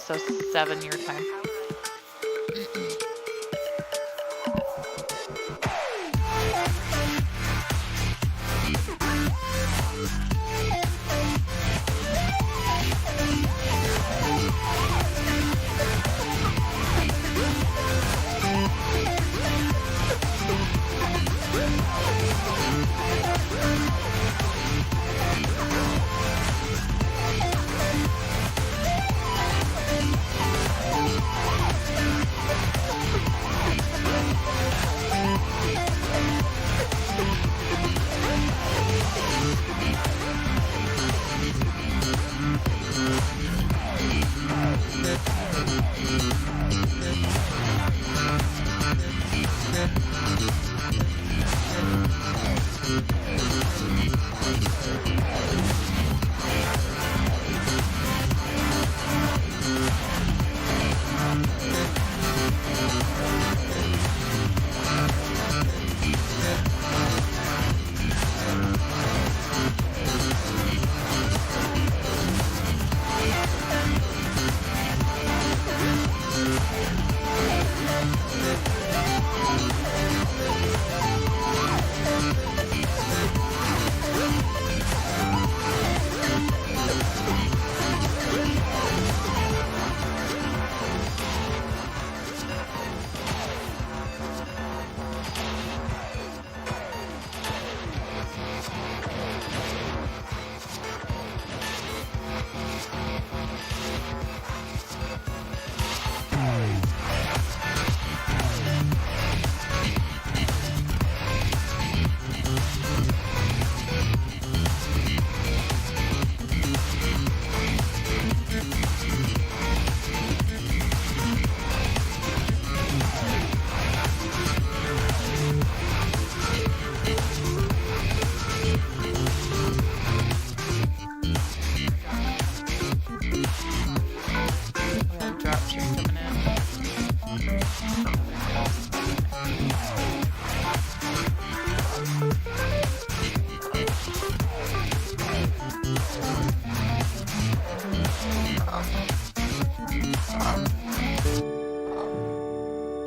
so 7 your time.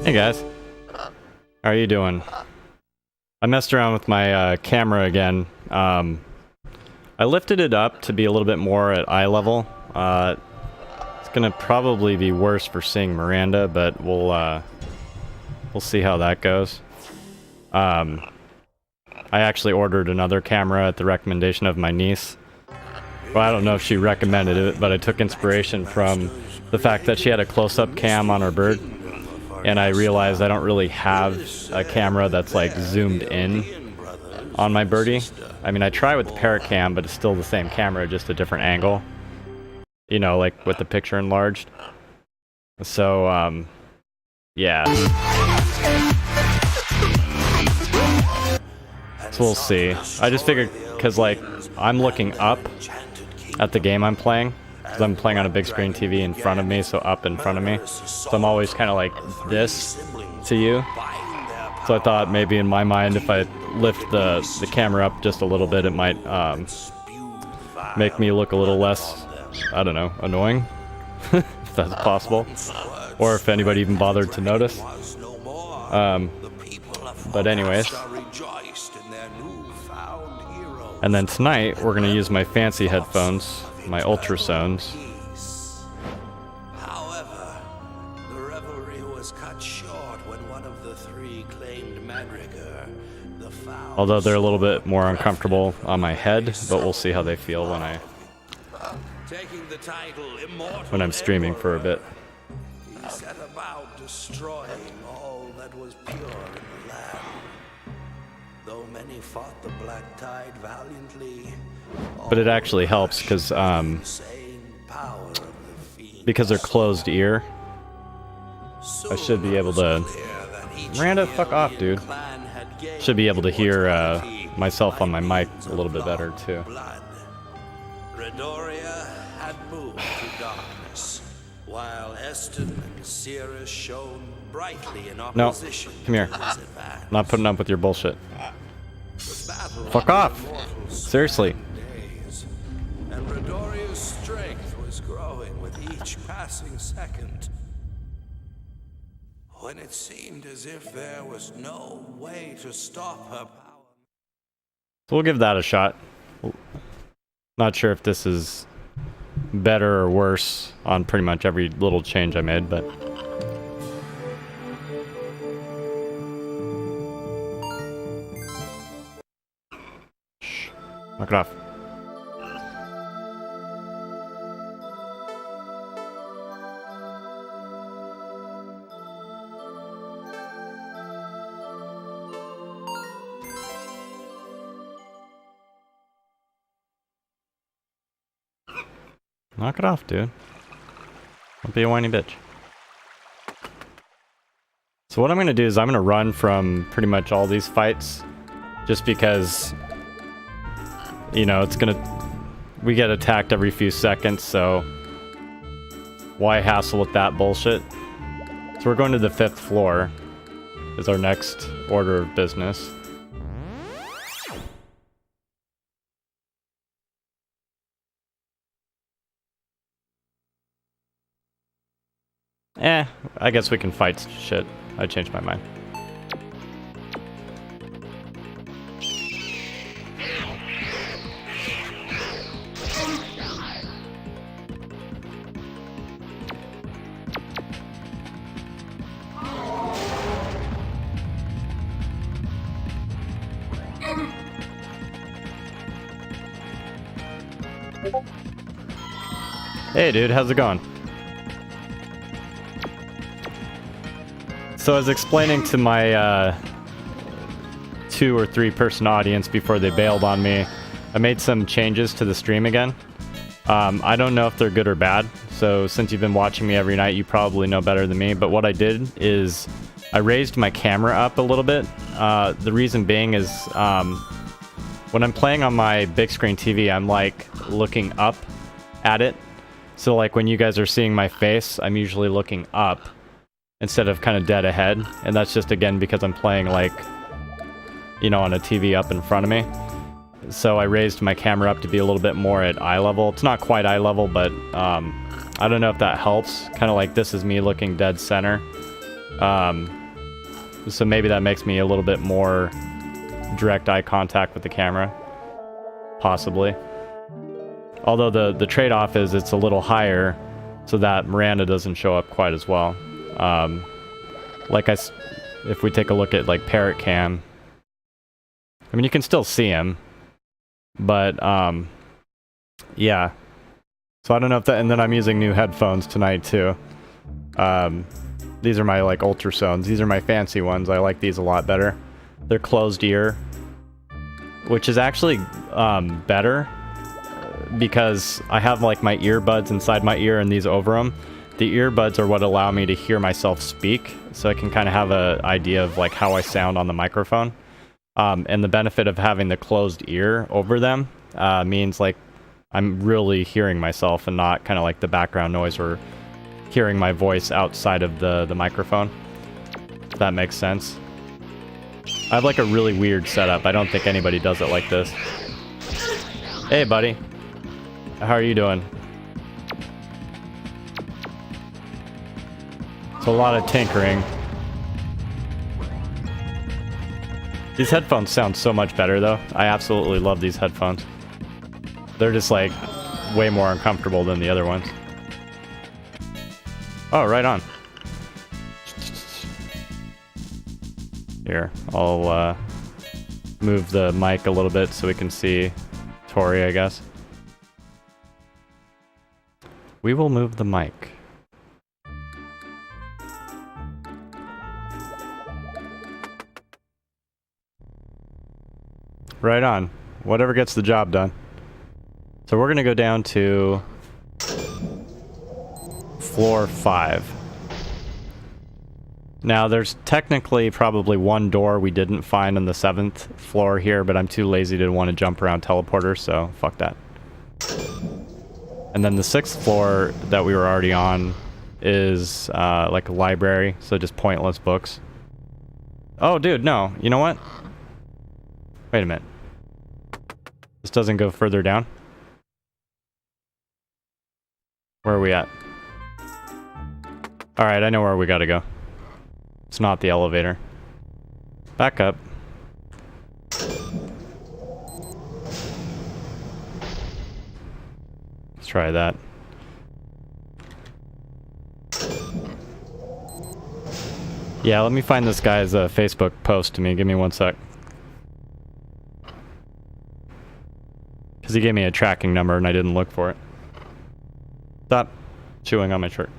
Hey guys, how are you doing? I messed around with my camera again. I lifted it up to be a little bit more at eye level. It's gonna probably be worse for seeing Miranda, but we'll see how that goes. I actually ordered another camera at the recommendation of my niece. Well, I don't know if she recommended it, but I took inspiration from the fact that she had a close-up cam on her bird. And I realized I don't really have a camera that's like zoomed in on my birdie. I mean, I try with the parrot cam, but it's still the same camera, just a different angle. You know, like with the picture enlarged. So, yeah. So we'll see. I just figured, because like, I'm looking up at the game I'm playing. Because I'm playing on a big screen TV in front of me, so up in front of me. So I'm always kind of like this to you. So I thought maybe in my mind, if I lift the camera up just a little bit, it might make me look a little less, I don't know, annoying. If that's possible. Or if anybody even bothered to notice. But anyways. And then tonight, we're going to use my fancy headphones. My ultrasounds. However, the revelry was cut short when one of the three claimed Madrigal, the foul. Although they're a little bit more uncomfortable on my head, but we'll see how they feel when I'm streaming for a bit. He set about destroying all that was pure in the land. Though many fought the black tide valiantly. But it actually helps because they're closed ear. I should be able to... Miranda, fuck off, dude. Should be able to hear myself on my mic a little bit better, too. Redoria had moved to darkness, while Eston and Cirrus shone brightly in opposition. No, come here. I'm not putting up with your bullshit. Fuck off! Seriously. And Redoria's strength was was growing with each passing second. When it seemed as if there was no way to stop her power. So we'll give that a shot. Not sure if this is better or worse on pretty much every little change I made, but... Shh. Knock it off. Knock it off, dude. Don't be a whiny bitch. So what I'm gonna do is I'm gonna run from pretty much all these fights, just because, you know, we get attacked every few seconds, so why hassle with that bullshit? So we're going to the 5th floor, is our next order of business. I guess we can fight shit. I changed my mind. Hey dude, how's it going? So I was explaining to my 2 or 3 person audience before they bailed on me, I made some changes to the stream again. I don't know if they're good or bad, so since you've been watching me every night, you probably know better than me, but what I did is I raised my camera up a little bit. The reason being is when I'm playing on my big screen TV, I'm like looking up at it. So like when you guys are seeing my face, I'm usually looking up instead of kind of dead ahead, and that's just again because I'm playing like, you know, on a TV up in front of me. So I raised my camera up to be a little bit more at eye level. It's not quite eye level, but I don't know if that helps. Kind of like this is me looking dead center. So maybe that makes me a little bit more direct eye contact with the camera, possibly. Although the trade-off is it's a little higher, so that Miranda doesn't show up quite as well. If we take a look at like Parrot Cam, I mean you can still see him, but yeah. So I don't know if that, and then I'm using new headphones tonight too. These are my like ultrasounds. These are my fancy ones. I like these a lot better. They're closed ear, which is actually better because I have like my earbuds inside my ear and these over them. The earbuds are what allow me to hear myself speak, so I can kind of have an idea of like how I sound on the microphone. And the benefit of having the closed ear over them means like I'm really hearing myself and not kind of like the background noise or hearing my voice outside of the microphone. If that makes sense. I have like a really weird setup. I don't think anybody does it like this. Hey buddy. How are you doing? It's a lot of tinkering. These headphones sound so much better though. I absolutely love these headphones. They're just like way more uncomfortable than the other ones. Oh, right on. Here, I'll move the mic a little bit so we can see Tori, I guess. We will move the mic. Right on. Whatever gets the job done. So we're gonna go down to floor 5. Now there's technically probably one door we didn't find on the 7th floor here, but I'm too lazy to want to jump around teleporters, so fuck that. And then the 6th floor that we were already on is like a library, so just pointless books. Oh dude, no. You know what? Wait a minute. This doesn't go further down? Where are we at? Alright, I know where we gotta go. It's not the elevator. Back up. Let's try that. Yeah, let me find this guy's Facebook post to me. Give me 1 sec. Because he gave me a tracking number and I didn't look for it. Stop chewing on my shirt.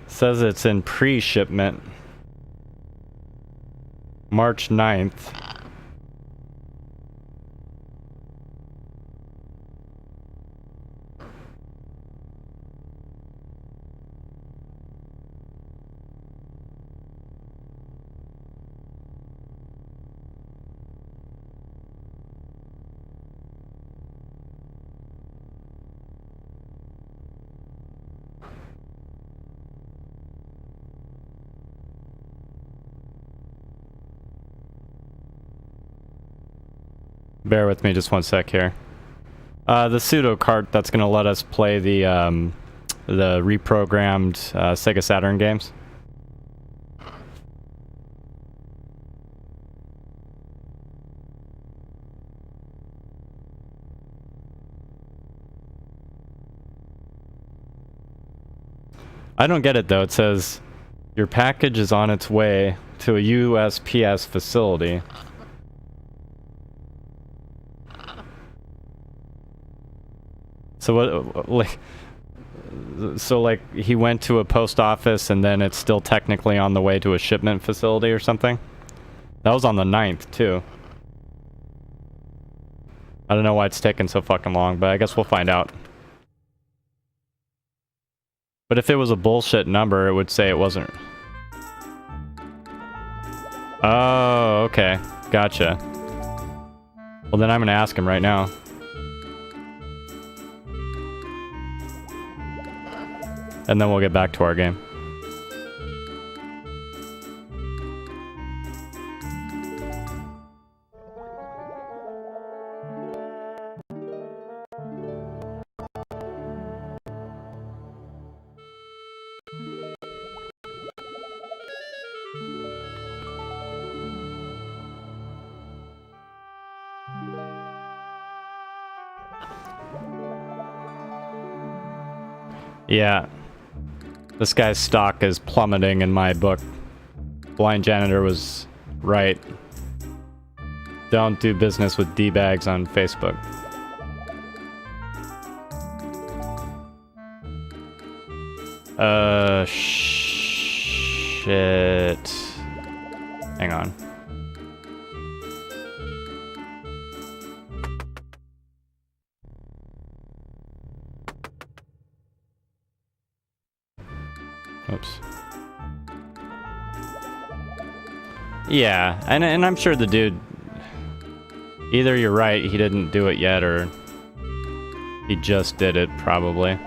Says it's in pre-shipment. March 9th. Bear with me just 1 sec here. The pseudo cart that's gonna let us play the reprogrammed Sega Saturn games. I don't get it though. It says your package is on its way to a USPS facility. So what, like he went to a post office and then it's still technically on the way to a shipment facility or something? That was on the 9th too. I don't know why it's taking so fucking long, but I guess we'll find out. But if it was a bullshit number, it would say it wasn't. Oh, okay. Gotcha. Well, then I'm gonna ask him right now. And then we'll get back to our game. Yeah. This guy's stock is plummeting in my book. Blind Janitor was right. Don't do business with D-bags on Facebook. Shit. Hang on. Oops. Yeah, and I'm sure the dude... Either you're right, he didn't do it yet, or... He just did it, probably.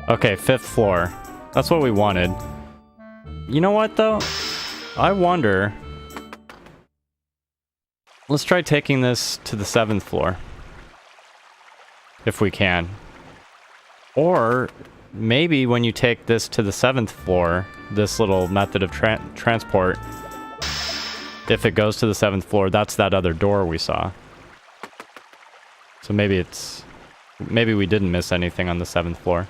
Okay, 5th floor. That's what we wanted. You know what, though? I wonder... Let's try taking this to the 7th floor. If we can. Or, maybe when you take this to the 7th floor, this little method of transport, if it goes to the 7th floor, that's that other door we saw. So maybe it's... Maybe we didn't miss anything on the 7th floor.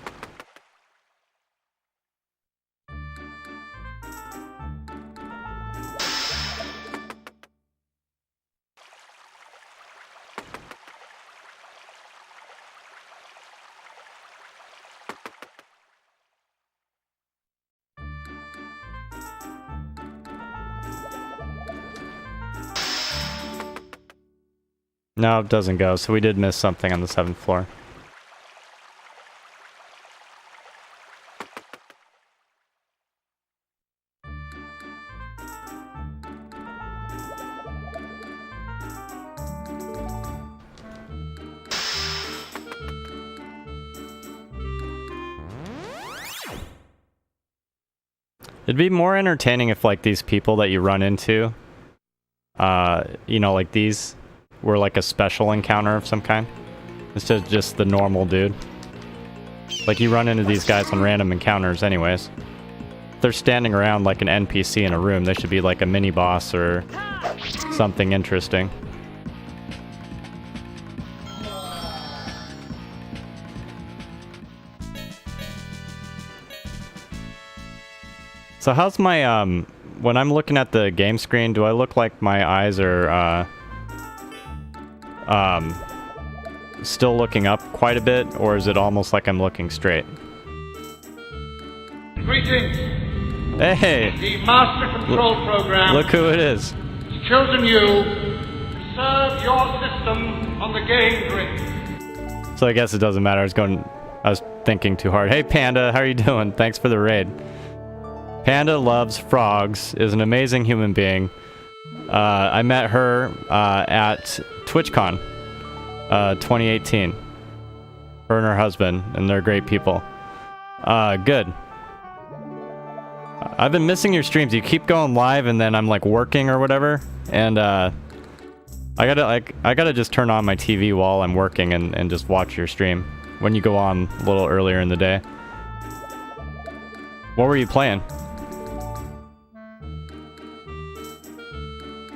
No, it doesn't go, so we did miss something on the 7th floor. It'd be more entertaining if, like, these people that you run into, you know, like these, were like a special encounter of some kind, instead of just the normal dude. Like, you run into these guys on random encounters anyways. If they're standing around like an NPC in a room, they should be like a mini-boss or something interesting. So how's my, when I'm looking at the game screen, do I look like my eyes are, still looking up quite a bit, or is it almost like I'm looking straight? Greetings. Hey! The Master Control Program Look who it is. has chosen you to serve your system on the game grid. So I guess it doesn't matter. I was thinking too hard. Hey Panda, how are you doing? Thanks for the raid. Panda loves frogs, is an amazing human being. I met her at TwitchCon 2018. Her and her husband, and they're great people. Good. I've been missing your streams. You keep going live and then I'm like working or whatever, and I gotta just turn on my TV while I'm working and just watch your stream when you go on a little earlier in the day. What were you playing?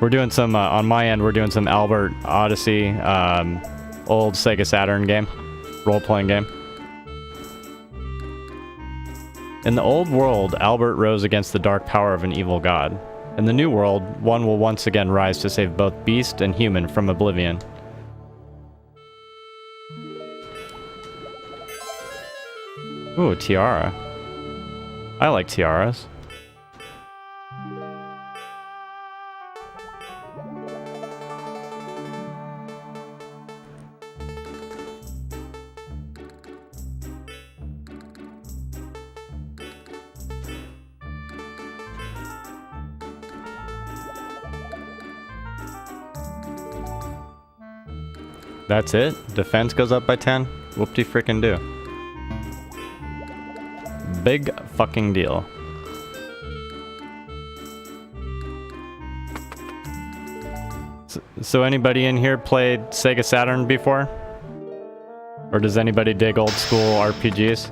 We're doing some, on my end, we're doing some Albert Odyssey, old Sega Saturn game, role-playing game. In the old world, Albert rose against the dark power of an evil god. In the new world, one will once again rise to save both beast and human from oblivion. Ooh, a tiara. I like tiaras. That's it? Defense goes up by 10? Whoop-de-frickin' do. Big fucking deal. So anybody in here played Sega Saturn before? Or does anybody dig old school RPGs?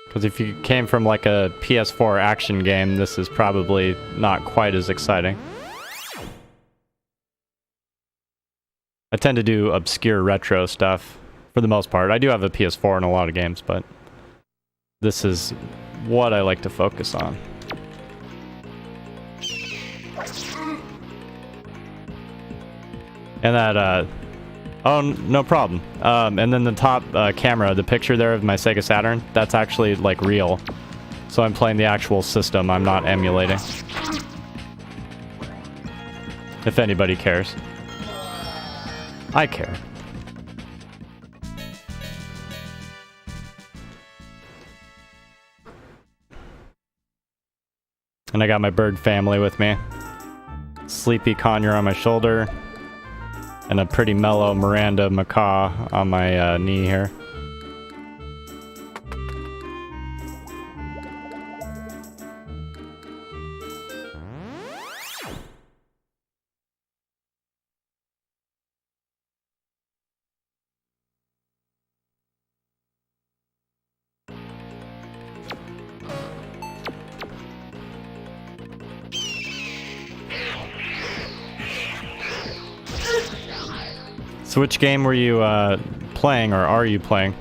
Because if you came from like a PS4 action game, this is probably not quite as exciting. I tend to do obscure retro stuff for the most part. I do have a PS4 in a lot of games, but this is what I like to focus on. And that, oh, no problem. And then the top camera, the picture there of my Sega Saturn, that's actually like real. So I'm playing the actual system, I'm not emulating. If anybody cares. I care. And I got my bird family with me. Sleepy conure on my shoulder. And a pretty mellow Miranda macaw on my knee here. So which game were you playing, or are you playing?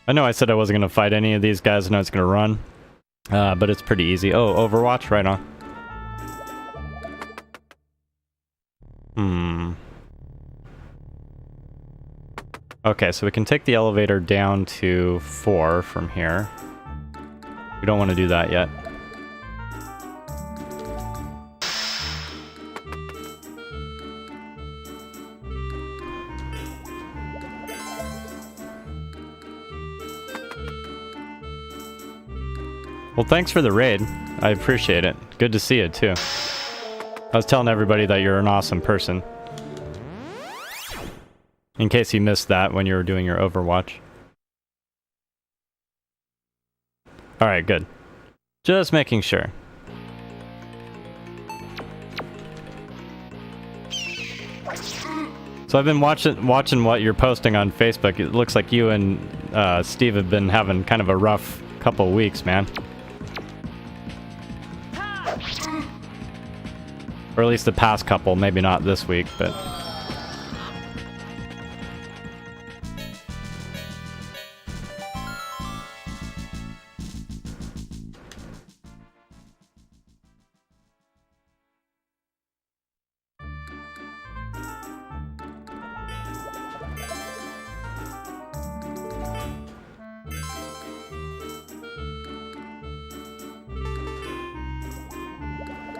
I know I said I wasn't going to fight any of these guys and I was going to run. But it's pretty easy. Oh, Overwatch, right on. Okay, so we can take the elevator down to 4 from here. We don't want to do that yet. Well, thanks for the raid. I appreciate it. Good to see it, too. I was telling everybody that you're an awesome person. In case you missed that when you were doing your Overwatch. Alright, good. Just making sure. So I've been watching what you're posting on Facebook. It looks like you and Steve have been having kind of a rough couple weeks, man. Or at least the past couple, maybe not this week, but...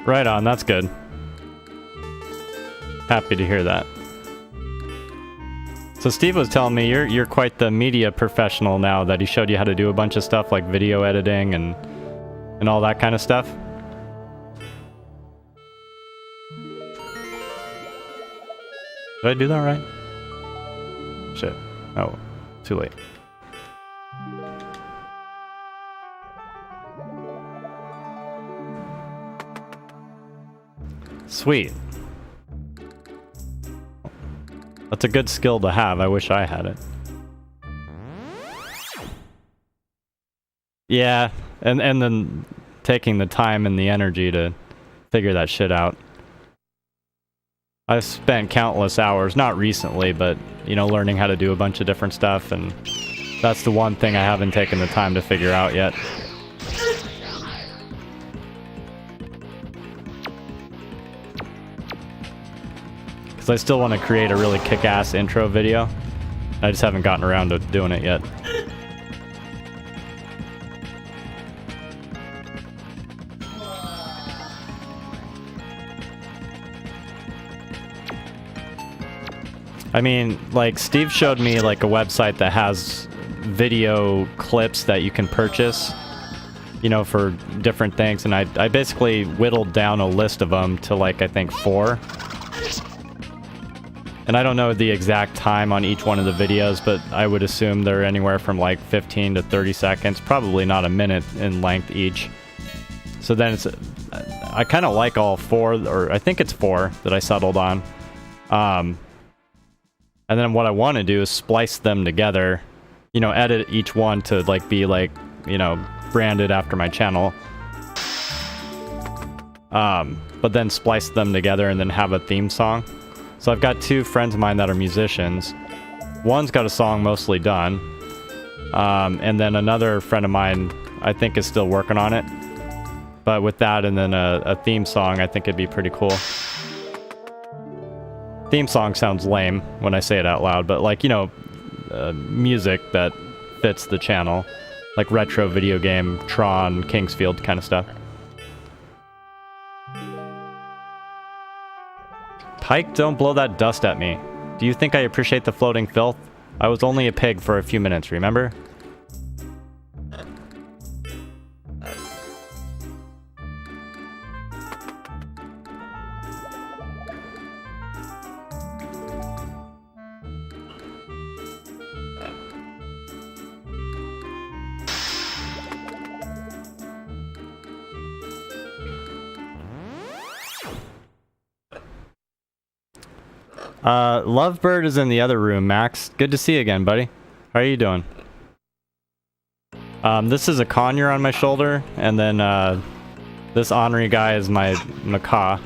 Right on, that's good. Happy to hear that. So Steve was telling me you're quite the media professional now, that he showed you how to do a bunch of stuff like video editing and all that kind of stuff. Did I do that right? Shit. Oh, too late. Sweet. That's a good skill to have. I wish I had it. Yeah, and then taking the time and the energy to figure that shit out. I've spent countless hours, not recently, but, you know, learning how to do a bunch of different stuff, and that's the one thing I haven't taken the time to figure out yet. I still want to create a really kick-ass intro video. I just haven't gotten around to doing it yet. I mean, like, Steve showed me like a website that has video clips that you can purchase, you know, for different things, and I basically whittled down a list of them to, like, I think 4. And I don't know the exact time on each one of the videos, but I would assume they're anywhere from like 15 to 30 seconds, probably not a minute in length each. So then it's, I kind of like all 4, or I think it's 4 that I settled on. And then what I want to do is splice them together, you know, edit each one to like be like, you know, branded after my channel. But then splice them together and then have a theme song. So I've got 2 friends of mine that are musicians. One's got a song mostly done. And then another friend of mine, I think, is still working on it. But with that and then a theme song, I think it'd be pretty cool. Theme song sounds lame when I say it out loud, but like, you know, music that fits the channel. Like retro video game, Tron, Kingsfield kind of stuff. Pike, don't blow that dust at me. Do you think I appreciate the floating filth? I was only a pig for a few minutes, remember? Lovebird is in the other room, Max. Good to see you again, buddy. How are you doing? This is a conure on my shoulder, and then this ornery guy is my macaw.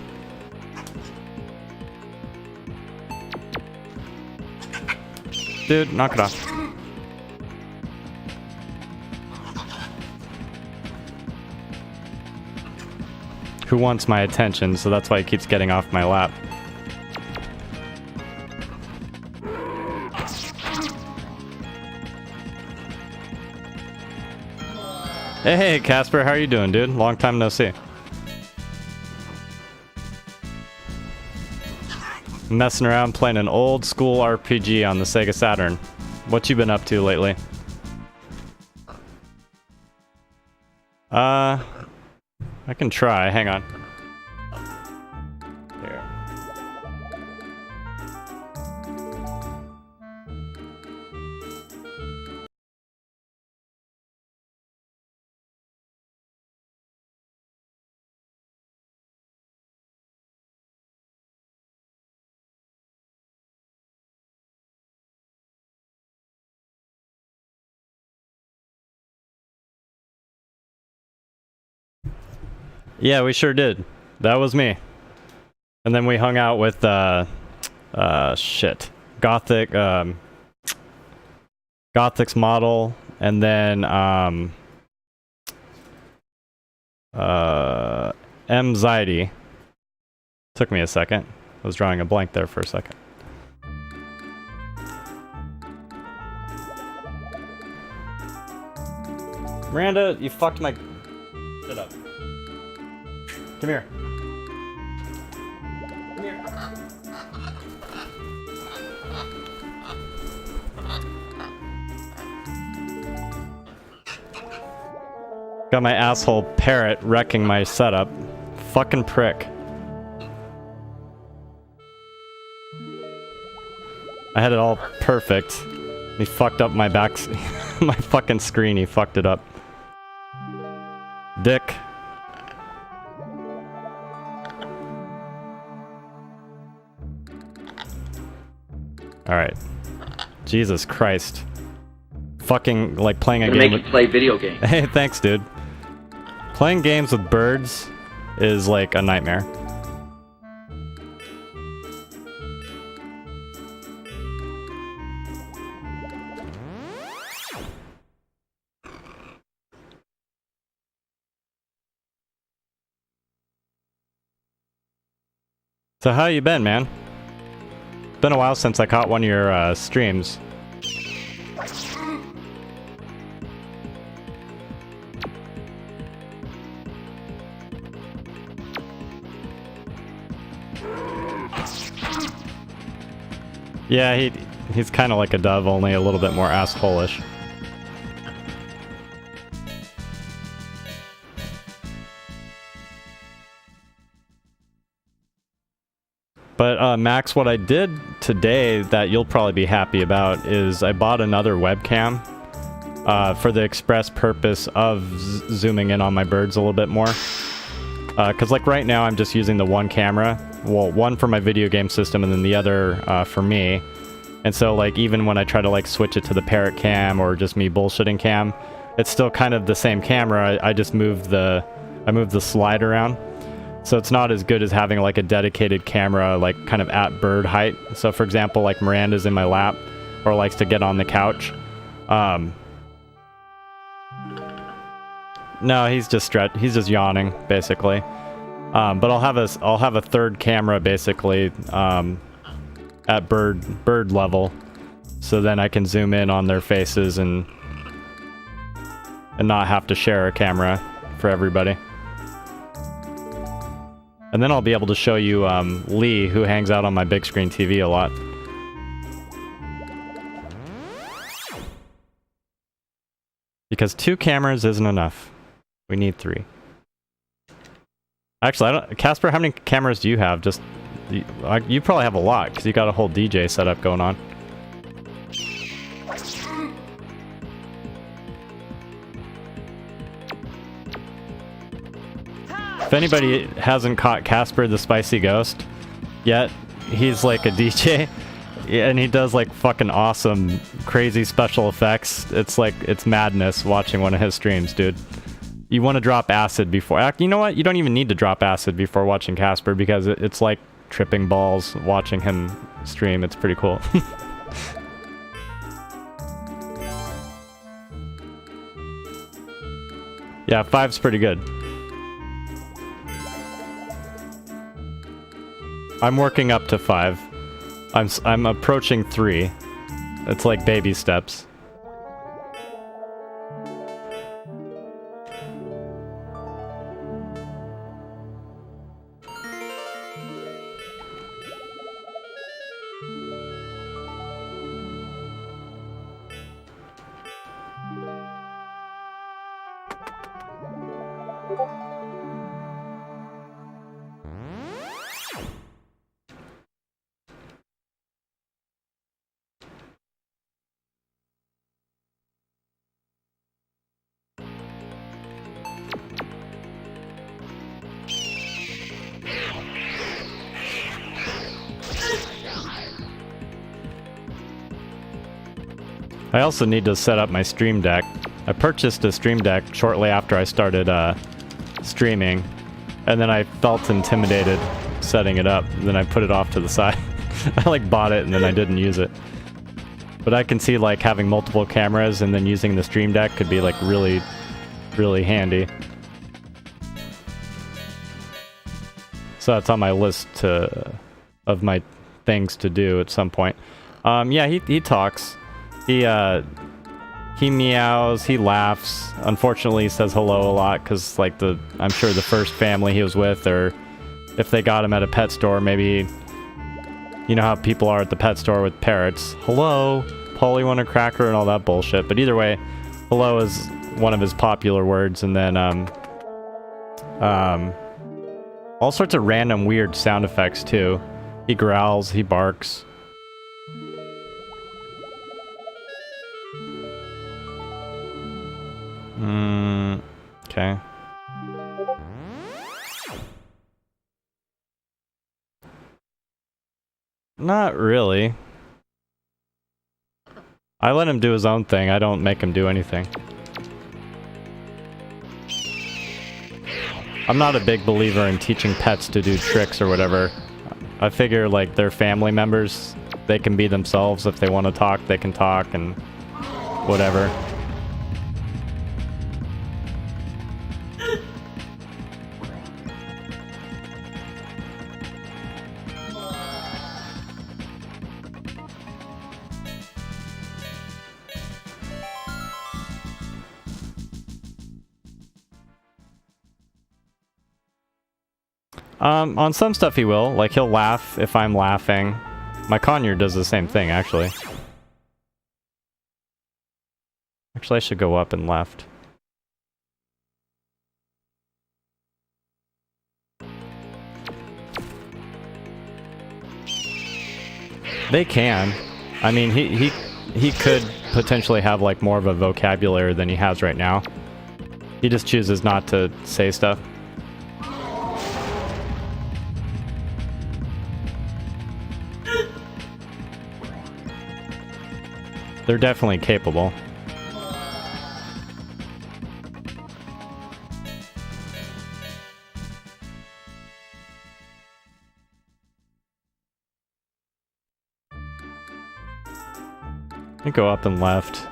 Dude, knock it off. who wants my attention, so that's why he keeps getting off my lap. Hey, Casper, how are you doing, dude? Long time no see. Messing around playing an old school RPG on the Sega Saturn. What you been up to lately? I can try. Hang on. Here. Yeah, we sure did. That was me. And then we hung out with, shit. Gothic's model, and then, Anxiety. Took me a second. I was drawing a blank there for a second. Miranda, you fucked my... Shut up. Come here. Come here. Got my asshole parrot wrecking my setup. Fucking prick. I had it all perfect. He fucked up my back... my fucking screen, he fucked it up. Dick. Alright. Jesus Christ. Fucking, like, playing a game make you play video games. Hey, thanks, dude. Playing games with birds is, like, a nightmare. So how you been, man? Been a while since I caught one of your streams. Yeah, he's kind of like a dove, only a little bit more asshole-ish. But Max, what I did today that you'll probably be happy about is I bought another webcam for the express purpose of zooming in on my birds a little bit more. Because like right now I'm just using the one camera, well, one for my video game system and then the other for me. And so like even when I try to like switch it to the parrot cam or just me bullshitting cam, it's still kind of the same camera. I just moved the slide around. So it's not as good as having like a dedicated camera like kind of at bird height. So for example, like Miranda's in my lap or likes to get on the couch. No, he's just yawning basically. But I'll have a third camera basically at bird level. So then I can zoom in on their faces and not have to share a camera for everybody. And then I'll be able to show you Lee, who hangs out on my big screen TV a lot. Because 2 cameras isn't enough. We need 3. Actually, Casper, how many cameras do you have? Just you probably have a lot, because you got a whole DJ setup going on. If anybody hasn't caught Casper the Spicy Ghost yet, he's like a DJ, and he does like fucking awesome, crazy special effects. It's like, it's madness watching one of his streams, dude. You want to drop acid before... You know what? You don't even need to drop acid before watching Casper, because it's like tripping balls watching him stream. It's pretty cool. Yeah, 5's pretty good. I'm working up to 5. I'm approaching 3. It's like baby steps. I also need to set up my Stream Deck. I purchased a Stream Deck shortly after I started streaming, and then I felt intimidated setting it up, and then I put it off to the side. I like bought it and then I didn't use it. But I can see like having multiple cameras and then using the Stream Deck could be like really, really handy. So that's on my list of my things to do at some point. Yeah, he talks. He meows, he laughs. Unfortunately, he says hello a lot because, like, I'm sure the first family he was with, or if they got him at a pet store, maybe, you know how people are at the pet store with parrots. Hello, Paul, you want a cracker and all that bullshit. But either way, hello is one of his popular words, and then all sorts of random weird sound effects too. He growls, he barks. Okay. Not really. I let him do his own thing. I don't make him do anything. I'm not a big believer in teaching pets to do tricks or whatever. I figure, like, they're family members. They can be themselves. If they want to talk, they can talk and whatever. On some stuff he will. Like, he'll laugh if I'm laughing. My conure does the same thing, actually. Actually, I should go up and left. They can. I mean, he could potentially have, like, more of a vocabulary than he has right now. He just chooses not to say stuff. They're definitely capable. I go up and left.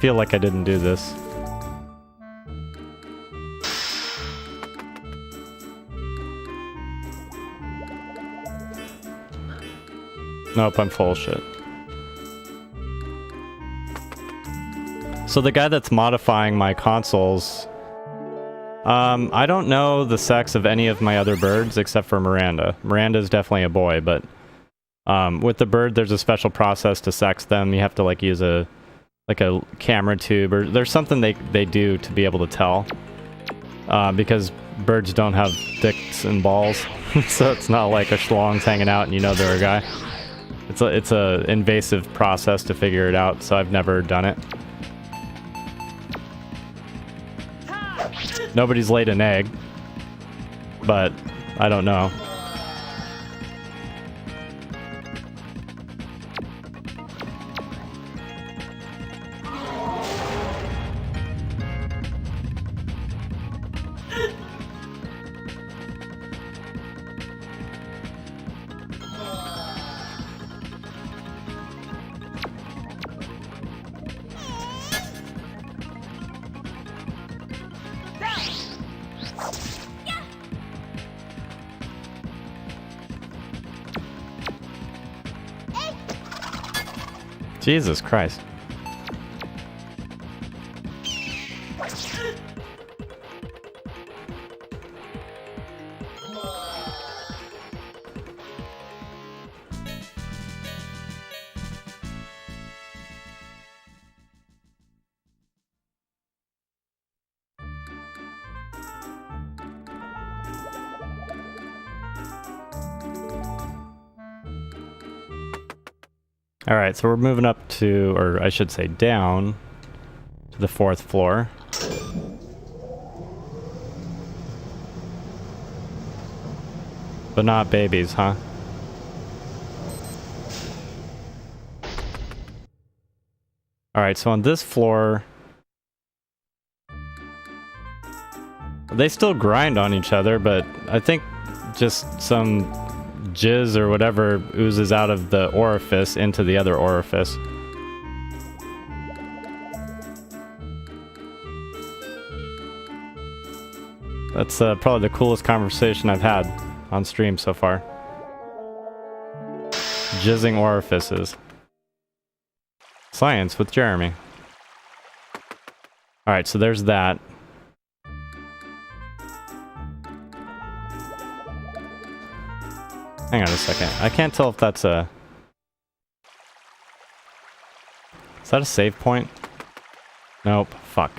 Feel like I didn't do this. Nope, I'm full of shit. So the guy that's modifying my consoles, I don't know the sex of any of my other birds except for Miranda. Miranda's definitely a boy, but with the bird, there's a special process to sex them. You have to like use a camera tube, or there's something they do to be able to tell, because birds don't have dicks and balls, so it's not like a schlong's hanging out and you know they're a guy. It's a invasive process to figure it out, so I've never done it. Nobody's laid an egg, but I don't know. Jesus Christ. Alright, so we're moving up to, or I should say down, to the 4th floor. But not babies, huh? Alright, so on this floor... They still grind on each other, but I think just some jizz or whatever oozes out of the orifice into the other orifice. That's probably the coolest conversation I've had on stream so far. Jizzing orifices. Science with Jeremy. Alright, so there's that. Hang on a second. I can't tell if that's a... Is that a save point? Nope. Fuck.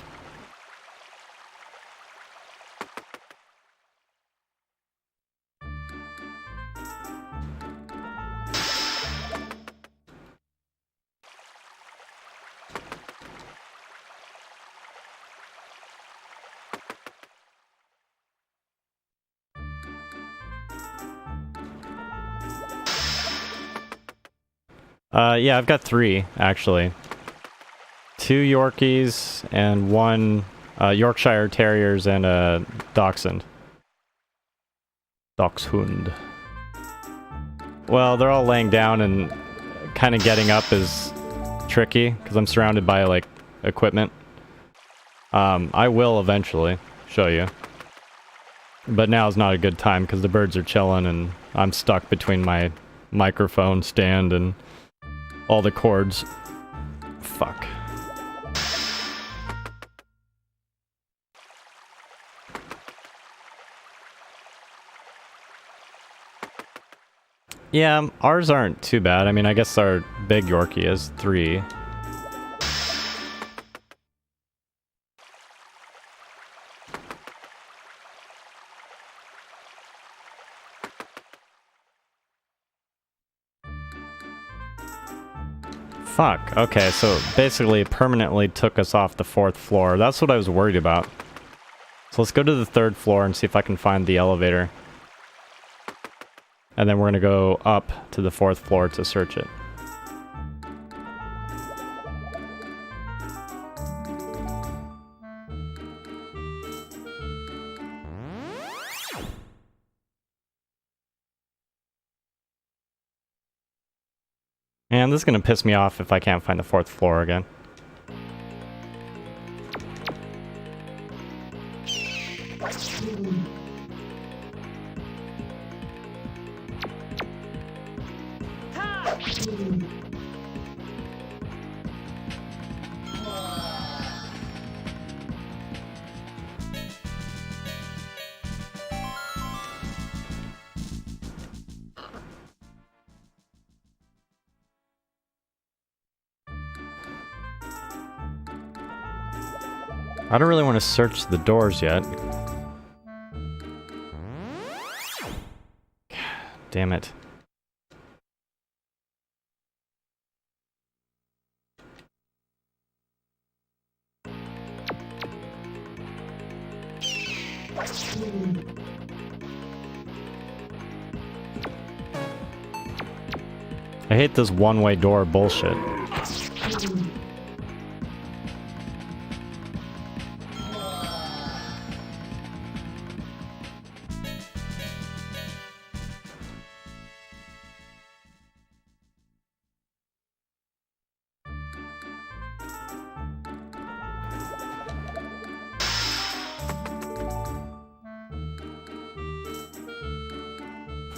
Yeah, I've got 3, actually. 2 Yorkies and 1 Yorkshire Terriers and a Dachshund. Dachshund. Well, they're all laying down and kind of getting up is tricky, because I'm surrounded by, like, equipment. I will eventually show you. But now is not a good time, because the birds are chilling and I'm stuck between my microphone stand and all the cords. Fuck. Yeah, ours aren't too bad. I mean, I guess our big Yorkie is 3. Fuck, okay, so basically it permanently took us off the 4th floor. That's what I was worried about. So let's go to the 3rd floor and see if I can find the elevator. And then we're gonna go up to the 4th floor to search it. And this is gonna piss me off if I can't find the 4th floor again. I don't really want to search the doors yet. Damn it. I hate this one-way door bullshit.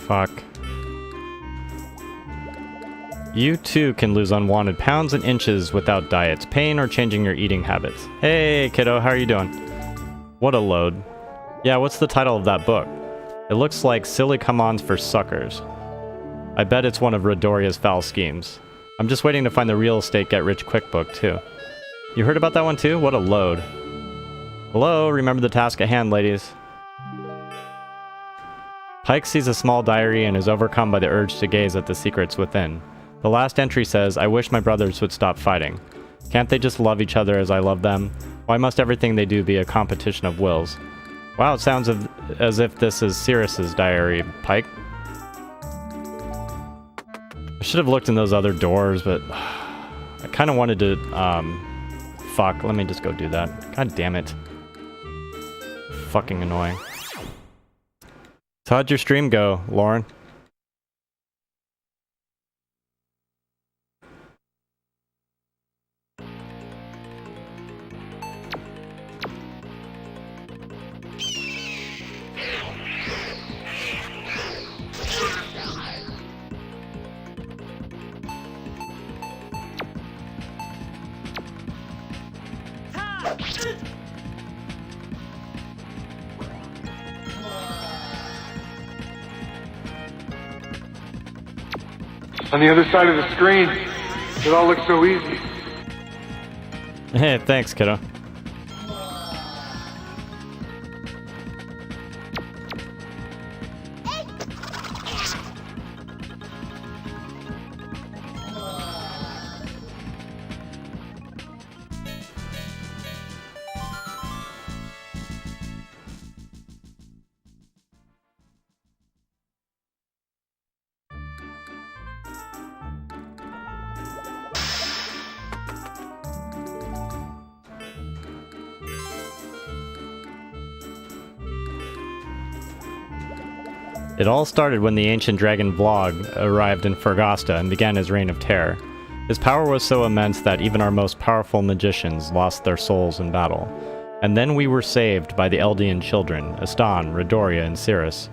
Fuck. You too can lose unwanted pounds and inches without diets, pain, or changing your eating habits. Hey, kiddo, how are you doing? What a load. Yeah, what's the title of that book? It looks like Silly Come-Ons for Suckers. I bet it's one of Redoria's foul schemes. I'm just waiting to find the real estate get-rich-quick book, too. You heard about that one, too? What a load. Hello, remember the task at hand, ladies. Pike sees a small diary and is overcome by the urge to gaze at the secrets within. The last entry says, I wish my brothers would stop fighting. Can't they just love each other as I love them? Why must everything they do be a competition of wills? Wow, it sounds as if this is Sirius's diary, Pike. I should have looked in those other doors, but I kind of wanted to, fuck, let me just go do that. God damn it. Fucking annoying. So how'd your stream go, Lauren? On the other side of the screen, it all looks so easy. Hey, thanks, kiddo. It all started when the ancient dragon Vlog arrived in Fergosta and began his reign of terror. His power was so immense that even our most powerful magicians lost their souls in battle. And then we were saved by the Eldian children, Astan, Redoria, and Cirrus.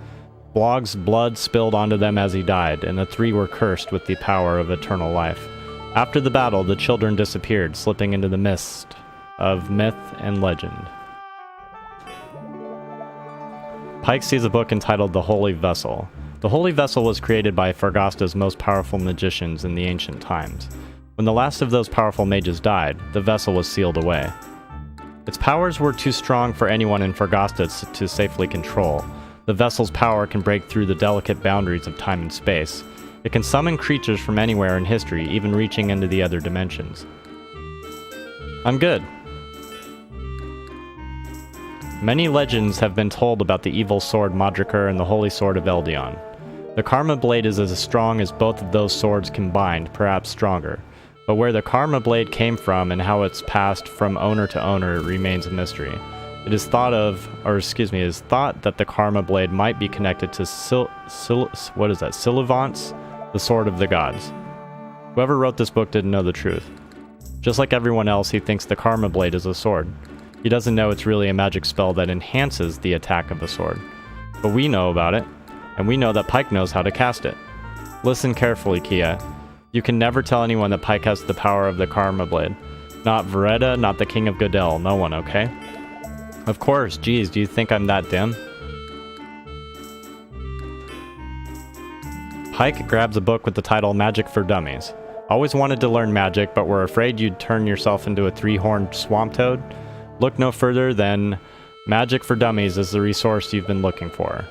Vlog's blood spilled onto them as he died, and the three were cursed with the power of eternal life. After the battle, the children disappeared, slipping into the mist of myth and legend. Pike sees a book entitled The Holy Vessel. The Holy Vessel was created by Fergosta's most powerful magicians in the ancient times. When the last of those powerful mages died, the vessel was sealed away. Its powers were too strong for anyone in Fergosta to safely control. The vessel's power can break through the delicate boundaries of time and space. It can summon creatures from anywhere in history, even reaching into the other dimensions. I'm good. Many legends have been told about the evil sword Madrakar and the holy sword of Eldion. The Karma Blade is as strong as both of those swords combined, perhaps stronger. But where the Karma Blade came from and how it's passed from owner to owner remains a mystery. It is thought that the Karma Blade might be connected to Silivance, the Sword of the Gods. Whoever wrote this book didn't know the truth. Just like everyone else, he thinks the Karma Blade is a sword. He doesn't know it's really a magic spell that enhances the attack of a sword. But we know about it, and we know that Pike knows how to cast it. Listen carefully, Kia. You can never tell anyone that Pike has the power of the Karma Blade. Not Vereda, not the King of Godel, no one, okay? Of course, geez, do you think I'm that dim? Pike grabs a book with the title Magic for Dummies. Always wanted to learn magic, but were afraid you'd turn yourself into a three-horned swamp toad? Look no further than Magic for Dummies is the resource you've been looking for.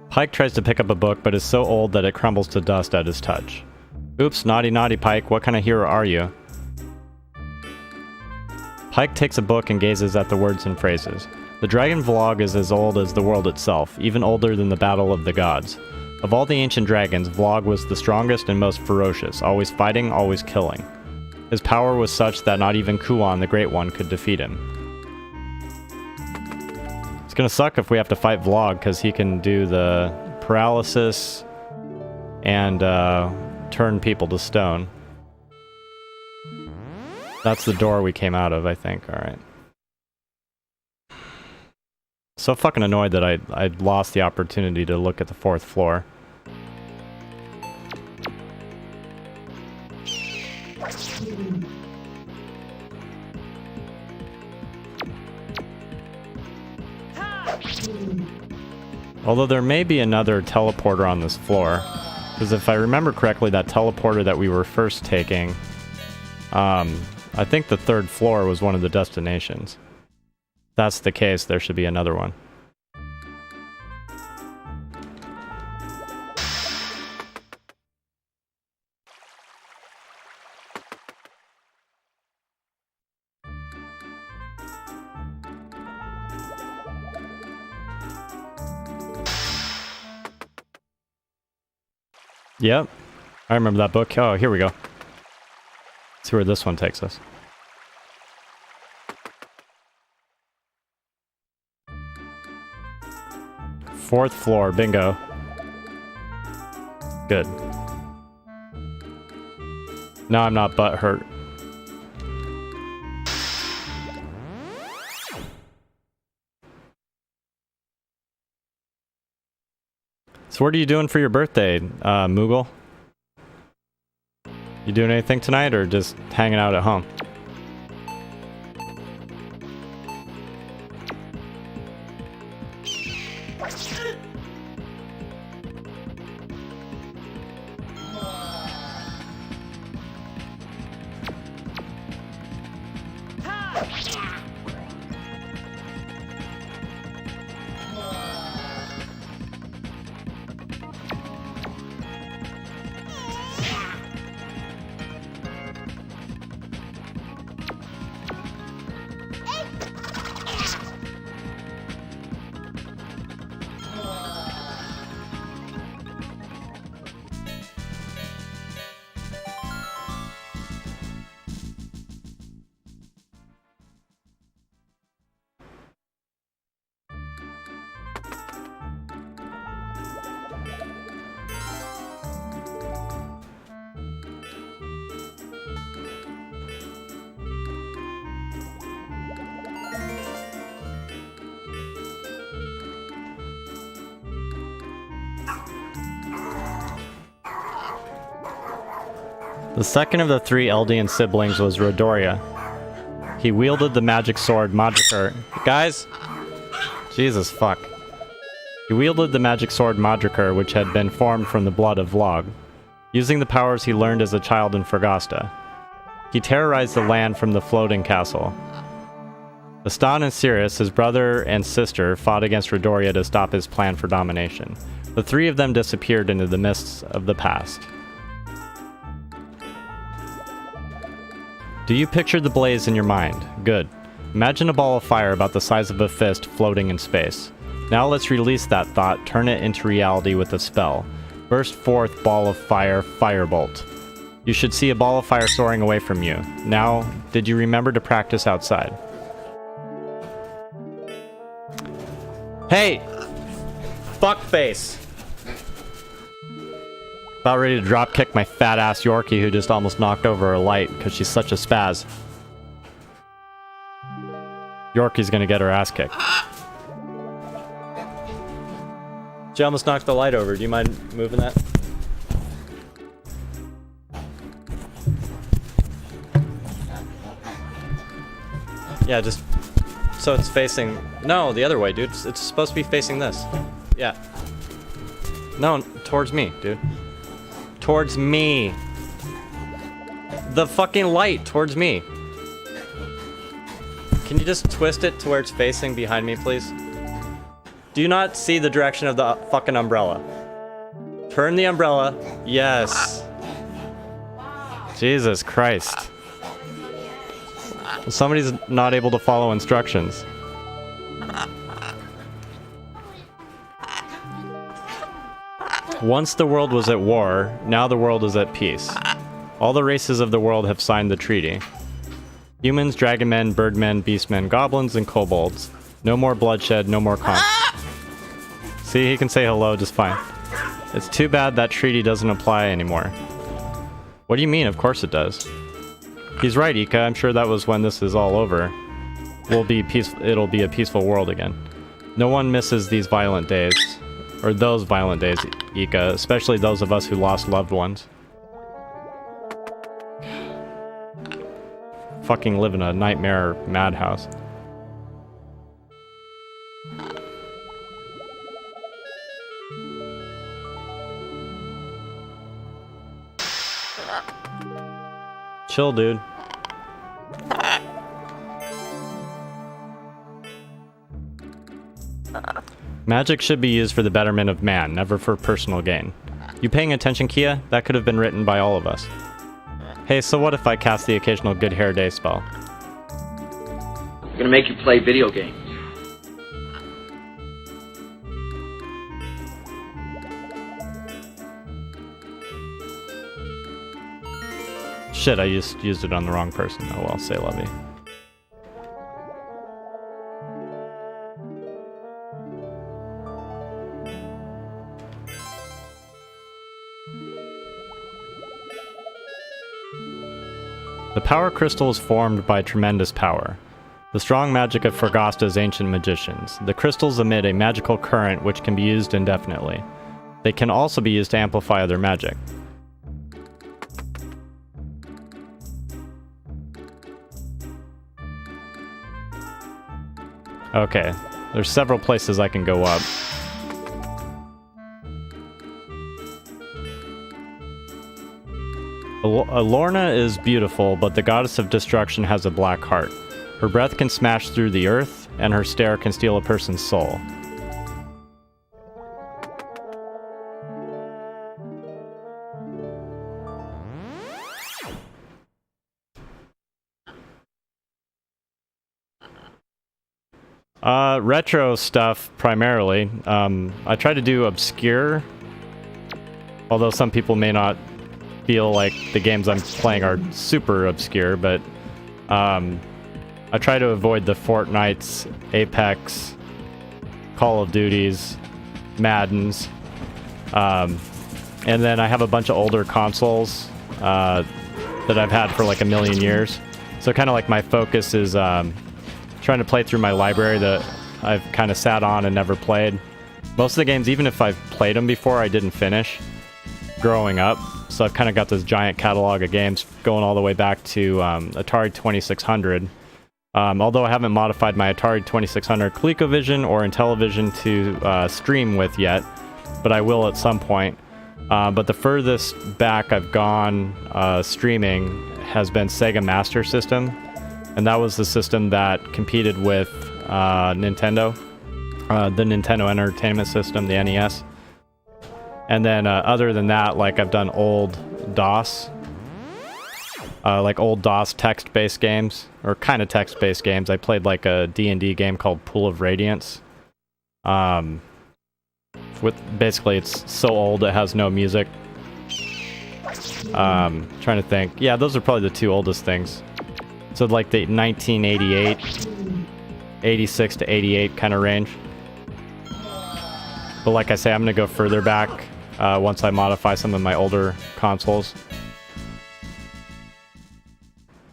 Pike tries to pick up a book, but is so old that it crumbles to dust at his touch. Oops, naughty naughty Pike, what kind of hero are you? Pike takes a book and gazes at the words and phrases. The Dragon Vlog is as old as the world itself, even older than the Battle of the Gods. Of all the ancient dragons, Vlog was the strongest and most ferocious, always fighting, always killing. His power was such that not even Kuon, the Great One, could defeat him. It's gonna suck if we have to fight Vlog, because he can do the paralysis and turn people to stone. That's the door we came out of, I think. Alright. So fucking annoyed that I lost the opportunity to look at the 4th floor. Although there may be another teleporter on this floor. Because if I remember correctly, that teleporter that we were first taking, I think the 3rd floor was one of the destinations. If that's the case, there should be another one. Yep. I remember that book. Oh, here we go. Let's see where this one takes us. Fourth floor, bingo. Good. Now I'm not butthurt. So what are you doing for your birthday, Moogle? You doing anything tonight, or just hanging out at home? The second of the 3 Eldian siblings was Rodoria. He wielded the magic sword Madriker. Guys! Jesus fuck. He wielded the magic sword Madriker, which had been formed from the blood of Vlog, using the powers he learned as a child in Fergasta. He terrorized the land from the floating castle. Astan and Sirius, his brother and sister, fought against Rodoria to stop his plan for domination. The 3 of them disappeared into the mists of the past. Do you picture the blaze in your mind? Good. Imagine a ball of fire about the size of a fist floating in space. Now let's release that thought, turn it into reality with a spell. Burst forth ball of fire, firebolt. You should see a ball of fire soaring away from you. Now, did you remember to practice outside? Hey! Fuckface! About ready to dropkick my fat-ass Yorkie who just almost knocked over her light because she's such a spaz. Yorkie's gonna get her ass kicked. She almost knocked the light over. Do you mind moving that? Yeah, just so it's facing... No, the other way, dude. It's supposed to be facing this. Yeah. No, towards me, dude. Towards me. The fucking light towards me. Can you just twist it to where it's facing behind me, please? Do you not see the direction of the fucking umbrella? Turn the umbrella. Yes. Jesus Christ. Somebody's not able to follow instructions. Once the world was at war, now the world is at peace. All the races of the world have signed the treaty. Humans, dragonmen, birdmen, beastmen, goblins, and kobolds. No more bloodshed, no more conflict. See, he can say hello just fine. It's too bad that treaty doesn't apply anymore. What do you mean? Of course it does. He's right, Ika. I'm sure that was when this is all over. It'll be a peaceful world again. No one misses these violent days. Or those violent days, Ika. Especially those of us who lost loved ones. Fucking live in a nightmare madhouse. Chill, dude. Magic should be used for the betterment of man, never for personal gain. You paying attention, Kia? That could have been written by all of us. Hey, so what if I cast the occasional good hair day spell? I'm gonna make you play video games. Shit, I just used it on the wrong person. Oh well, say lovey. The power crystal is formed by tremendous power. The strong magic of Fergosta's ancient magicians. The crystals emit a magical current which can be used indefinitely. They can also be used to amplify other magic. Okay, there's several places I can go up. Lorna is beautiful, but the goddess of destruction has a black heart. Her breath can smash through the earth, and her stare can steal a person's soul. Retro stuff, primarily. I try to do obscure, although some people may not feel like the games I'm playing are super obscure, but I try to avoid the Fortnites, Apex, Call of Duties, Maddens, and then I have a bunch of older consoles that I've had for like a million years. So kind of like my focus is trying to play through my library that I've kind of sat on and never played. Most of the games, even if I've played them before, I didn't finish growing up. So I've kind of got this giant catalog of games going all the way back to Atari 2600. Although I haven't modified my Atari 2600 ColecoVision or Intellivision to stream with yet, but I will at some point. But the furthest back I've gone streaming has been Sega Master System, and that was the system that competed with Nintendo, the Nintendo Entertainment System, the NES. And then other than that, like I've done old DOS, like old DOS text-based games, or kind of text-based games. I played like a D&D game called Pool of Radiance. With basically, it's so old it has no music. Trying to think. Yeah, those are probably the two oldest things. So like the 1988, 86 to 88 kind of range. But like I say, I'm going to go further back once I modify some of my older consoles.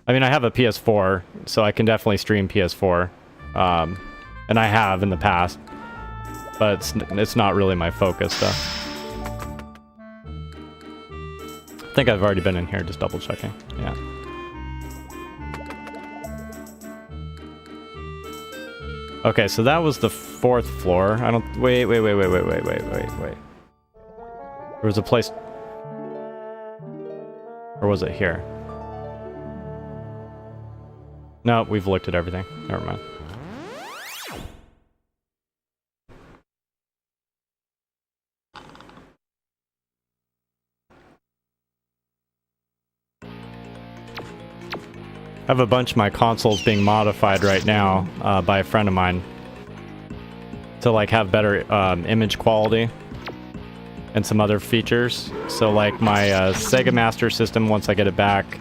I mean, I have a PS4, so I can definitely stream PS4. And I have in the past. But it's not really my focus, though. I think I've already been in here, just double checking. Yeah. Okay, so that was the 4th floor. I don't... Wait. There was a place... Or was it here? No, we've looked at everything. Never mind. I have a bunch of my consoles being modified right now by a friend of mine to like have better image quality and some other features. So like my Sega Master System, once I get it back,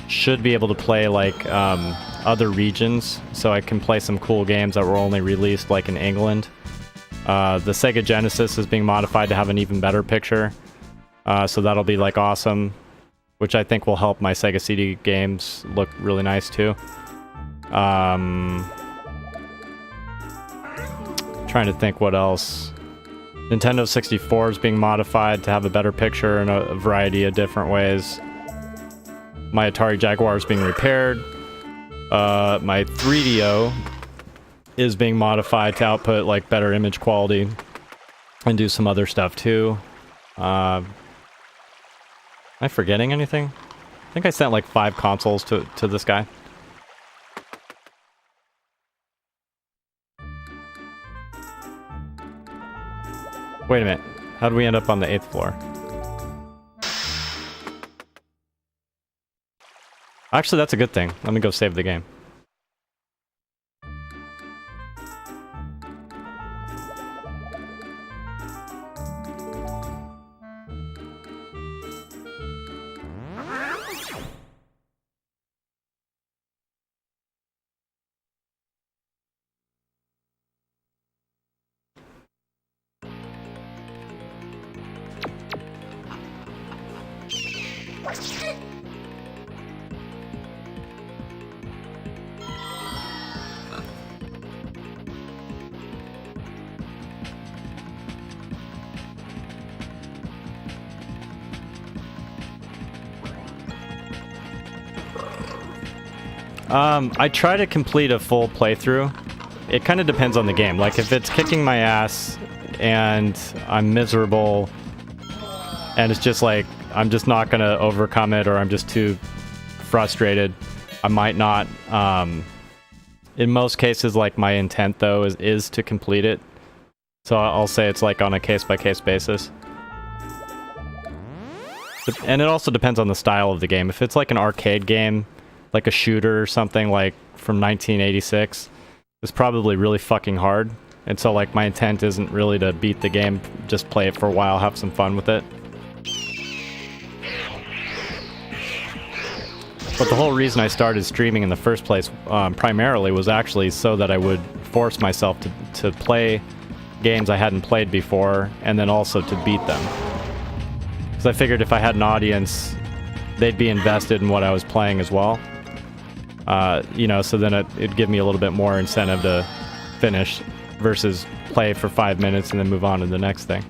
should be able to play like other regions, so I can play some cool games that were only released like in England. The Sega Genesis is being modified to have an even better picture, so that'll be like awesome. which I think will help my Sega CD games look really nice too. Trying to think what else. Nintendo 64 is being modified to have a better picture in a variety of different ways. My Atari Jaguar is being repaired. My 3DO is being modified to output like better image quality and do some other stuff too. Am I forgetting anything? I think I sent like 5 consoles to this guy. Wait a minute. How did we end up on the 8th floor? Actually, that's a good thing. Let me go save the game. I try to complete a full playthrough. It kind of depends on the game. Like, if it's kicking my ass and I'm miserable and it's just like, I'm just not going to overcome it, or I'm just too frustrated, I might not. In most cases, like, my intent, though, is to complete it. So I'll say it's, like, on a case-by-case basis. And it also depends on the style of the game. If it's, like, an arcade game, like a shooter or something, like, from 1986, it's probably really fucking hard. And so, like, my intent isn't really to beat the game, just play it for a while, have some fun with it. But the whole reason I started streaming in the first place, primarily, was actually so that I would force myself to play games I hadn't played before, and then also to beat them. Because I figured if I had an audience, they'd be invested in what I was playing as well. You know, so then it'd give me a little bit more incentive to finish versus play for 5 minutes and then move on to the next thing.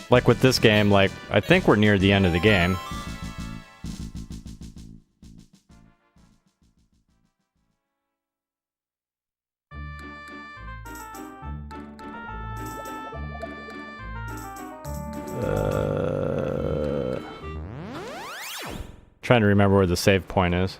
Like with this game, like, I think we're near the end of the game. Trying to remember where the save point is.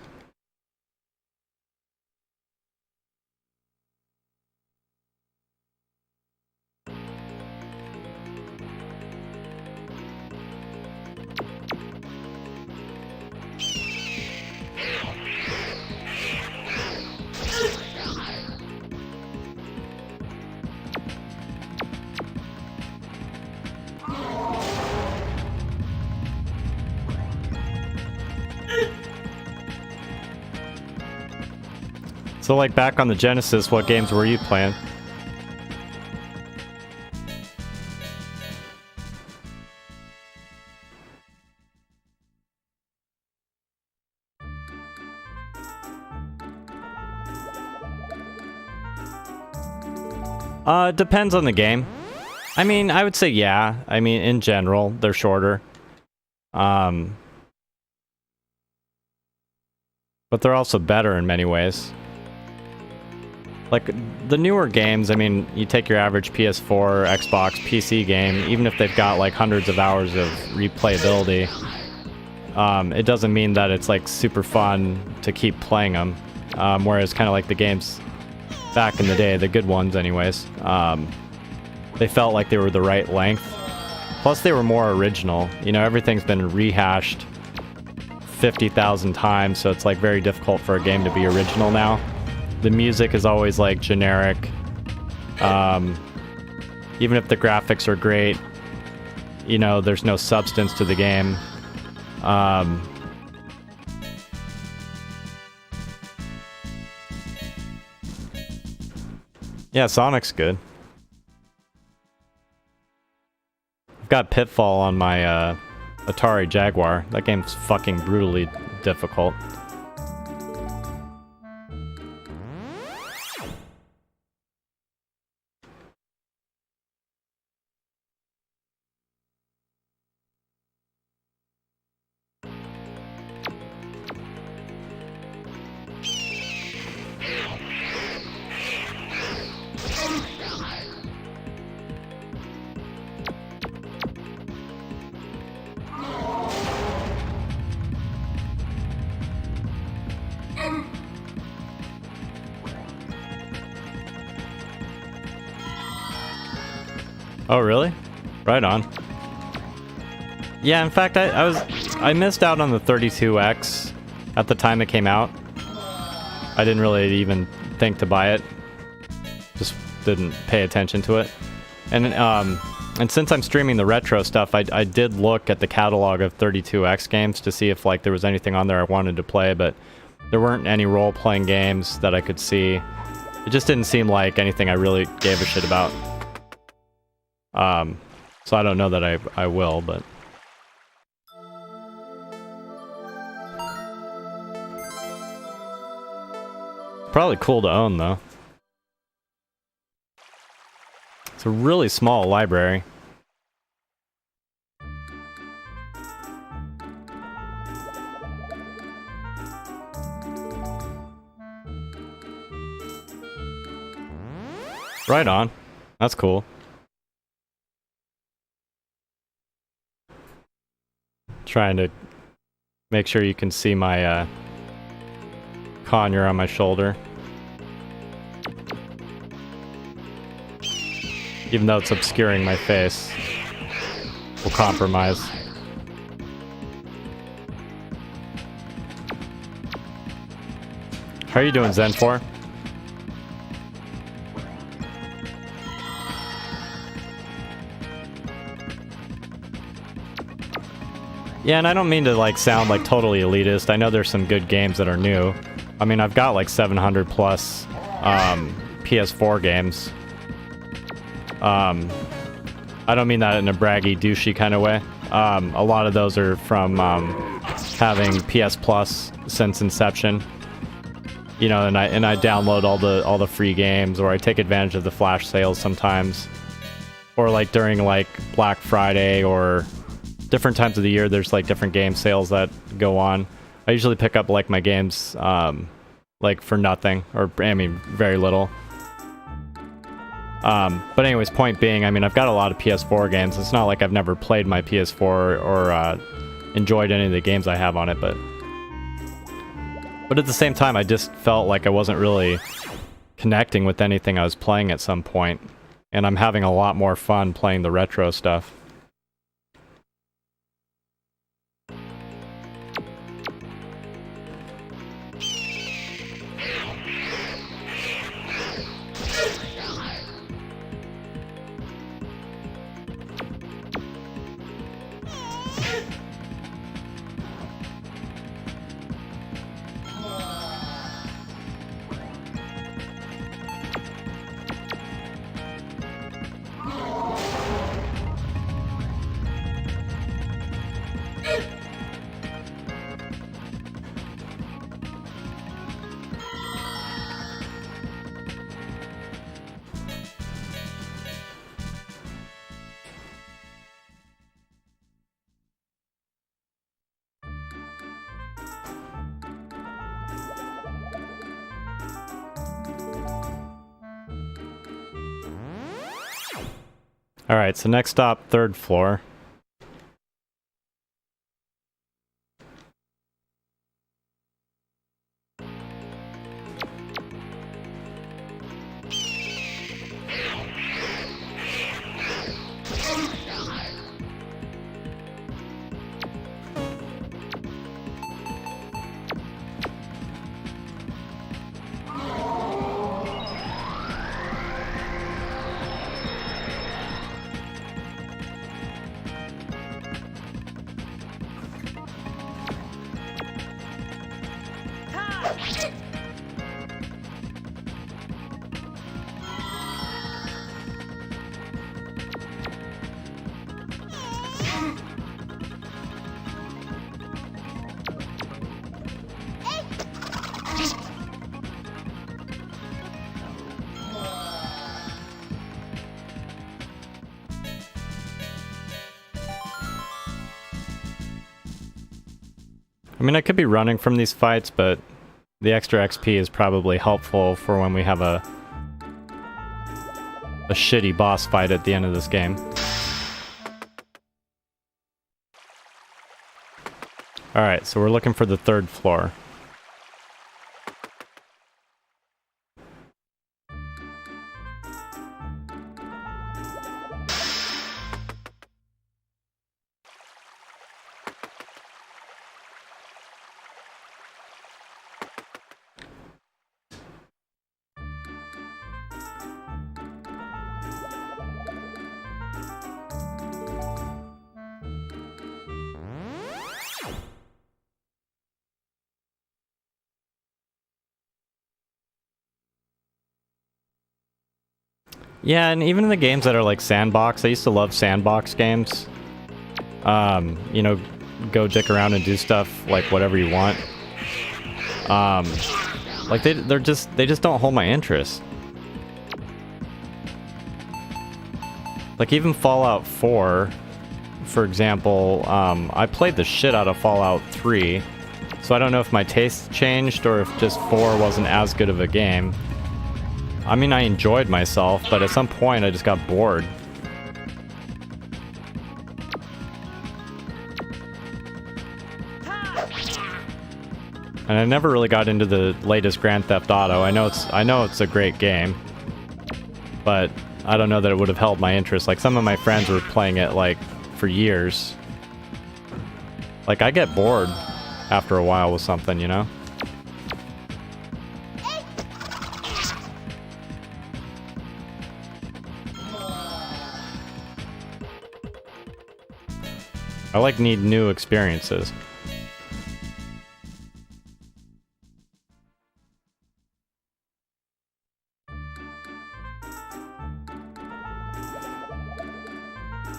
So, like, back on the Genesis, what games were you playing? Depends on the game. I mean, I would say yeah. I mean, in general, they're shorter. But they're also better in many ways. Like, the newer games, I mean, you take your average PS4, Xbox, PC game, even if they've got, like, hundreds of hours of replayability, it doesn't mean that it's, like, super fun to keep playing them. Whereas kind of like the games back in the day, the good ones anyways, they felt like they were the right length. Plus, they were more original. You know, everything's been rehashed 50,000 times, so it's, like, very difficult for a game to be original now. The music is always, like, generic. Even if the graphics are great, you know, there's no substance to the game. Yeah, Sonic's good. I've got Pitfall on my Atari Jaguar. That game's fucking brutally difficult. Oh, really? Right on. Yeah, in fact, I missed out on the 32X at the time it came out. I didn't really even think to buy it. Just didn't pay attention to it. And since I'm streaming the retro stuff, I did look at the catalog of 32X games to see if like there was anything on there I wanted to play, but there weren't any role-playing games that I could see. It just didn't seem like anything I really gave a shit about. So I don't know that I will, but... Probably cool to own, though. It's a really small library. Right on. That's cool. Trying to make sure you can see my conure on my shoulder. Even though it's obscuring my face. We'll compromise. How are you doing, Zen4? Yeah, and I don't mean to like sound like totally elitist. I know there's some good games that are new. I mean, I've got like 700 plus PS4 games. I don't mean that in a braggy, douchey kind of way. A lot of those are from having PS Plus since inception. You know, and I download all the free games, or I take advantage of the flash sales sometimes, or like during like Black Friday or different times of the year. There's like different game sales that go on. I usually pick up like my games like for nothing, or I mean very little. But anyways, point being, I mean, I've got a lot of PS4 games. It's not like I've never played my PS4 or enjoyed any of the games I have on it, but at the same time, I just felt like I wasn't really connecting with anything I was playing at some point, and I'm having a lot more fun playing the retro stuff. Alright, so next stop, 3rd floor. I mean, I could be running from these fights, but the extra XP is probably helpful for when we have a shitty boss fight at the end of this game. Alright, so we're looking for the 3rd floor. Yeah, and even in the games that are like sandbox, I used to love sandbox games. You know, go dick around and do stuff like whatever you want. Like they just don't hold my interest. Like even Fallout 4, for example, I played the shit out of Fallout 3, so I don't know if my taste changed or if just 4 wasn't as good of a game. I mean, I enjoyed myself, but at some point I just got bored. And I never really got into the latest Grand Theft Auto. I know it's a great game, but I don't know that it would have held my interest. Like some of my friends were playing it like for years. Like I get bored after a while with something, you know? I need new experiences.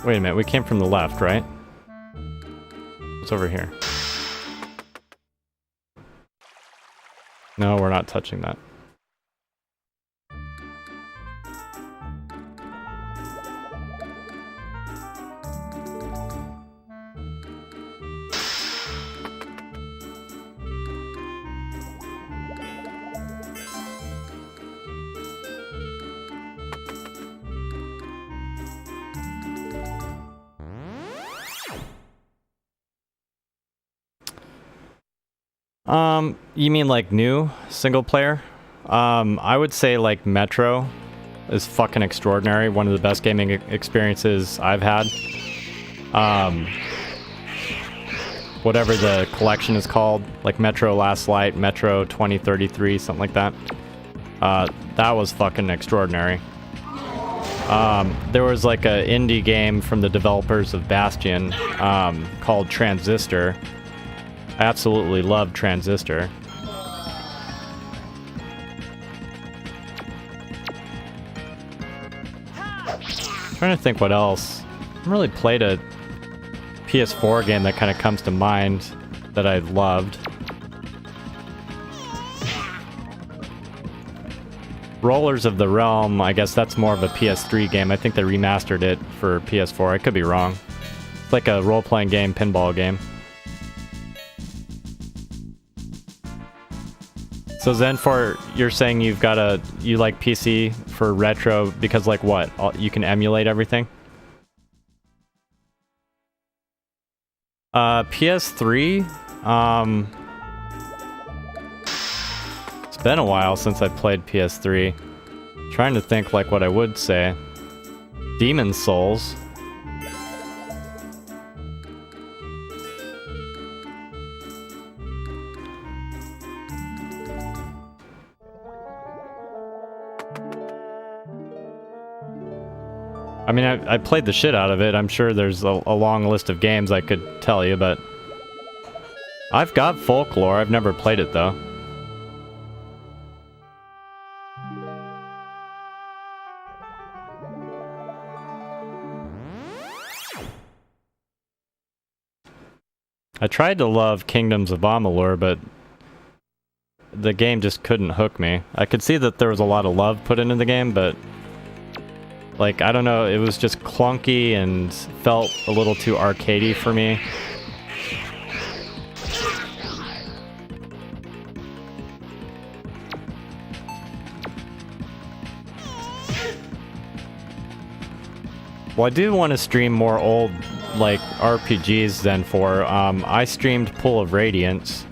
Wait a minute, we came from the left, right? What's over here? No, we're not touching that. You mean like new single player? I would say like Metro is fucking extraordinary. One of the best gaming experiences I've had. Whatever the collection is called, like Metro Last Light, Metro 2033, something like that. That was fucking extraordinary. There was like a indie game from the developers of Bastion called Transistor. I absolutely love Transistor. Trying to think what else. I haven't really played a PS4 game that kind of comes to mind that I loved. Rollers of the Realm, I guess that's more of a PS3 game. I think they remastered it for PS4. I could be wrong. It's like a role-playing game, pinball game. So Zenfor, you're saying you like PC for retro because like what? You can emulate everything? PS3? It's been a while since I played PS3. Trying to think like what I would say. Demon's Souls. I mean, I played the shit out of it. I'm sure there's a long list of games I could tell you, but I've got Folklore. I've never played it, though. I tried to love Kingdoms of Amalur, but the game just couldn't hook me. I could see that there was a lot of love put into the game, but like, I don't know, it was just clunky and felt a little too arcadey for me. Well, I do want to stream more old, like, RPGs than for, I streamed Pool of Radiance.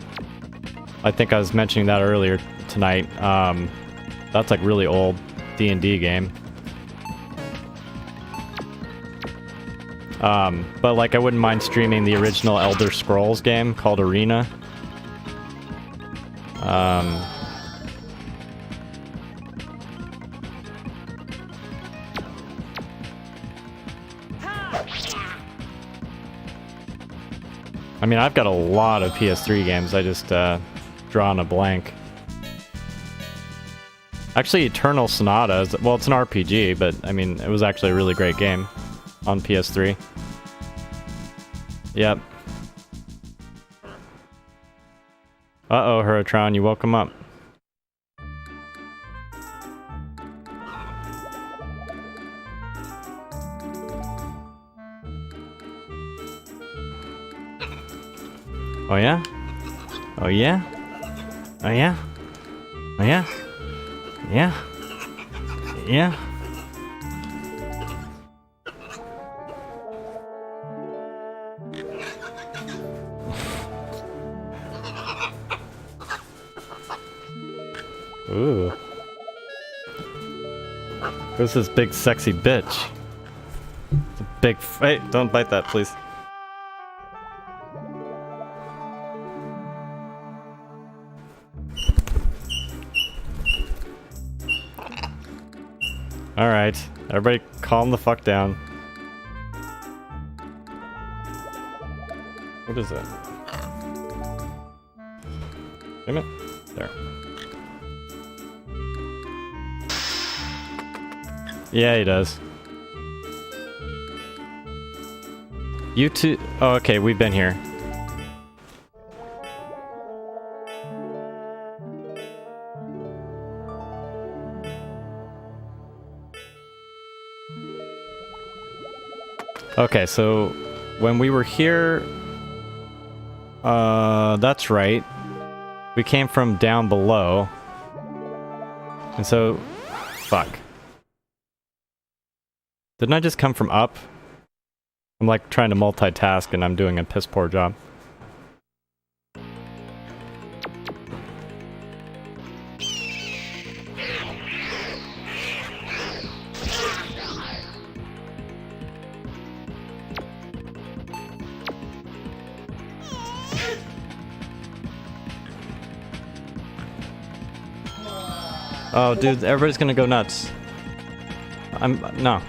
I think I was mentioning that earlier tonight. That's like really old D&D game. But like I wouldn't mind streaming the original Elder Scrolls game called Arena. I mean, I've got a lot of PS3 games, I just drawn a blank. Actually, Eternal Sonata is, well, it's an RPG, but I mean, it was actually a really great game on PS3. Yep. Uh-oh, Herotron, you woke him up. Oh yeah? Oh yeah? Oh yeah? Oh yeah? Yeah? Yeah? Ooh. Who's this big sexy bitch? It's a big hey, don't bite that, please. Alright, everybody calm the fuck down. What is it? Damn it. There. Yeah, he does. You two... Oh, okay, we've been here. Okay, so when we were here... that's right. We came from down below. And so... Fuck. Didn't I just come from up? I'm like trying to multitask and I'm doing a piss poor job. Oh, dude, everybody's gonna go nuts. No.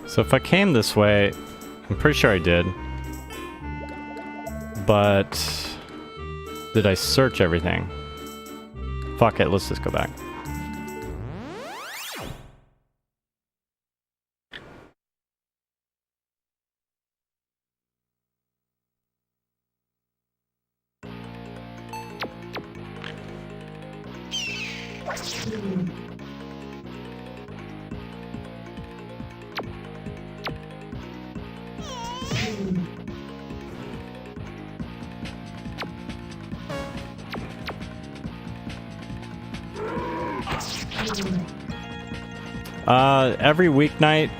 So if I came this way, I'm pretty sure I did. But did I search everything? Fuck it, let's just go back. Every weeknight,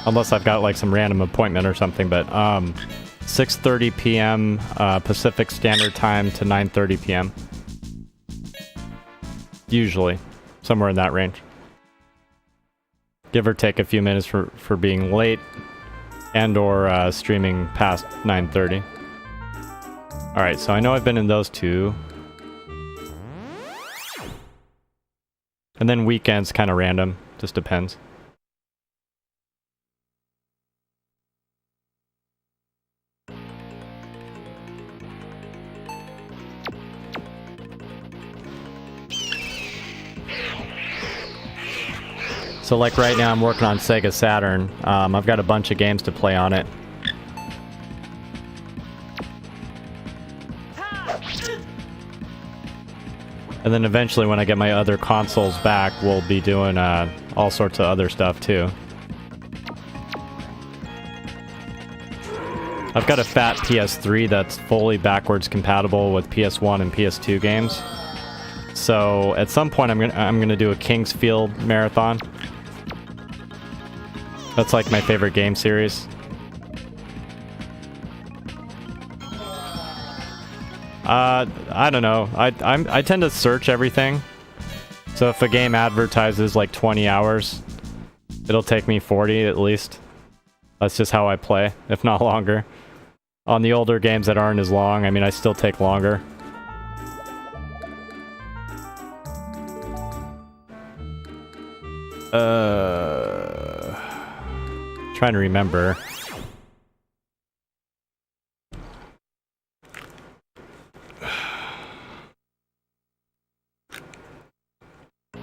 unless I've got like some random appointment or something, but 6:30 p.m. Pacific Standard Time to 9:30 p.m. Usually, somewhere in that range. Give or take a few minutes for being late and or streaming past 9:30. Alright, so I know I've been in those two. And then weekends kind of random, just depends. So like right now I'm working on Sega Saturn. I've got a bunch of games to play on it. And then eventually when I get my other consoles back, we'll be doing all sorts of other stuff too. I've got a fat PS3 that's fully backwards compatible with PS1 and PS2 games. So at some point I'm gonna do a Kingsfield marathon. That's like my favorite game series. I don't know. I tend to search everything. So if a game advertises like 20 hours, it'll take me 40 at least. That's just how I play, if not longer. On the older games that aren't as long, I mean, I still take longer. Trying to remember.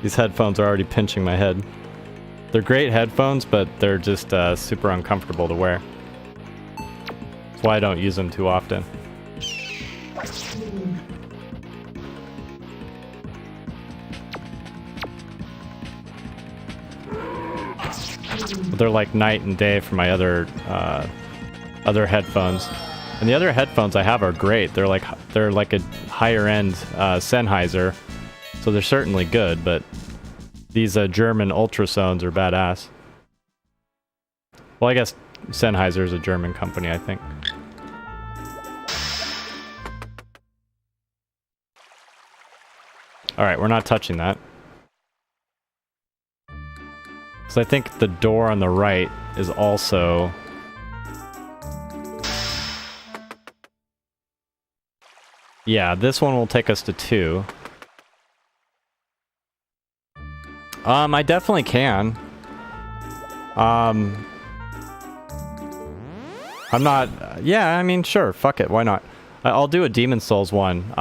These headphones are already pinching my head. They're great headphones, but they're just super uncomfortable to wear. That's why I don't use them too often. But they're like night and day for my other headphones. And the other headphones I have are great. They're like a higher end Sennheiser. So they're certainly good, but these German ultrasounds are badass. Well, I guess Sennheiser is a German company, I think. Alright, we're not touching that. So I think the door on the right is also... Yeah, this one will take us to 2. I definitely can. I'm not... yeah, I mean, sure, fuck it, why not? I'll do a Demon Souls one.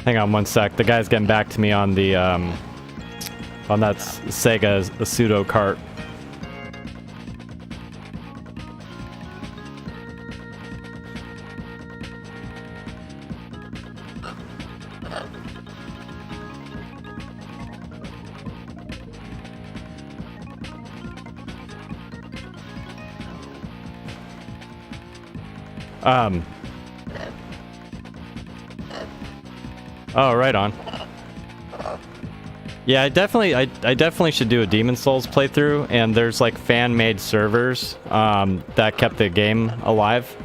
Hang on one sec. The guy's getting back to me on the on that Sega pseudo cart. Oh, right on. Yeah, I definitely should do a Demon Souls playthrough, and there's like fan-made servers that kept the game alive.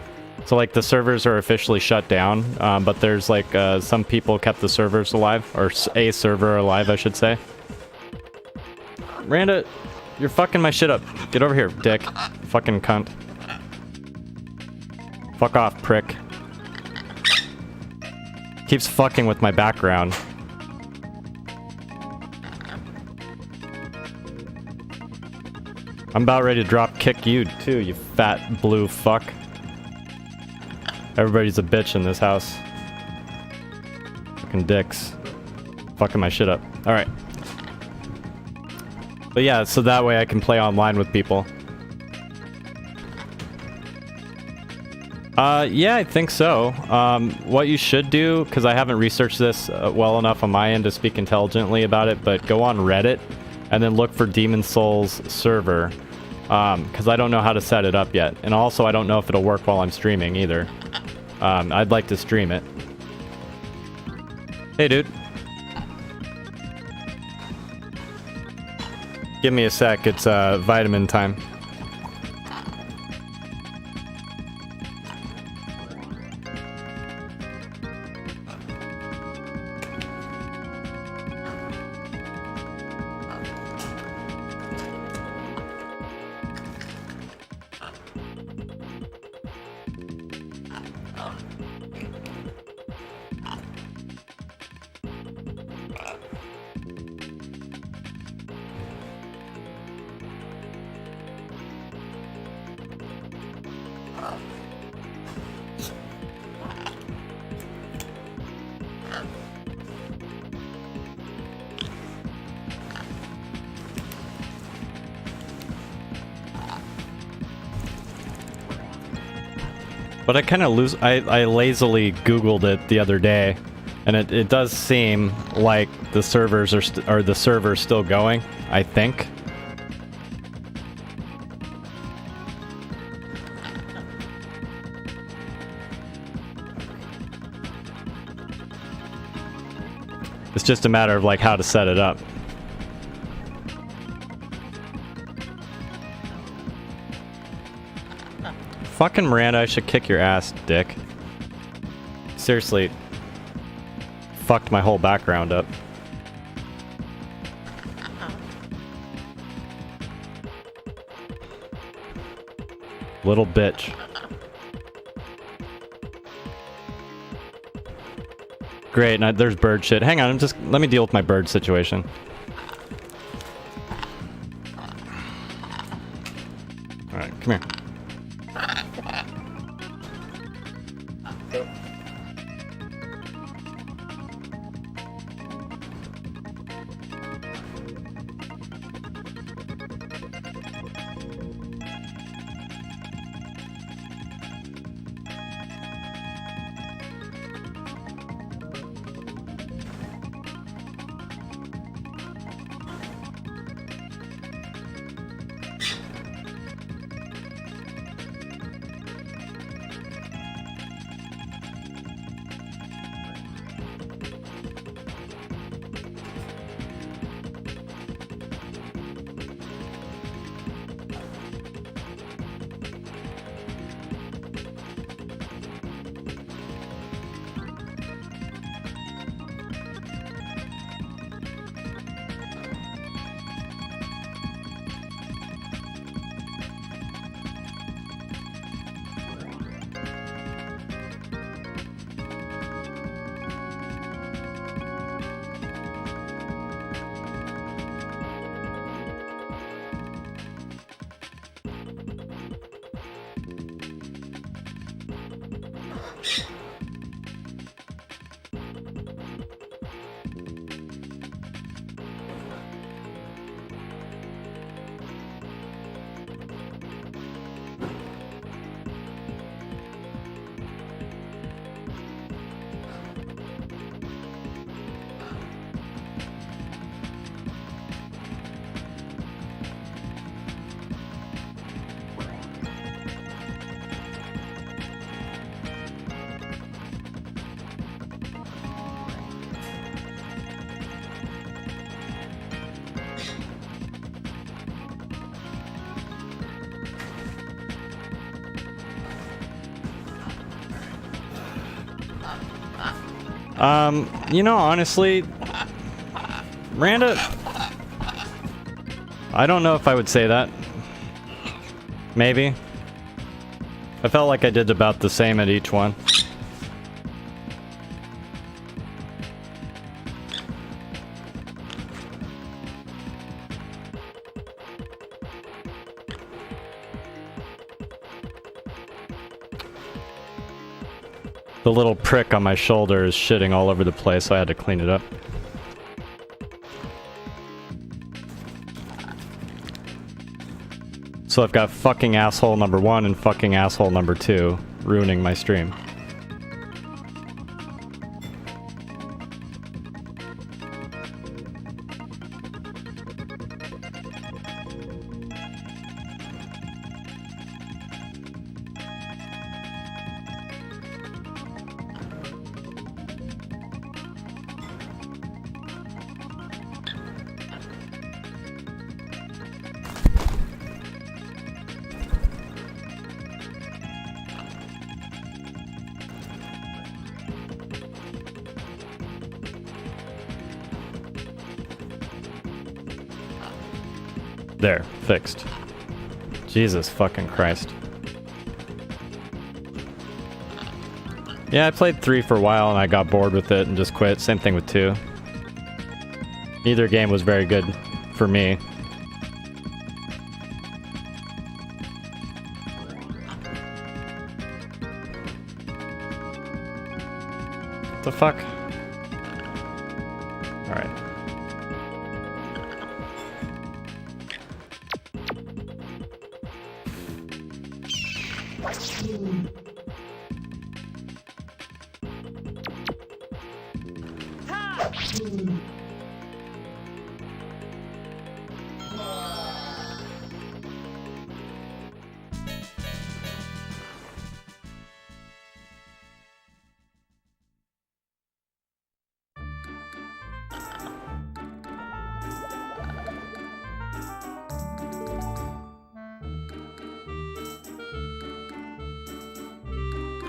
So like the servers are officially shut down, but there's like some people kept the servers alive, or a server alive, I should say. Randa, you're fucking my shit up. Get over here, dick. Fucking cunt. Fuck off, prick. Keeps fucking with my background. I'm about ready to drop kick you too, you fat blue fuck. Everybody's a bitch in this house. Fucking dicks. Fucking my shit up. Alright. But yeah, so that way I can play online with people. Yeah, I think so. What you should do, because I haven't researched this well enough on my end to speak intelligently about it, but go on Reddit and then look for Demon Souls server, because I don't know how to set it up yet. And also, I don't know if it'll work while I'm streaming either. I'd like to stream it. Hey, dude. Give me a sec, it's vitamin time. But I kind of I lazily Googled it the other day, and it does seem like the servers are the server's still going, I think. It's just a matter of like how to set it up. Fucking Miranda, I should kick your ass, dick. Seriously. Fucked my whole background up. Little bitch. Great, now there's bird shit. Hang on, let me deal with my bird situation. Alright, come here. You know, honestly, Miranda, I don't know if I would say that. Maybe. I felt like I did about the same at each one. The little prick on my shoulder is shitting all over the place, so I had to clean it up. So I've got fucking asshole number 1 and fucking asshole number 2. ruining my stream. There, fixed. Jesus fucking Christ. Yeah, I played 3 for a while and I got bored with it and just quit. Same thing with 2. Neither game was very good for me. What the fuck? Alright.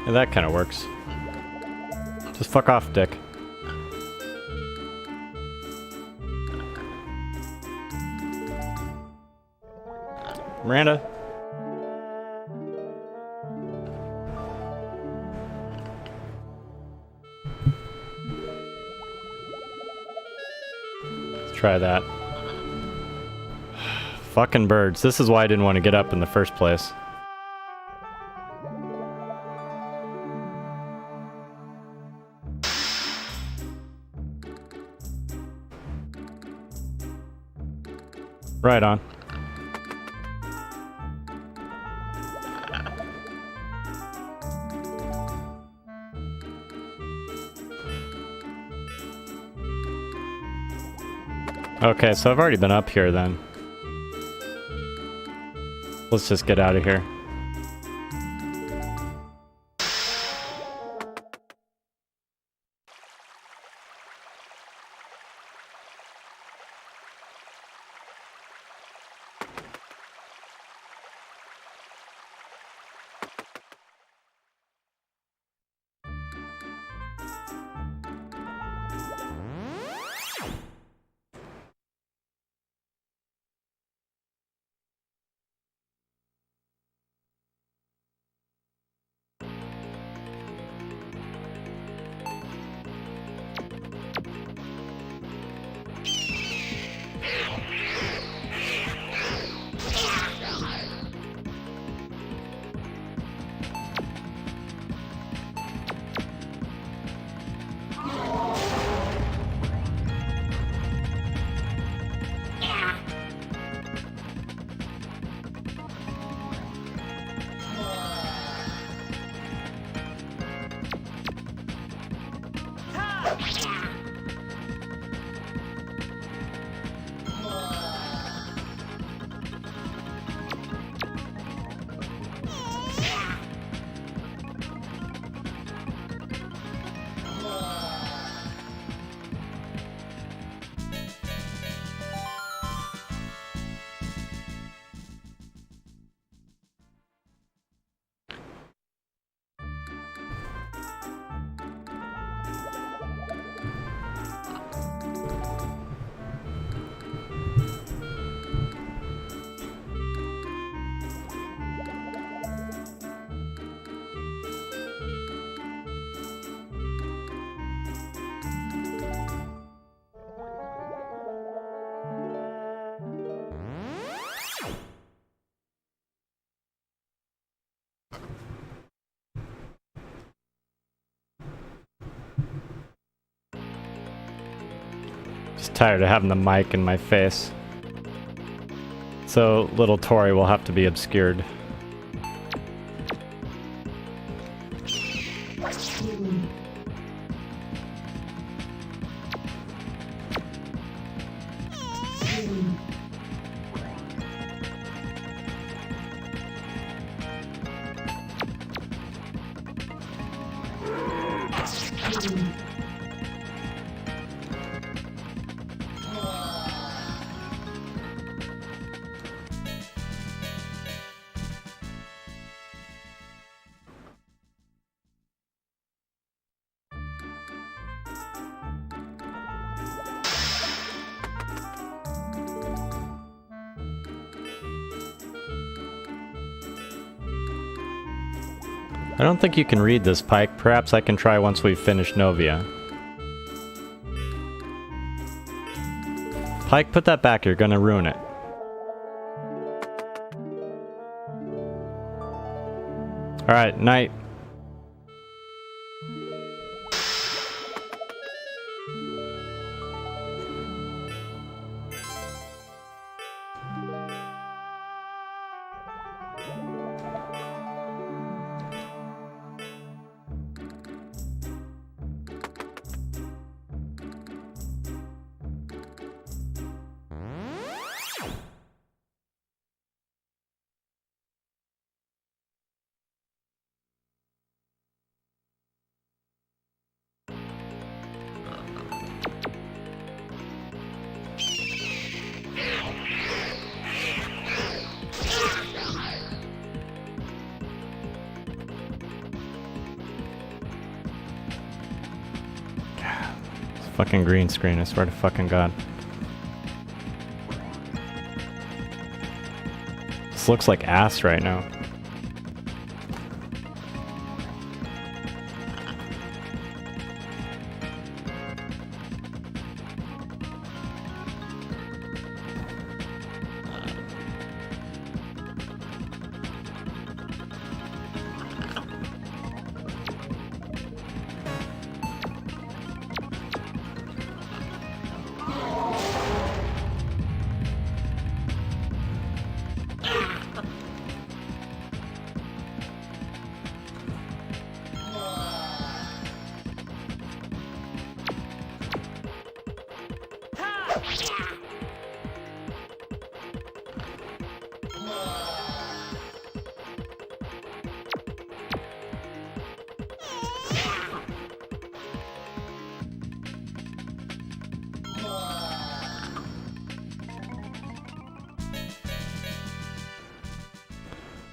Yeah, that kind of works. Just fuck off, dick. Miranda. Let's try that. Fucking birds. This is why I didn't want to get up in the first place. Right on. Okay, so I've already been up here then. Let's just get out of here. Just tired of having the mic in my face. So little Tori will have to be obscured. I don't think you can read this, Pike. Perhaps I can try once we've finished Novia. Pike, put that back. You're gonna ruin it. Alright, night. Fucking green screen, I swear to fucking God. This looks like ass right now.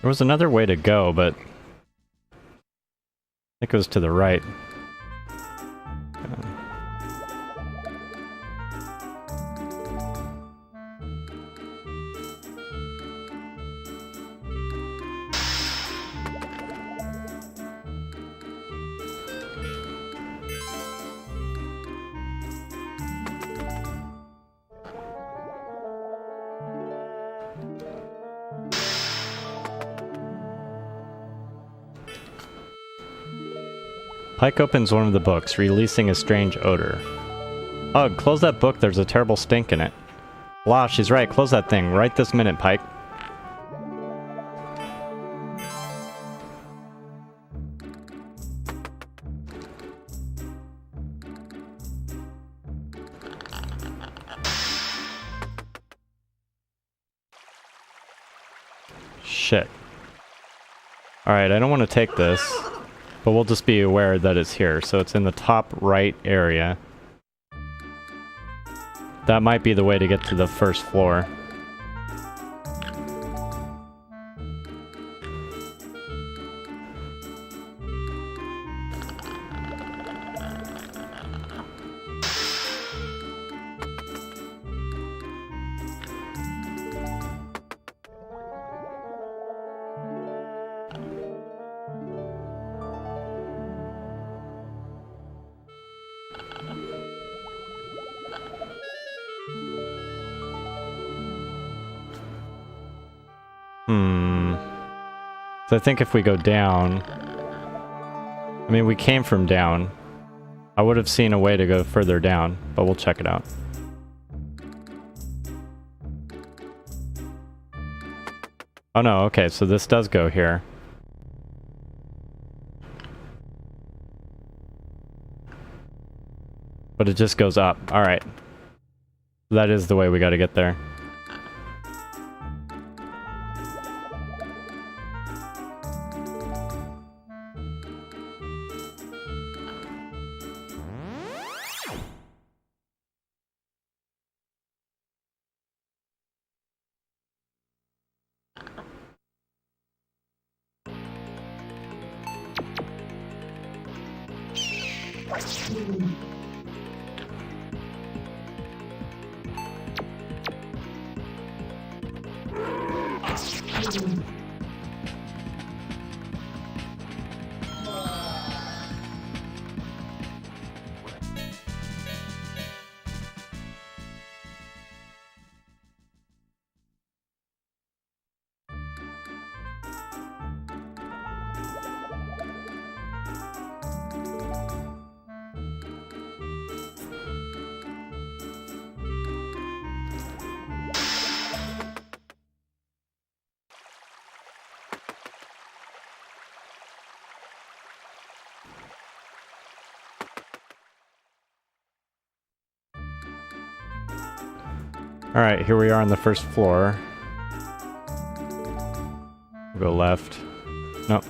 There was another way to go, but I think it was to the right. Pike opens one of the books, releasing a strange odor. Ugh, close that book, there's a terrible stink in it. Blah, she's right, close that thing, right this minute, Pike. Shit. Alright, I don't want to take this. But we'll just be aware that it's here. So it's in the top right area. That might be the way to get to the first floor. So I think if we go down... I mean, we came from down. I would have seen a way to go further down, but we'll check it out. Oh no, okay, so this does go here. But it just goes up. Alright. That is the way we gotta get there. Alright, here we are on the first floor. We'll go left. Nope.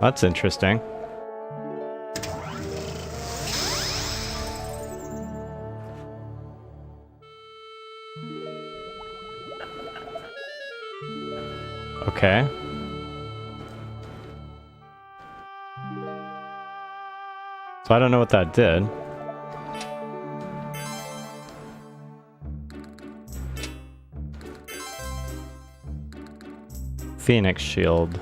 That's interesting. Okay. So I don't know what that did. Phoenix Shield.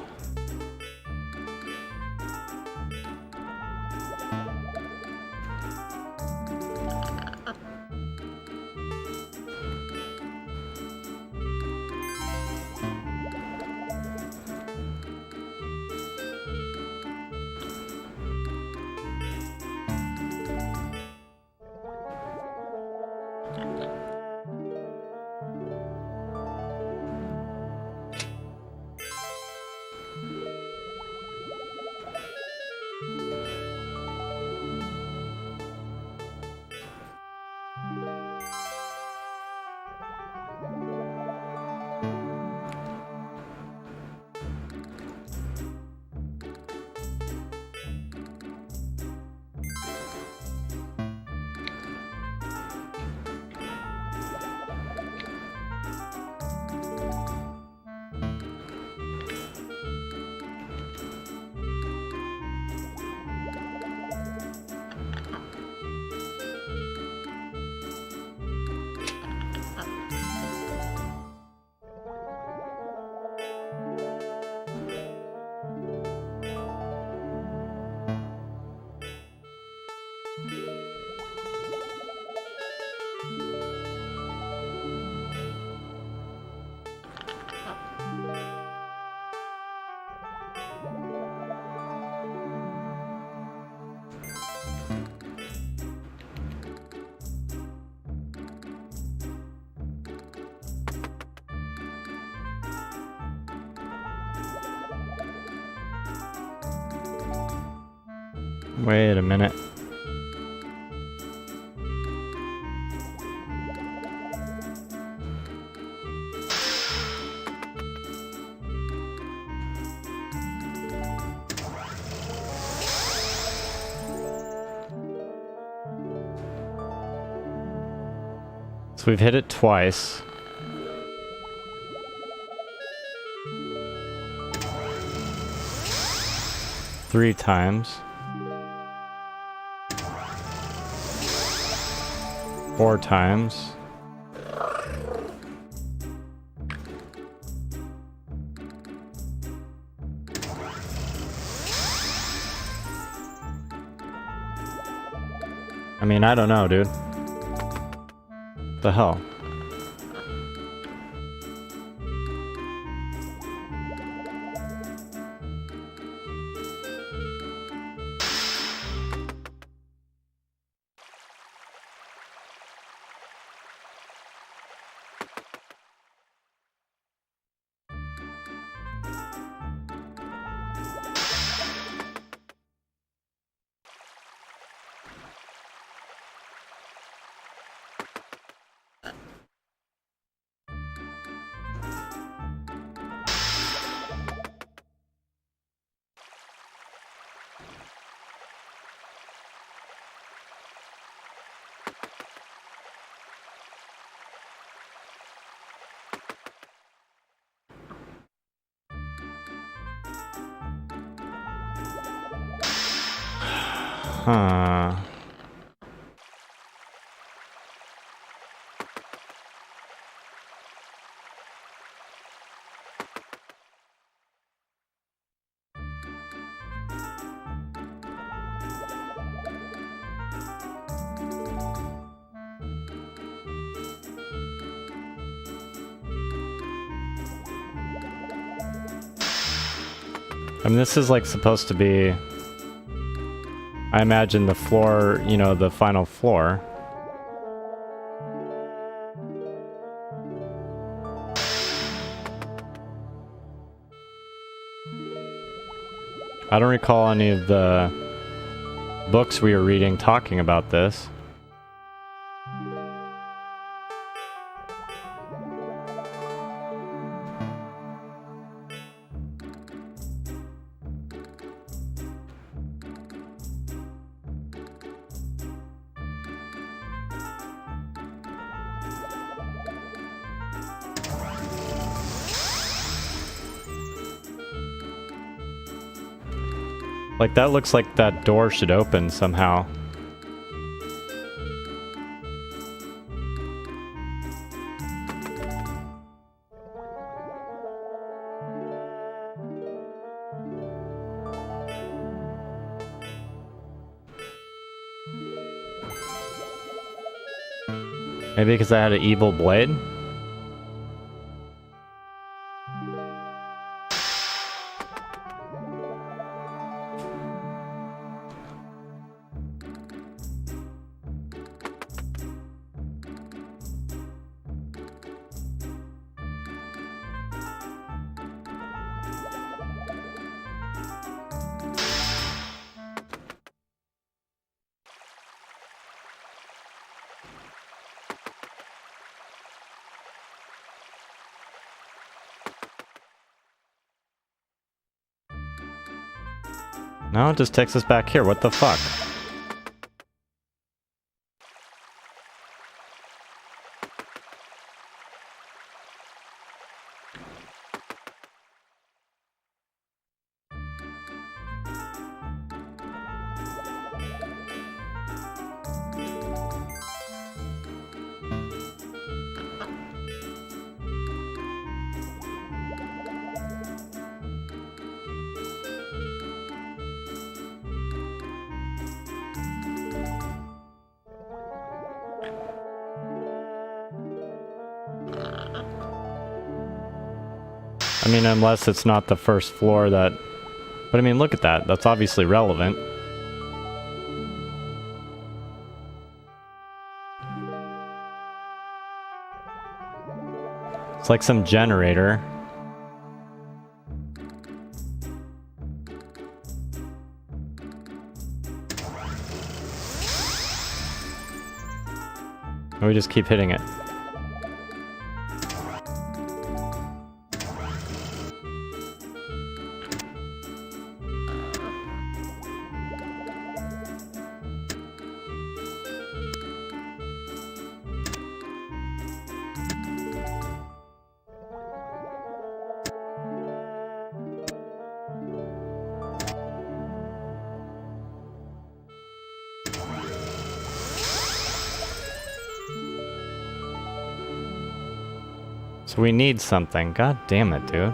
Wait a minute. So we've hit it twice. Three times. 4 times. I mean, I don't know, dude. The hell? Huh. I mean, this is like supposed to be, I imagine, the floor, you know, the final floor. I don't recall any of the books we were reading talking about this. Like, that looks like that door should open somehow. Maybe because I had an evil blade? No, it just takes us back here. What the fuck? I mean, unless it's not the first floor that... But I mean, look at that. That's obviously relevant. It's like some generator. And we just keep hitting it. So we need something. God damn it, dude.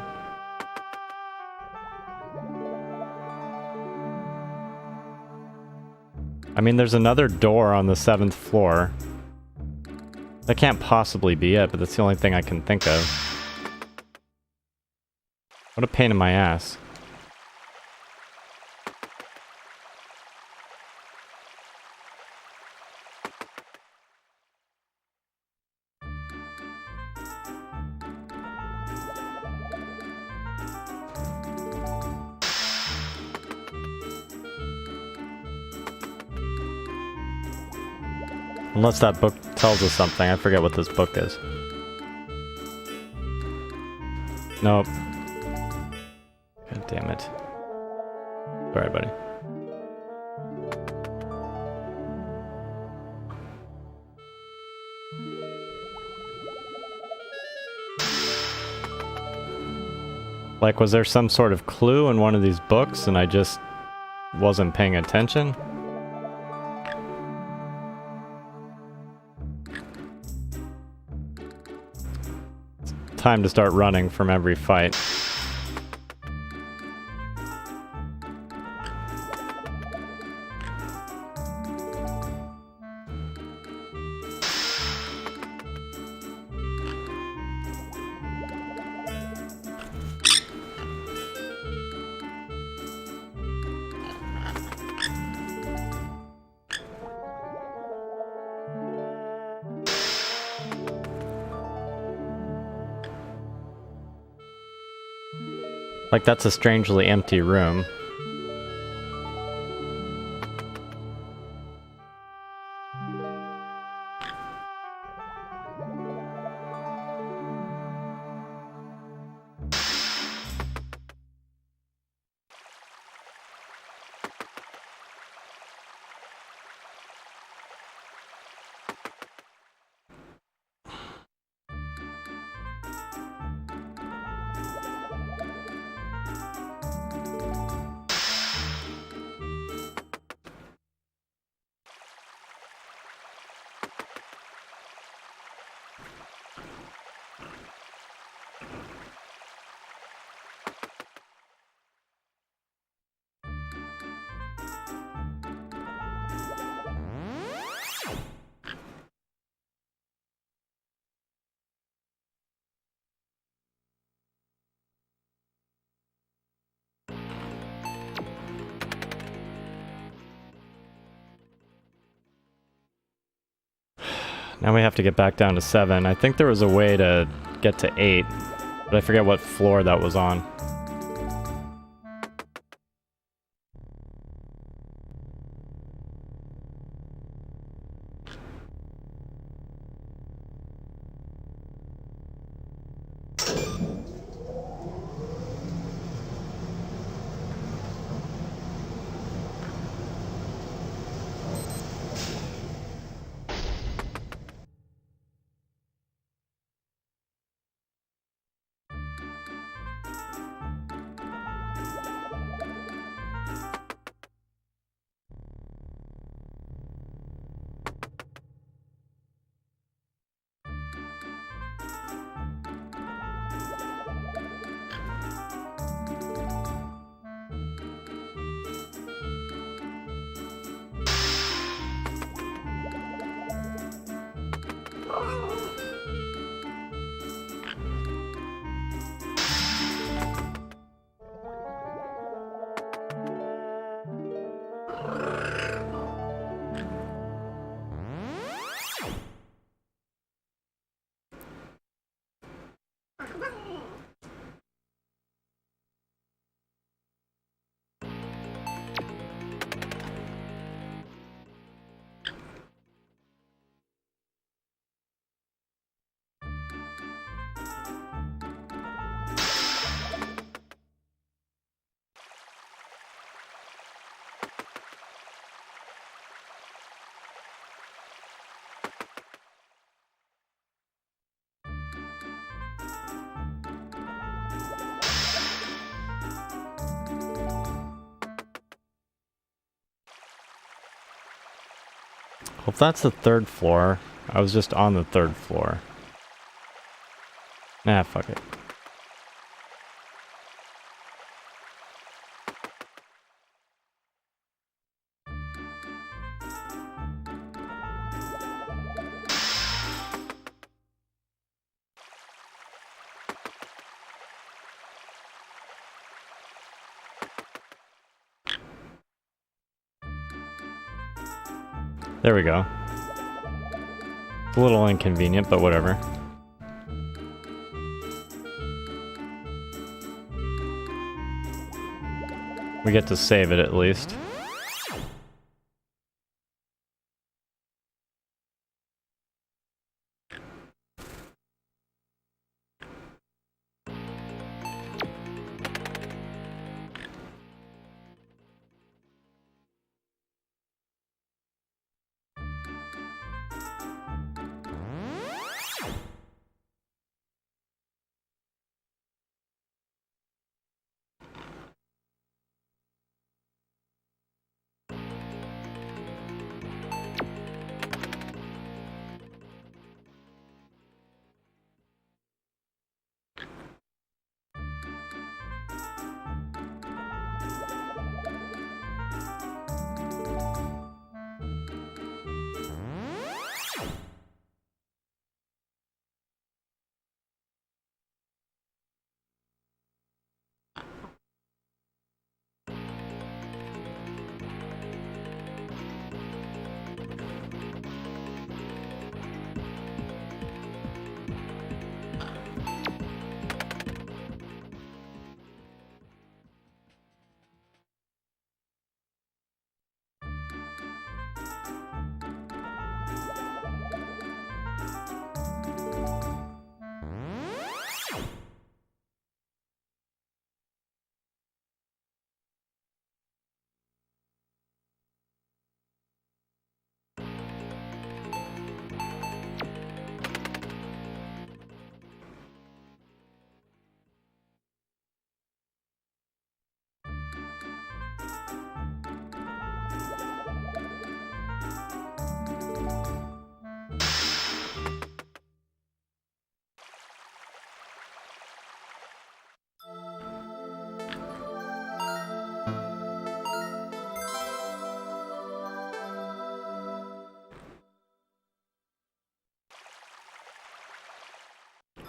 I mean, there's another door on the 7th floor. That can't possibly be it, but that's the only thing I can think of. What a pain in my ass. Unless that book tells us something. I forget what this book is. Nope. God damn it. Sorry, buddy. Like, was there some sort of clue in one of these books and I just wasn't paying attention? time to start running from every fight. Like, that's a strangely empty room. Now we have to get back down to 7. I think there was a way to get to 8, but I forget what floor that was on. Well, if that's the 3rd floor, I was just on the 3rd floor. Nah, fuck it. There we go. It's a little inconvenient, but whatever. We get to save it at least.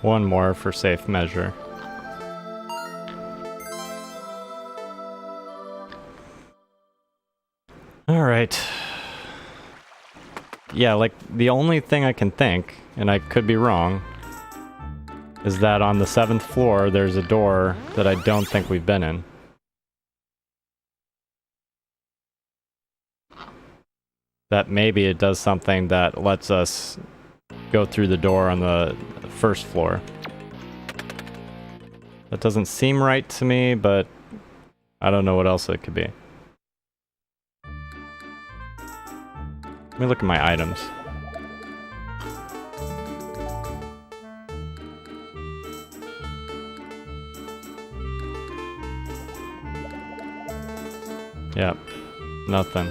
One more for safe measure. Alright. Yeah, like, the only thing I can think, and I could be wrong, is that on the 7th floor there's a door that I don't think we've been in. That maybe it does something that lets us go through the door on the 1st floor. That doesn't seem right to me, but I don't know what else it could be. Let me look at my items. Yep, nothing.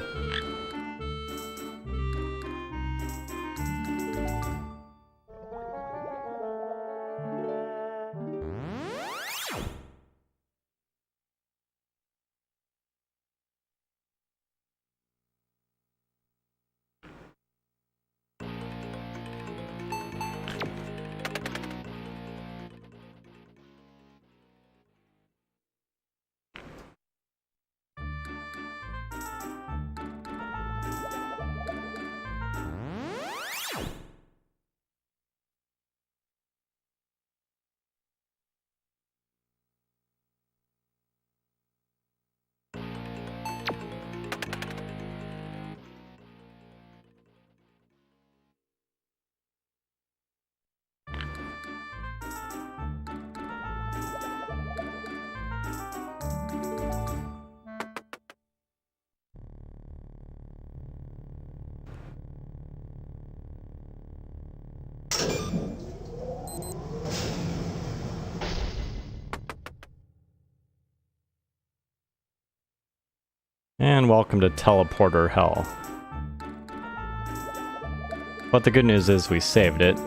And welcome to Teleporter Hell. But the good news is we saved it.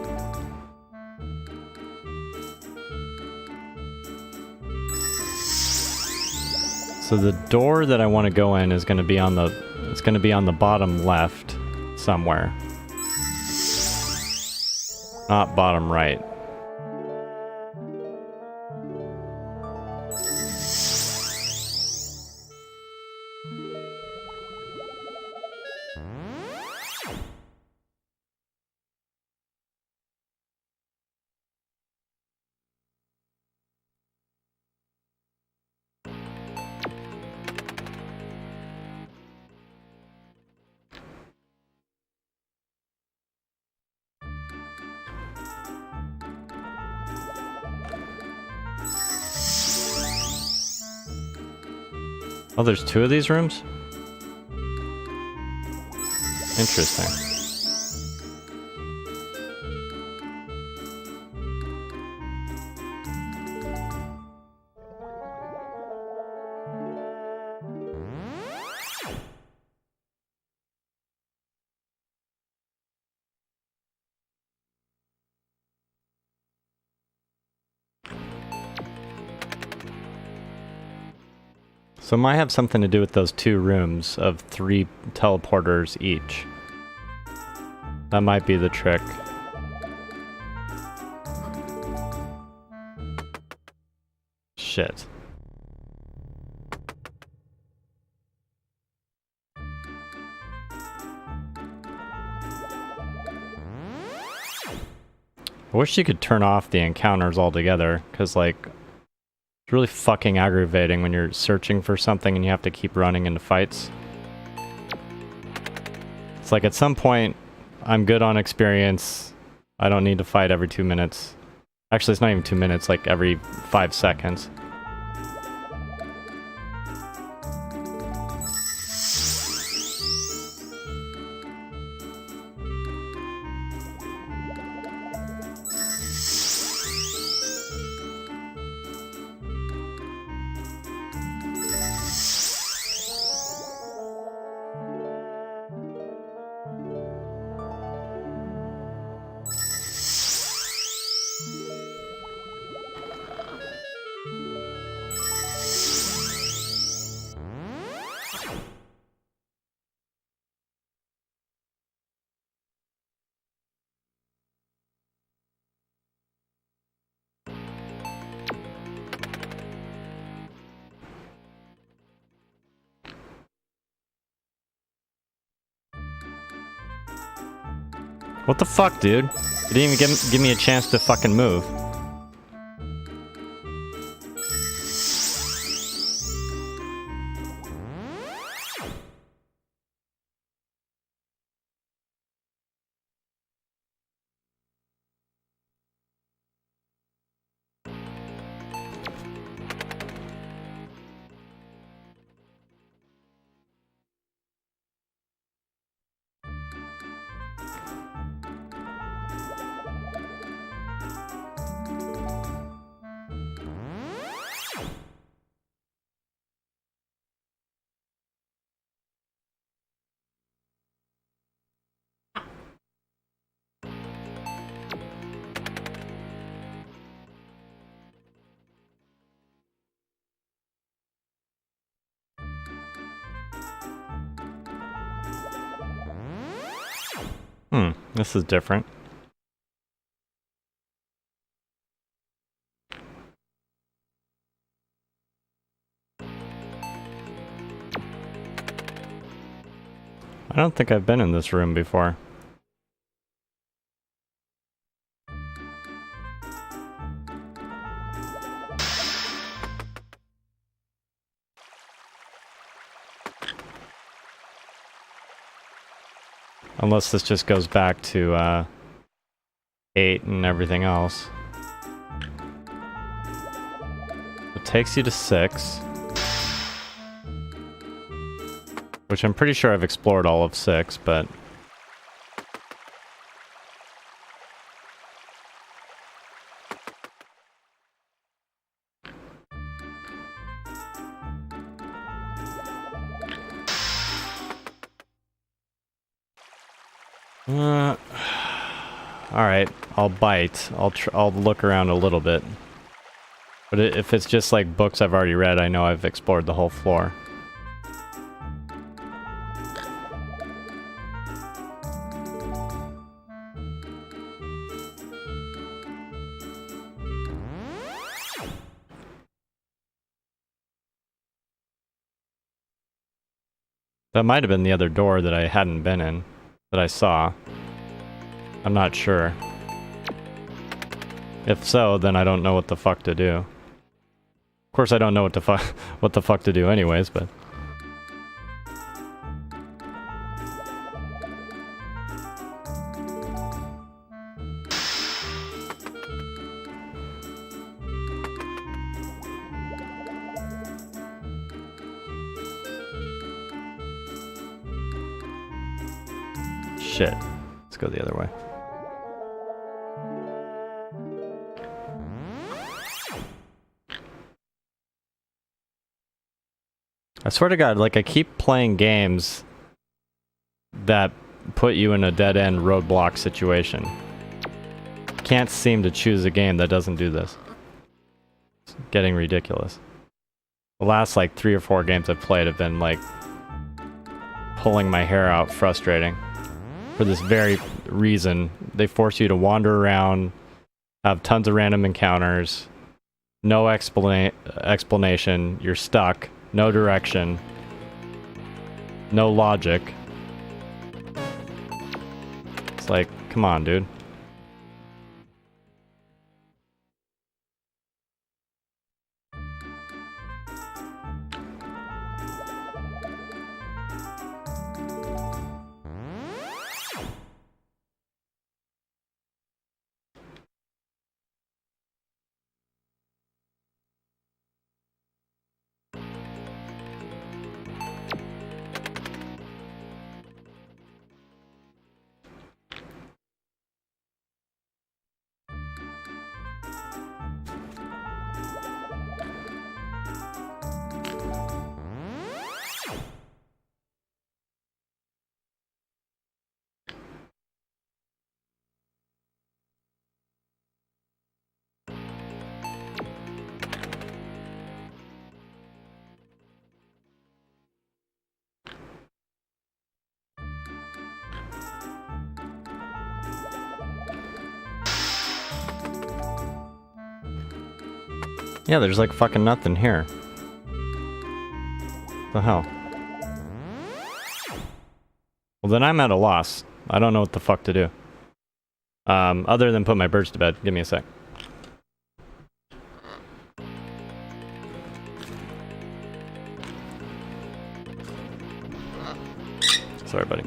So the door that I want to go in is going to be on the bottom left somewhere. Not bottom right. Oh, there's 2 of these rooms? Interesting. So it might have something to do with those 2 rooms of 3 teleporters each. That might be the trick. Shit. I wish you could turn off the encounters altogether, because, like, it's really fucking aggravating when you're searching for something and you have to keep running into fights. It's like, at some point, I'm good on experience. I don't need to fight every 2 minutes. Actually, it's not even 2 minutes, like every 5 seconds. What the fuck, dude? You didn't even give me a chance to fucking move. This is different. I don't think I've been in this room before. Unless this just goes back to 8 and everything else. It takes you to 6. Which I'm pretty sure I've explored all of 6, but... Alright, I'll bite. I'll look around a little bit. But if it's just like books I've already read, I know I've explored the whole floor. That might have been the other door that I hadn't been in, that I saw. I'm not sure. If so, then I don't know what the fuck to do. Of course I don't know what the fuck to do anyways, but... Shit. Let's go the other way. I swear to God, like, I keep playing games that put you in a dead-end roadblock situation. Can't seem to choose a game that doesn't do this. It's getting ridiculous. The last, like, 3 or 4 games I've played have been, like, pulling my hair out, frustrating. For this very reason. They force you to wander around, have tons of random encounters, no explanation, you're stuck. No direction. No logic. It's like, come on, dude. Yeah, there's like fucking nothing here. The hell? Well, then I'm at a loss. I don't know what the fuck to do. Other than put my birds to bed. Give me a sec. Sorry, buddy.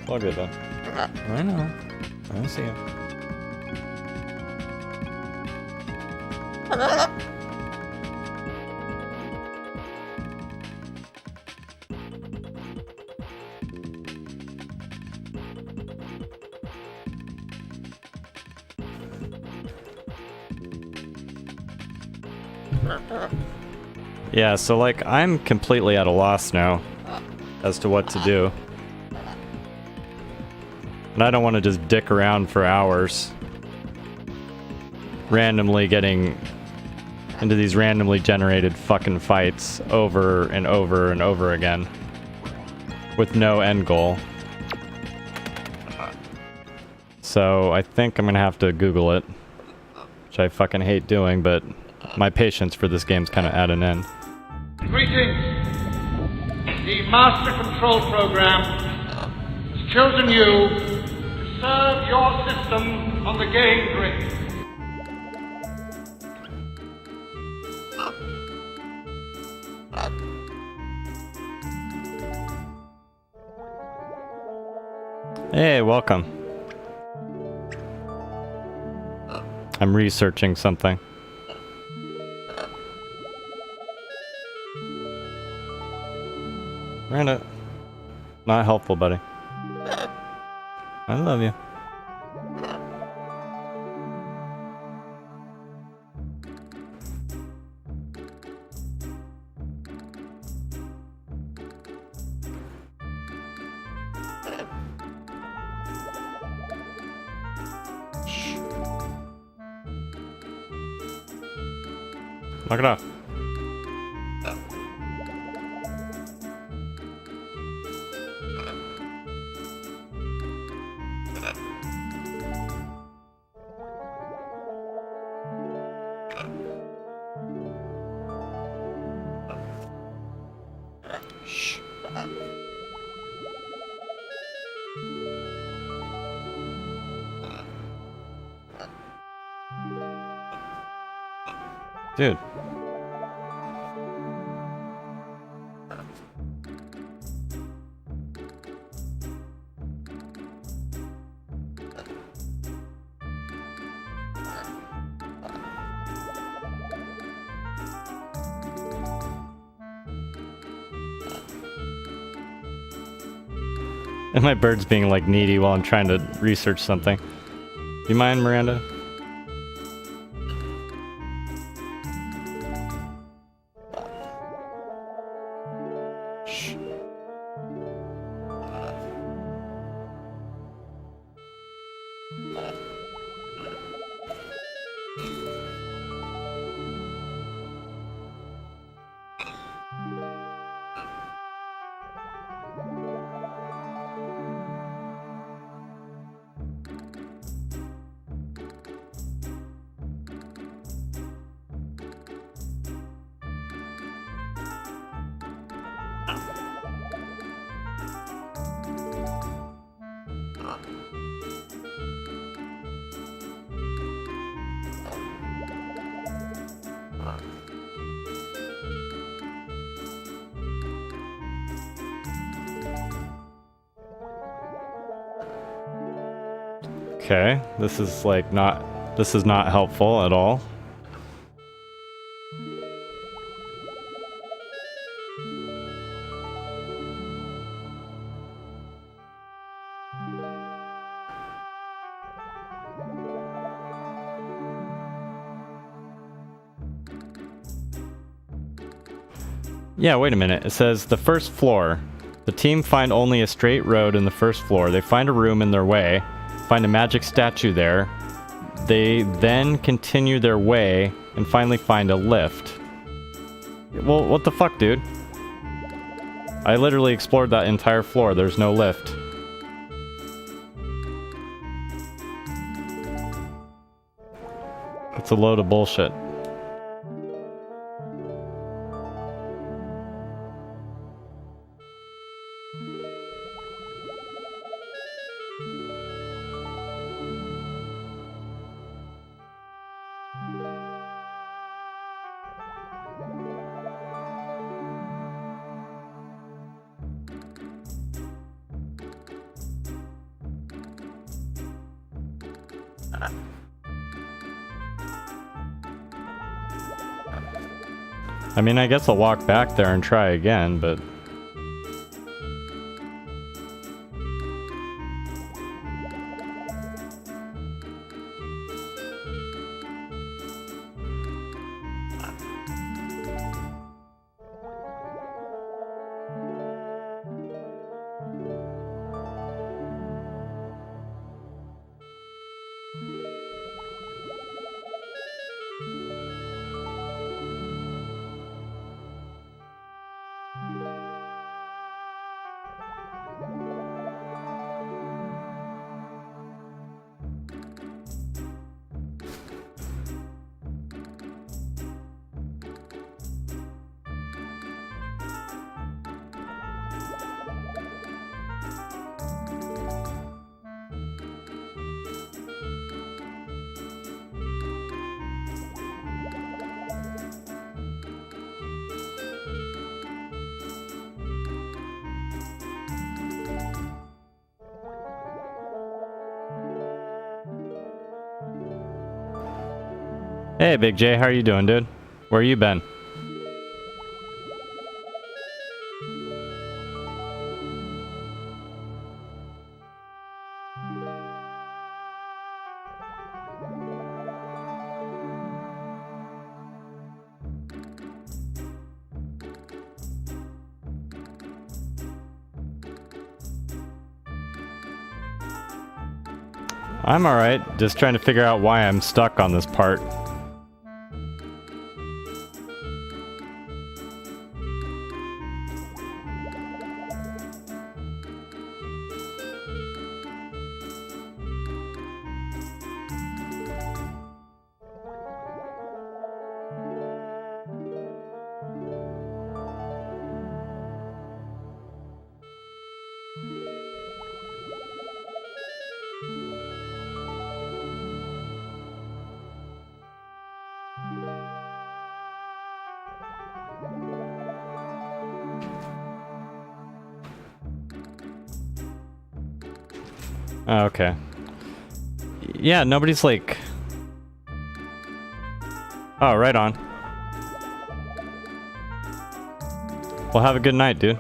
It's all good, though. I know. I see you. Yeah, so like, I'm completely at a loss now as to what to do. And I don't want to just dick around for hours randomly getting into these randomly generated fucking fights over and over and over again with no end goal. So I think I'm gonna have to Google it, which I fucking hate doing, but my patience for this game's kind of at an end. Greetings. The Master Control Program has chosen you to serve your system on the game grid. Hey, welcome. I'm researching something. Miranda, not helpful, buddy. I love you. Knock it off. Shh. Dude. And my bird's being like needy while I'm trying to research something. You mind, Miranda? Shh. Okay, this is like this is not helpful at all. Yeah, wait a minute. It says the first floor. The team find only a straight road in the first floor. They find a room in their way, find a magic statue there. They then continue their way and finally find a lift. Well, what the fuck, dude? I literally explored that entire floor. There's no lift. It's a load of bullshit. I mean, I guess I'll walk back there and try again, but... Hey, Big J, how are you doing, dude? Where you been? I'm alright, just trying to figure out why I'm stuck on this part. Oh, okay. Yeah, nobody's like... Oh, right on. Well, have a good night, dude.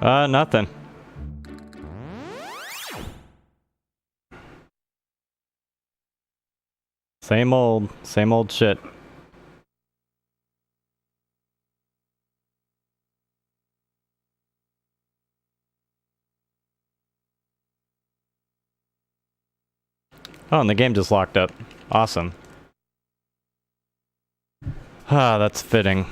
Nothing. Same old shit. Oh, and the game just locked up. Awesome. Ah, that's fitting.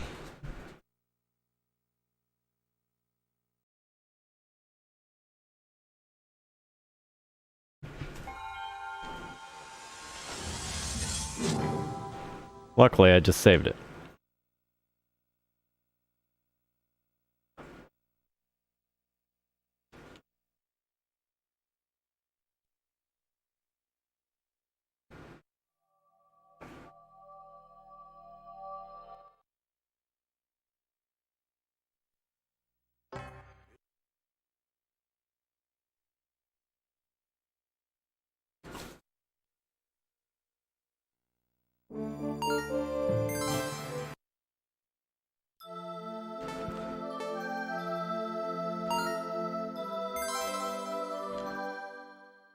Luckily, I just saved it.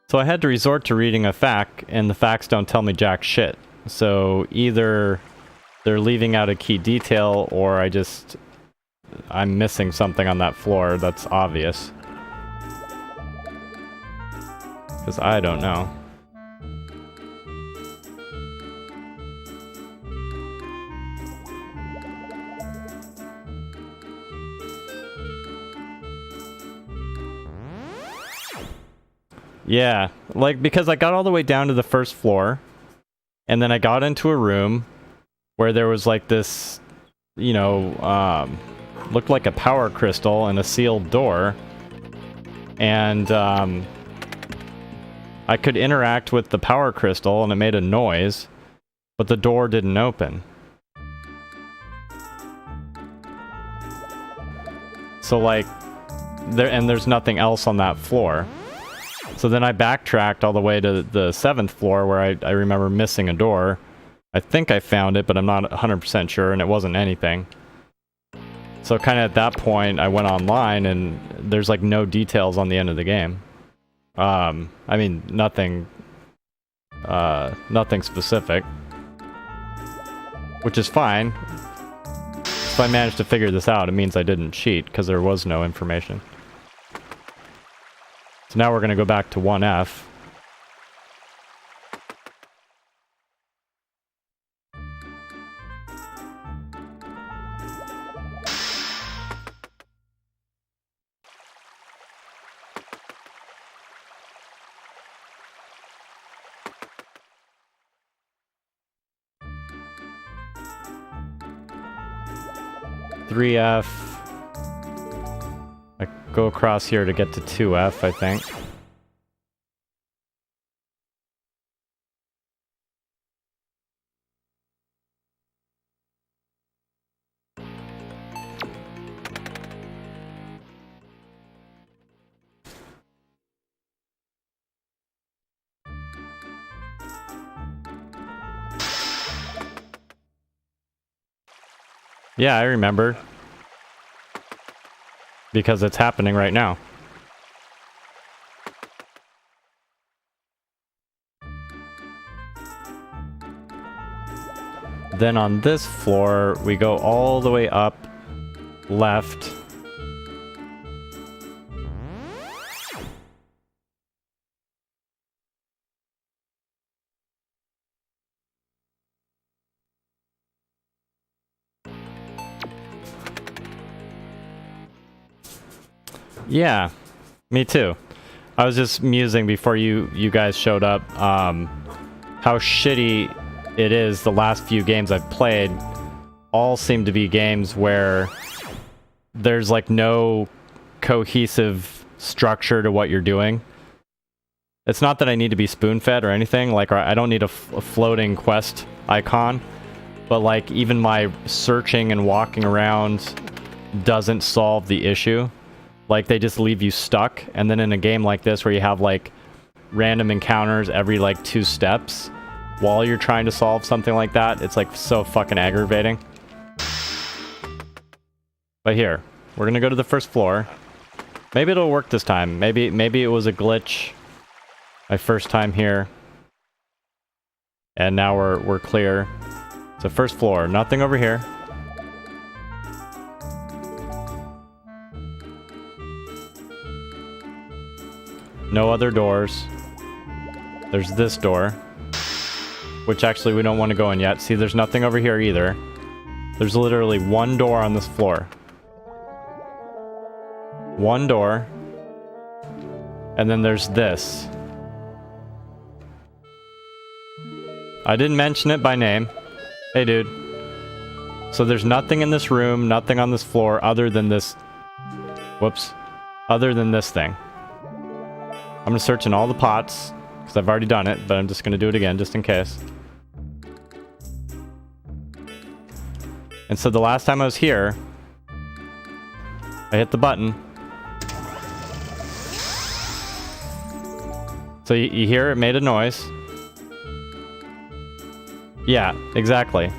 So I had to resort to reading a fact, and the facts don't tell me jack shit. So either they're leaving out a key detail, or I'm missing something on that floor that's obvious. Because I don't know. Yeah, like, because I got all the way down to the first floor, and then I got into a room where there was like this, you know, looked like a power crystal and a sealed door, and I could interact with the power crystal and it made a noise, but the door didn't open. So like, there's nothing else on that floor. So then I backtracked all the way to the 7th floor where I remember missing a door. I think I found it, but I'm not 100% sure, and it wasn't anything. So kind of at that point, I went online, and there's like no details on the end of the game. I mean, nothing specific. Which is fine. If I managed to figure this out, it means I didn't cheat, because there was no information. So now we're going to go back to 1F. .3F. I go across here to get to 2F, I think. Yeah, I remember. Because it's happening right now. Then on this floor, we go all the way up, left. Yeah, me too. I was just musing before you guys showed up, how shitty it is. The last few games I've played all seem to be games where there's like no cohesive structure to what you're doing. It's not that I need to be spoon-fed or anything, like I don't need a floating quest icon, but like even my searching and walking around doesn't solve the issue. Like, they just leave you stuck, and then in a game like this where you have, like, random encounters every, like, 2 steps while you're trying to solve something like that, it's, like, so fucking aggravating. But here, we're gonna go to the first floor. Maybe it'll work this time. Maybe it was a glitch my first time here. And now we're clear. So first floor, nothing over here. No other doors. There's this door, which actually we don't want to go in yet. See, there's nothing over here either. There's literally one door on this floor. One door. And then there's this. I didn't mention it by name. Hey, dude. So there's nothing in this room, nothing on this floor other than this... Whoops. Other than this thing. I'm gonna search in all the pots, because I've already done it, but I'm just gonna do it again, just in case. And so the last time I was here, I hit the button. So you hear it made a noise. Yeah, exactly.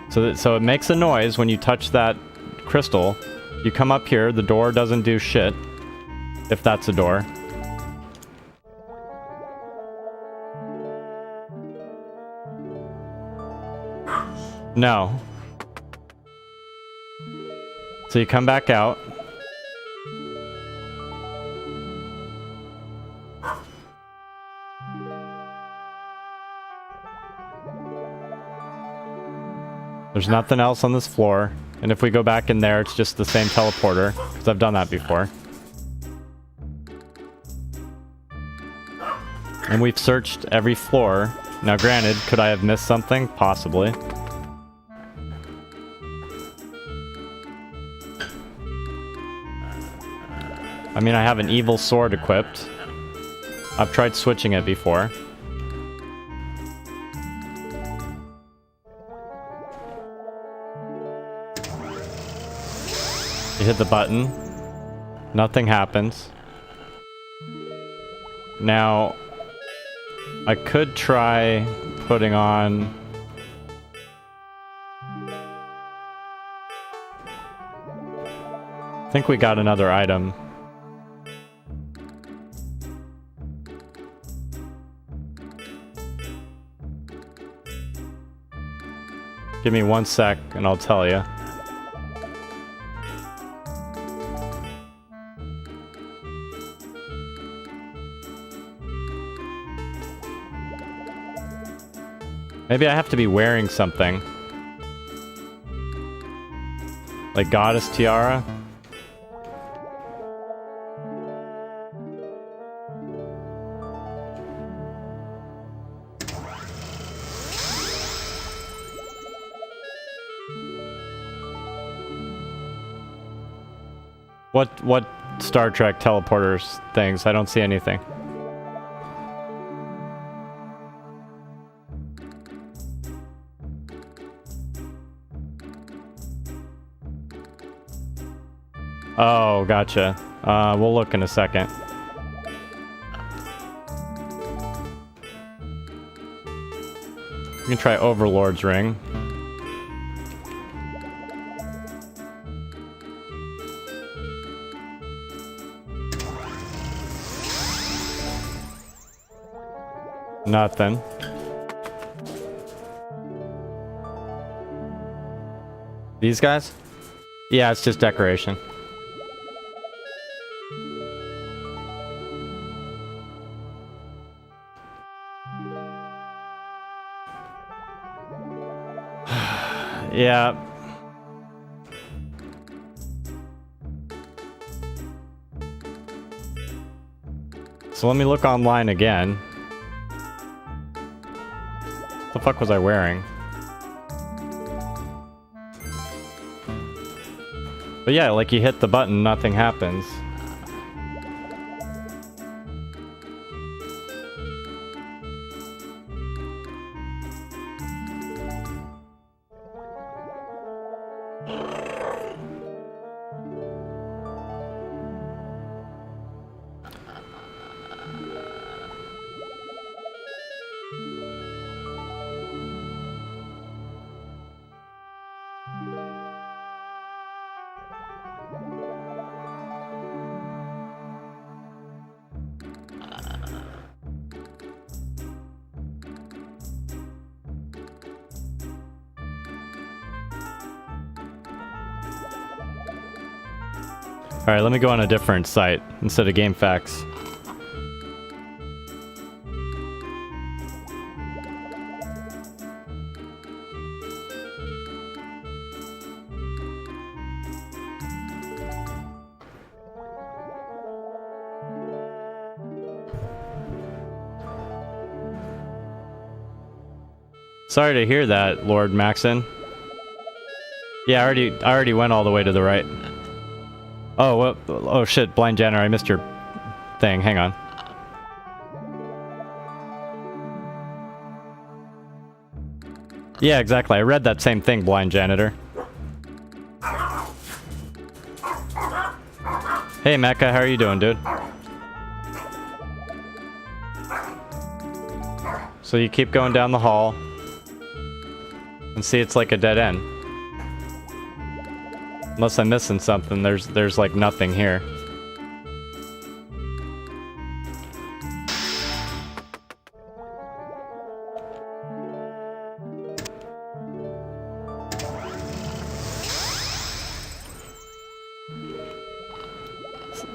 So it makes a noise when you touch that crystal. You come up here, the door doesn't do shit. If that's a door. No. So you come back out. There's nothing else on this floor. And if we go back in there, it's just the same teleporter. Because I've done that before. And we've searched every floor. Now granted, could I have missed something? Possibly. I mean, I have an evil sword equipped. I've tried switching it before. You hit the button. Nothing happens. Now, I could try putting on... I think we got another item. Give me 1 sec and I'll tell you. Maybe I have to be wearing something. Like goddess tiara? What Star Trek teleporters things? I don't see anything. Oh, gotcha. We'll look in a second. You can try Overlord's ring. Nothing. These guys? Yeah, it's just decoration. Yeah. So let me look online again. What the fuck was I wearing? But yeah, like you hit the button, nothing happens. Alright, let me go on a different site instead of GameFAQs. Sorry to hear that, Lord Maxon. Yeah, I already went all the way to the right. Oh, what? Oh shit, Blind Janitor, I missed your thing. Hang on. Yeah, exactly. I read that same thing, Blind Janitor. Hey, Mecha, how are you doing, dude? So you keep going down the hall. And see, it's like a dead end. Unless I'm missing something, there's like nothing here.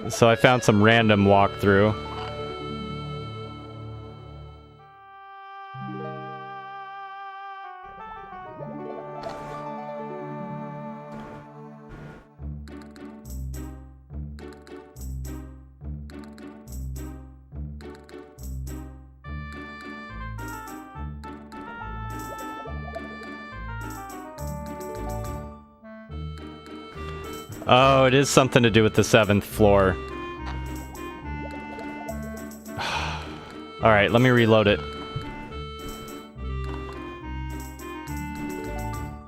So I found some random walkthrough. Oh, it is something to do with the 7th floor. Alright, let me reload it.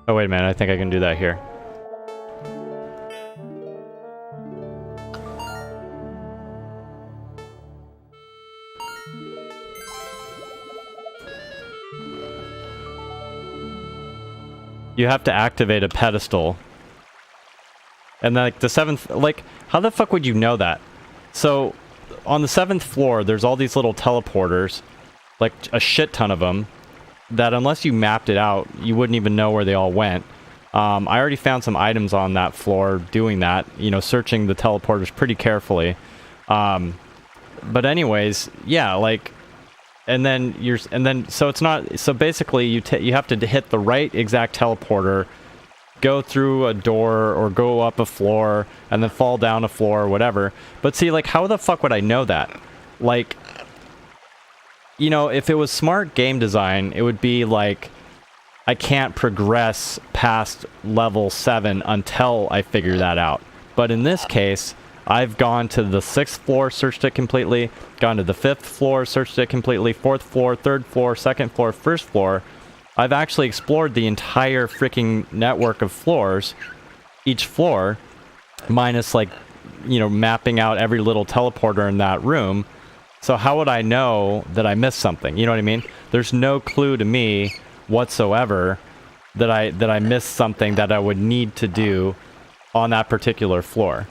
Oh, wait a minute, I think I can do that here. You have to activate a pedestal. And then, like, the 7th... Like, how the fuck would you know that? So, on the 7th floor, there's all these little teleporters. Like, a shit ton of them. That unless you mapped it out, you wouldn't even know where they all went. I already found some items on that floor doing that. You know, searching the teleporters pretty carefully. But anyways, yeah, like... And then so it's not... So basically, you have to hit the right exact teleporter... Go through a door or go up a floor and then fall down a floor or whatever. But see, like, how the fuck would I know that? Like, you know, if it was smart game design, it would be like, I can't progress past level 7 until I figure that out. But in this case, I've gone to the 6th floor, searched it completely, gone to the 5th floor, searched it completely, 4th floor, 3rd floor, 2nd floor, 1st floor. I've actually explored the entire freaking network of floors, each floor, minus, like, you know, mapping out every little teleporter in that room. So how would I know that I missed something? You know what I mean? There's no clue to me whatsoever that I missed something that I would need to do on that particular floor.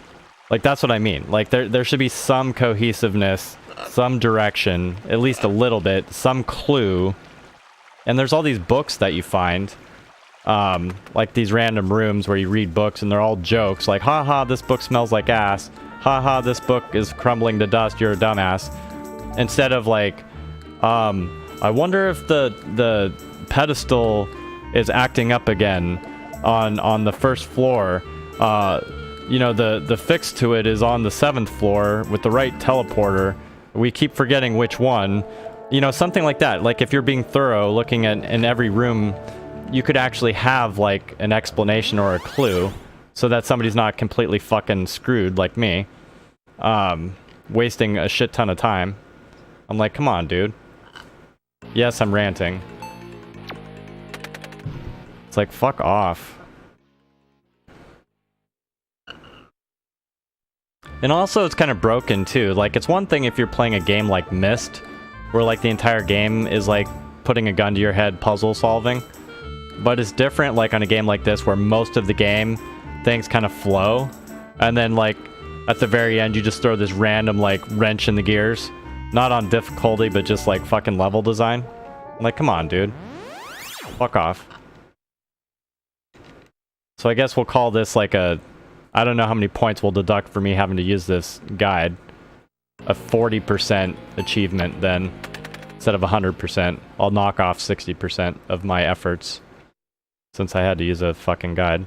Like, that's what I mean. Like, there should be some cohesiveness, some direction, at least a little bit, some clue. And there's all these books that you find, like these random rooms where you read books and they're all jokes, like, haha, this book smells like ass, haha, this book is crumbling to dust, you're a dumbass. Instead of like, I wonder if the pedestal is acting up again on the 1st floor. You know, the fix to it is on the 7th floor with the right teleporter. We keep forgetting which one. You know, something like that. Like, if you're being thorough, looking at in every room, you could actually have, like, an explanation or a clue, so that somebody's not completely fucking screwed like me, wasting a shit ton of time. I'm like, come on, dude. Yes, I'm ranting. It's like, fuck off. And also, it's kind of broken, too. Like, it's one thing if you're playing a game like Myst, where, like, the entire game is, like, putting a gun to your head puzzle solving. But it's different, like, on a game like this, where most of the game, things kind of flow. And then, like, at the very end, you just throw this random, like, wrench in the gears. Not on difficulty, but just, like, fucking level design. I'm like, come on, dude. Fuck off. So I guess we'll call this, like, a I don't know how many points will deduct for me having to use this guide. A 40% achievement then, instead of 100%. I'll knock off 60% of my efforts, since I had to use a fucking guide.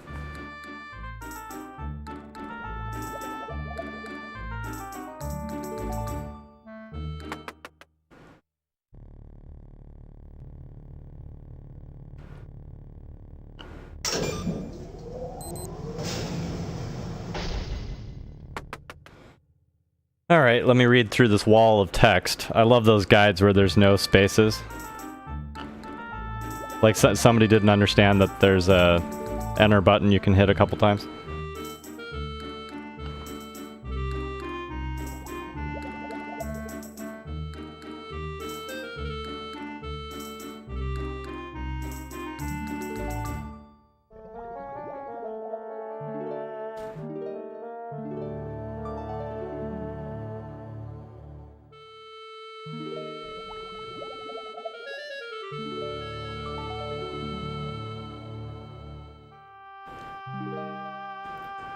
Alright, let me read through this wall of text. I love those guides where there's no spaces. Like somebody didn't understand that there's a enter button you can hit a couple times.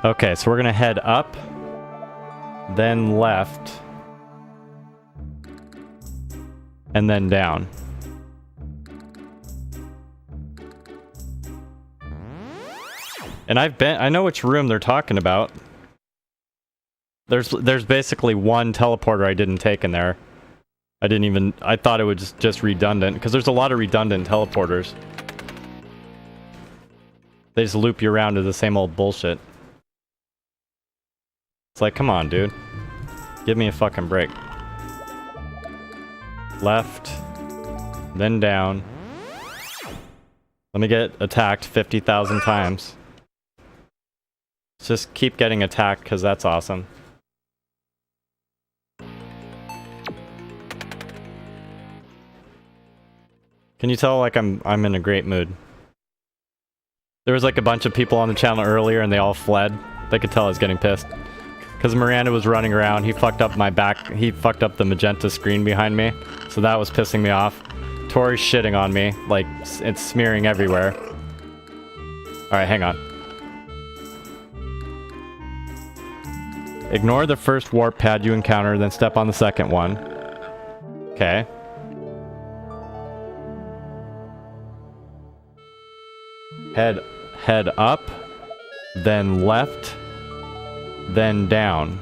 Okay, so we're gonna head up, then left, and then down. And I know which room they're talking about. There's basically one teleporter I didn't take in there. I thought it was just redundant, because there's a lot of redundant teleporters. They just loop you around to the same old bullshit. It's like, come on, dude. Give me a fucking break. Left. Then down. Let me get attacked 50,000 times. Just keep getting attacked, because that's awesome. Can you tell, like, I'm in a great mood? There was, like, a bunch of people on the channel earlier, and they all fled. They could tell I was getting pissed. Because Miranda was running around, he fucked up my back, he fucked up the magenta screen behind me, so that was pissing me off. Tori's shitting on me, like, it's smearing everywhere. Alright, hang on. Ignore the first warp pad you encounter, then step on the second one. Okay. Head up, then left, then down.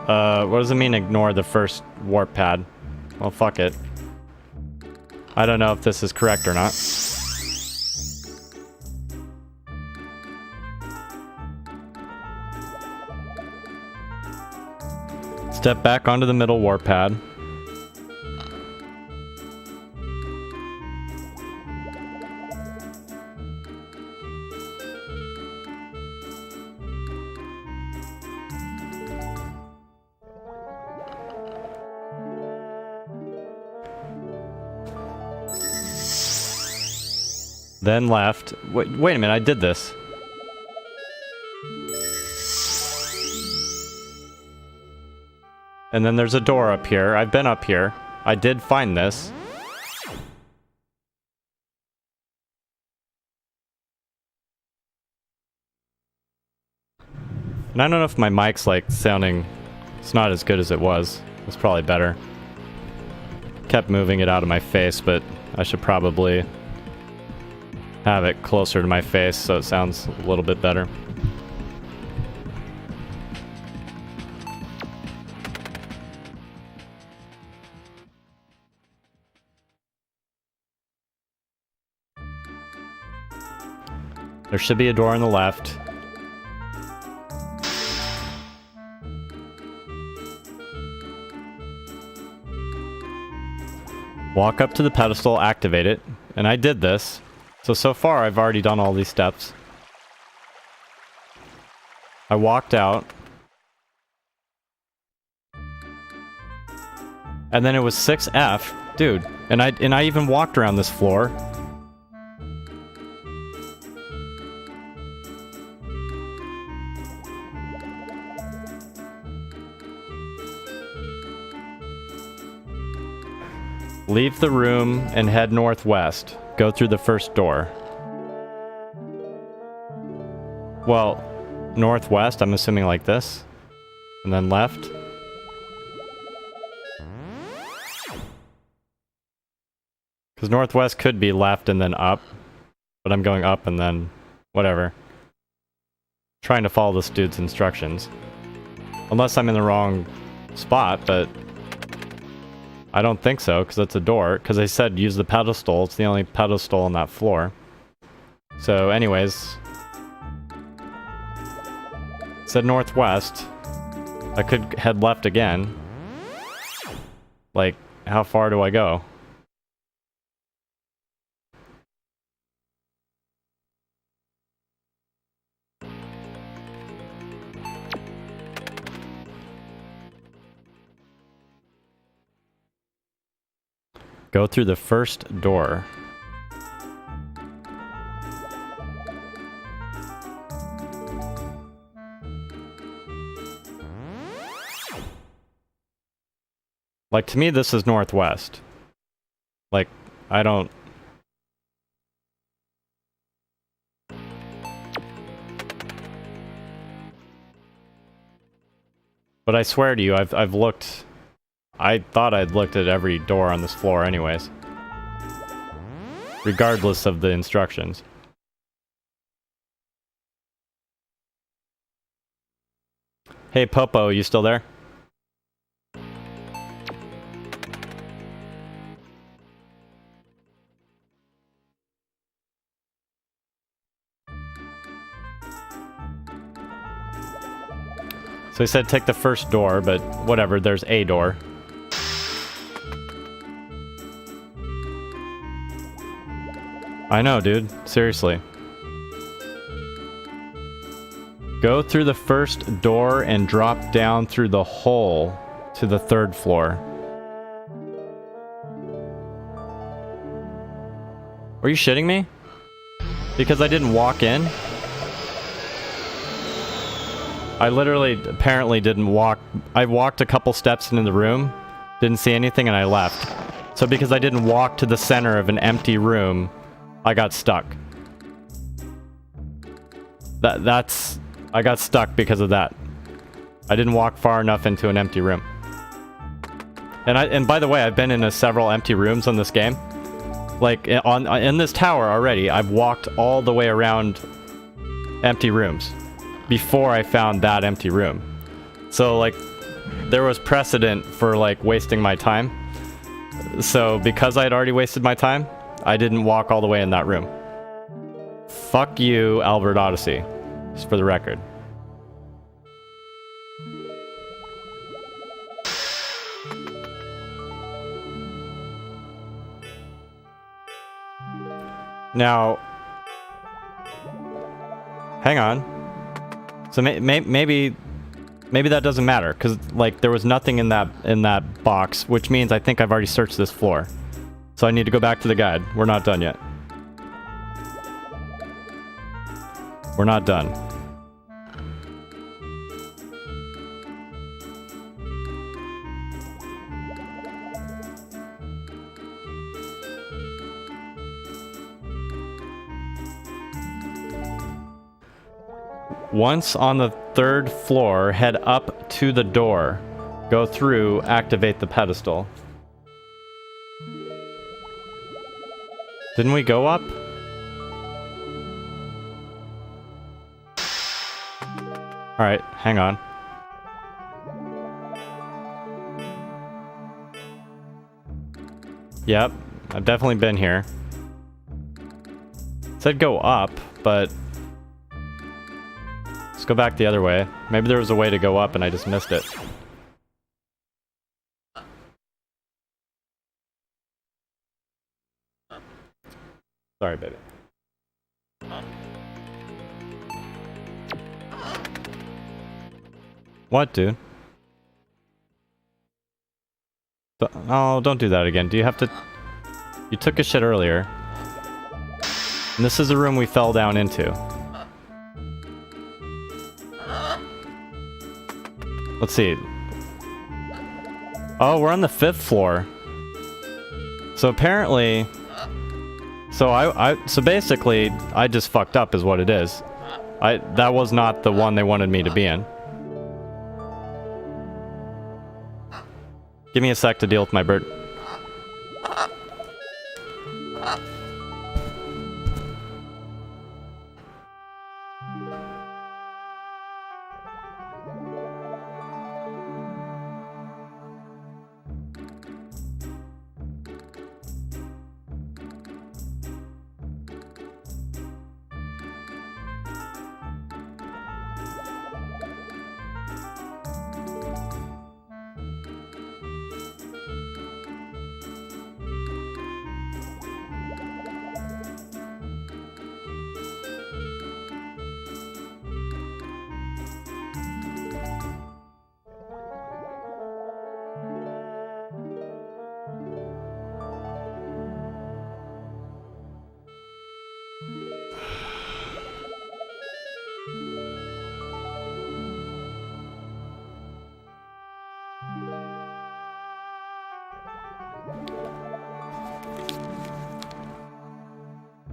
What does it mean ignore the first warp pad? Well, fuck it. I don't know if this is correct or not. Step back onto the middle warp pad. Then left. Wait a minute, I did this. And then there's a door up here. I've been up here. I did find this. And I don't know if my mic's like sounding... It's not as good as it was. It's probably better. Kept moving it out of my face, but I should probably have it closer to my face so it sounds a little bit better. There should be a door on the left. Walk up to the pedestal, activate it, and I did this. So far I've already done all these steps. I walked out. And then it was 6F. Dude, and I even walked around this floor. Leave the room and head northwest. Go through the first door. Well, northwest, I'm assuming like this. And then left. Because northwest could be left and then up. But I'm going up and then whatever. Trying to follow this dude's instructions. Unless I'm in the wrong spot, but I don't think so, because it's a door. Because they said use the pedestal. It's the only pedestal on that floor. So anyways. It said northwest. I could head left again. Like, how far do I go? Go through the first door. Like, to me, this is northwest. Like, I don't... But I swear to you, I've looked... I thought I'd looked at every door on this floor anyways. Regardless of the instructions. Hey Popo, you still there? So he said take the first door, but whatever, there's a door. I know, dude. Seriously. Go through the first door and drop down through the hole to the third floor. Are you shitting me? Because I didn't walk in? I literally, apparently didn't walk. I walked a couple steps into the room, didn't see anything, and I left. So because I didn't walk to the center of an empty room, I got stuck. I got stuck because of that. I didn't walk far enough into an empty room. And by the way, I've been in several empty rooms on this game. Like, in this tower already, I've walked all the way around empty rooms before I found that empty room. So, like, there was precedent for, like, wasting my time. So, because I had already wasted my time, I didn't walk all the way in that room. Fuck you, Albert Odyssey. Just for the record. Now, hang on. So maybe that doesn't matter, because like there was nothing in that box, which means I think I've already searched this floor. So I need to go back to the guide. We're not done yet. We're not done. Once on the third floor, head up to the door. Go through, activate the pedestal. Didn't we go up? Alright, hang on. Yep, I've definitely been here. It said go up, but... Let's go back the other way. Maybe there was a way to go up and I just missed it. Sorry, baby. What, dude? Oh, don't do that again. Do you have to... You took a shit earlier. And this is the room we fell down into. Let's see. Oh, we're on the 5th floor. So apparently... So basically, I just fucked up is what it is. That was not the one they wanted me to be in. Give me a sec to deal with my bird.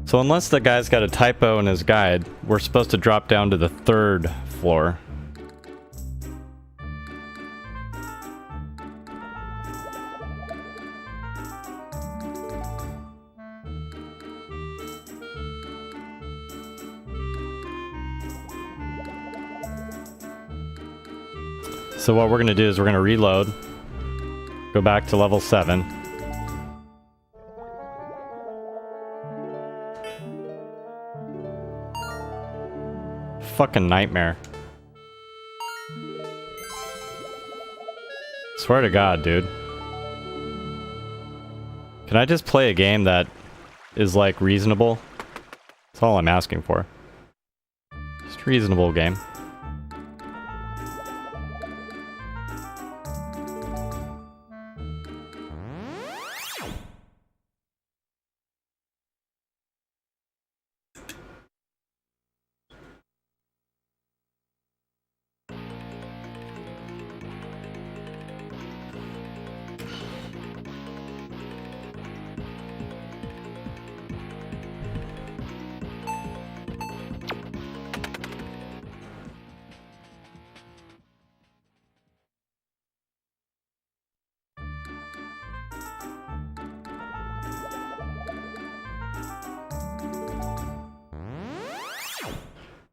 So unless the guy's got a typo in his guide, we're supposed to drop down to the 3rd floor. So what we're going to do is we're going to reload, go back to level 7. Fucking nightmare. Swear to God, dude. Can I just play a game that is like reasonable? That's all I'm asking for. Just a reasonable game.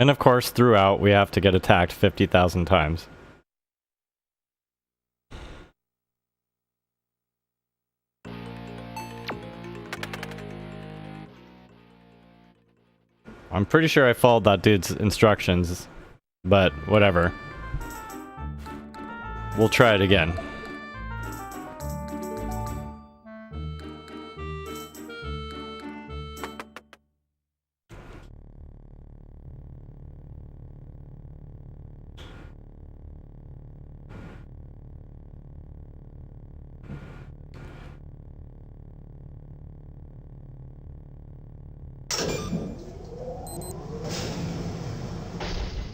And of course, throughout, we have to get attacked 50,000 times. I'm pretty sure I followed that dude's instructions, but whatever. We'll try it again.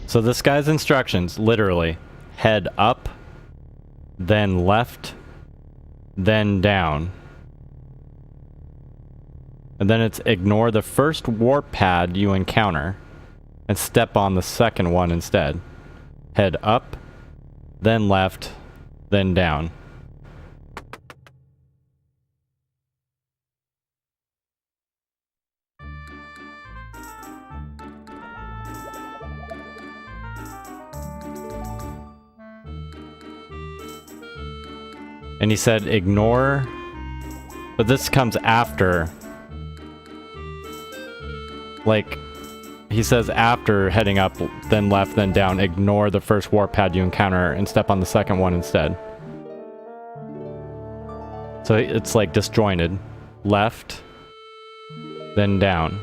So this guy's instructions, literally, head up, then left, then down. And then it's ignore the first warp pad you encounter and step on the second one instead. Head up, then left, then down. And he said ignore, but this comes after. Like, he says after heading up, then left, then down, ignore the first warp pad you encounter and step on the second one instead. So it's like disjointed. Left, then down.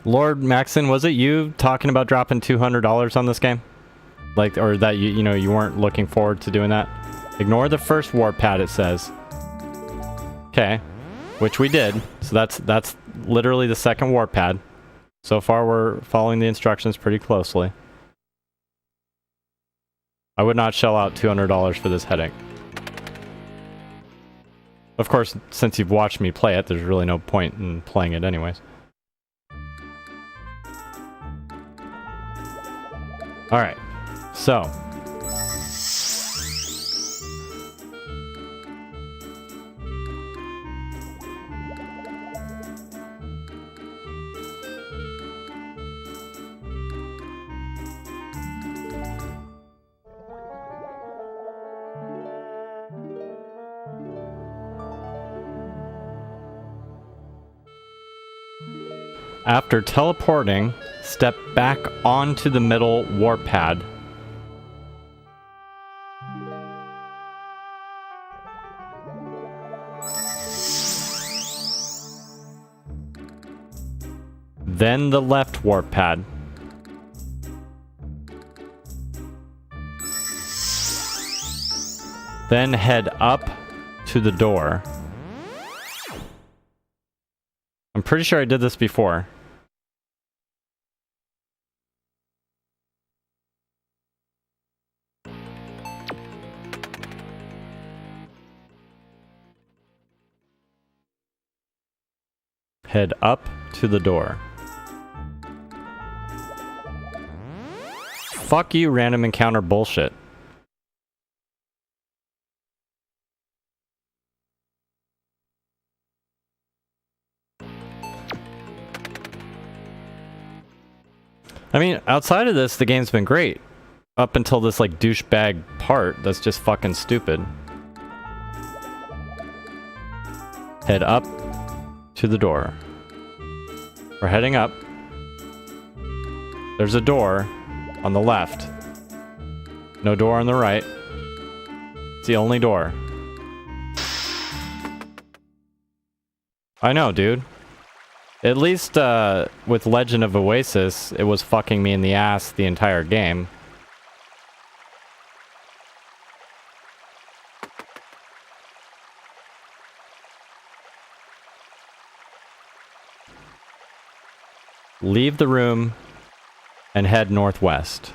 Lord Maxon, was it you talking about dropping $200 on this game? Like, or that you know, you weren't looking forward to doing that? Ignore the first warp pad, it says. Okay, which we did. So that's literally the second warp pad. So far, we're following the instructions pretty closely. I would not shell out $200 for this headache. Of course, since you've watched me play it, there's really no point in playing it anyways. Alright, so... After teleporting, step back onto the middle warp pad. Then the left warp pad. Then head up to the door. I'm pretty sure I did this before. Head up to the door. Fuck you, random encounter bullshit. I mean, outside of this, the game's been great. Up until this, like, douchebag part that's just fucking stupid. Head up to the door. We're heading up. There's a door on the left. No door on the right. It's the only door. I know, dude. At least with Legend of Oasis, it was fucking me in the ass the entire game. Leave the room and head northwest.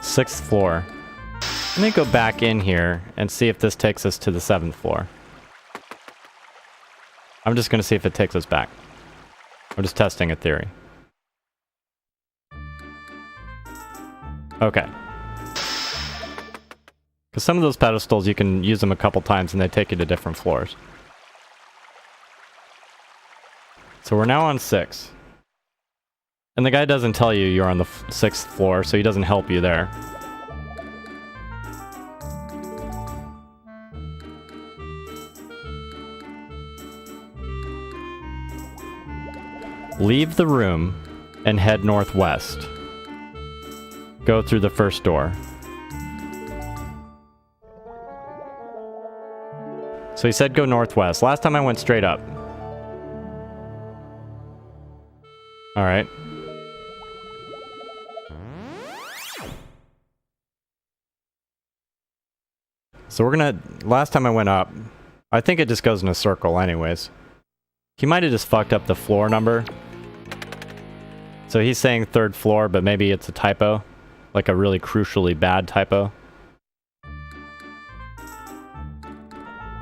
Sixth floor. Let me go back in here and see if this takes us to the 7th floor. I'm just going to see if it takes us back. I'm just testing a theory. Okay. Because some of those pedestals, you can use them a couple times and they take you to different floors. So we're now on 6. And the guy doesn't tell you you're on the 6th floor, so he doesn't help you there. Leave the room and head northwest. Go through the first door. So he said go northwest. Last time I went straight up. Alright. So we're gonna... Last time I went up, I think it just goes in a circle anyways. He might have just fucked up the floor number. So he's saying 3rd floor, but maybe it's a typo. Like a really crucially bad typo.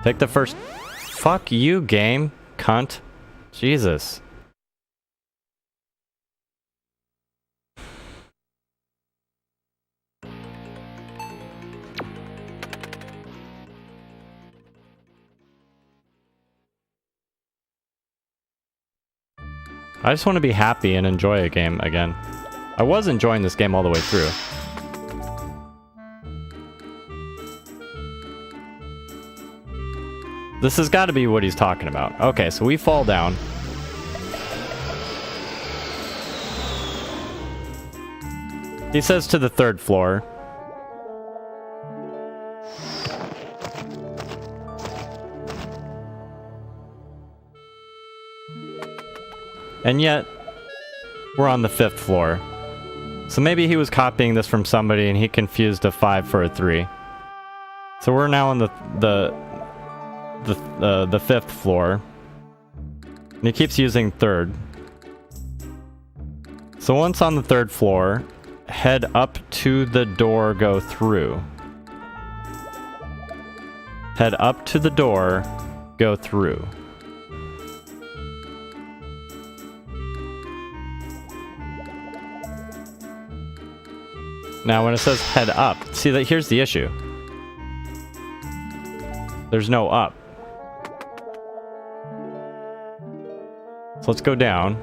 Take the first... Fuck you, game, cunt. Jesus. I just want to be happy and enjoy a game again. I was enjoying this game all the way through. This has got to be what he's talking about. Okay, so we fall down. He says to the 3rd floor. And yet, we're on the 5th floor. So maybe he was copying this from somebody and he confused a 5 for a 3. So we're now on the 5th floor. And he keeps using 3rd. So once on the 3rd floor, head up to the door, go through. Head up to the door, go through. Now when it says head up, see that here's the issue. There's no up. So let's go down.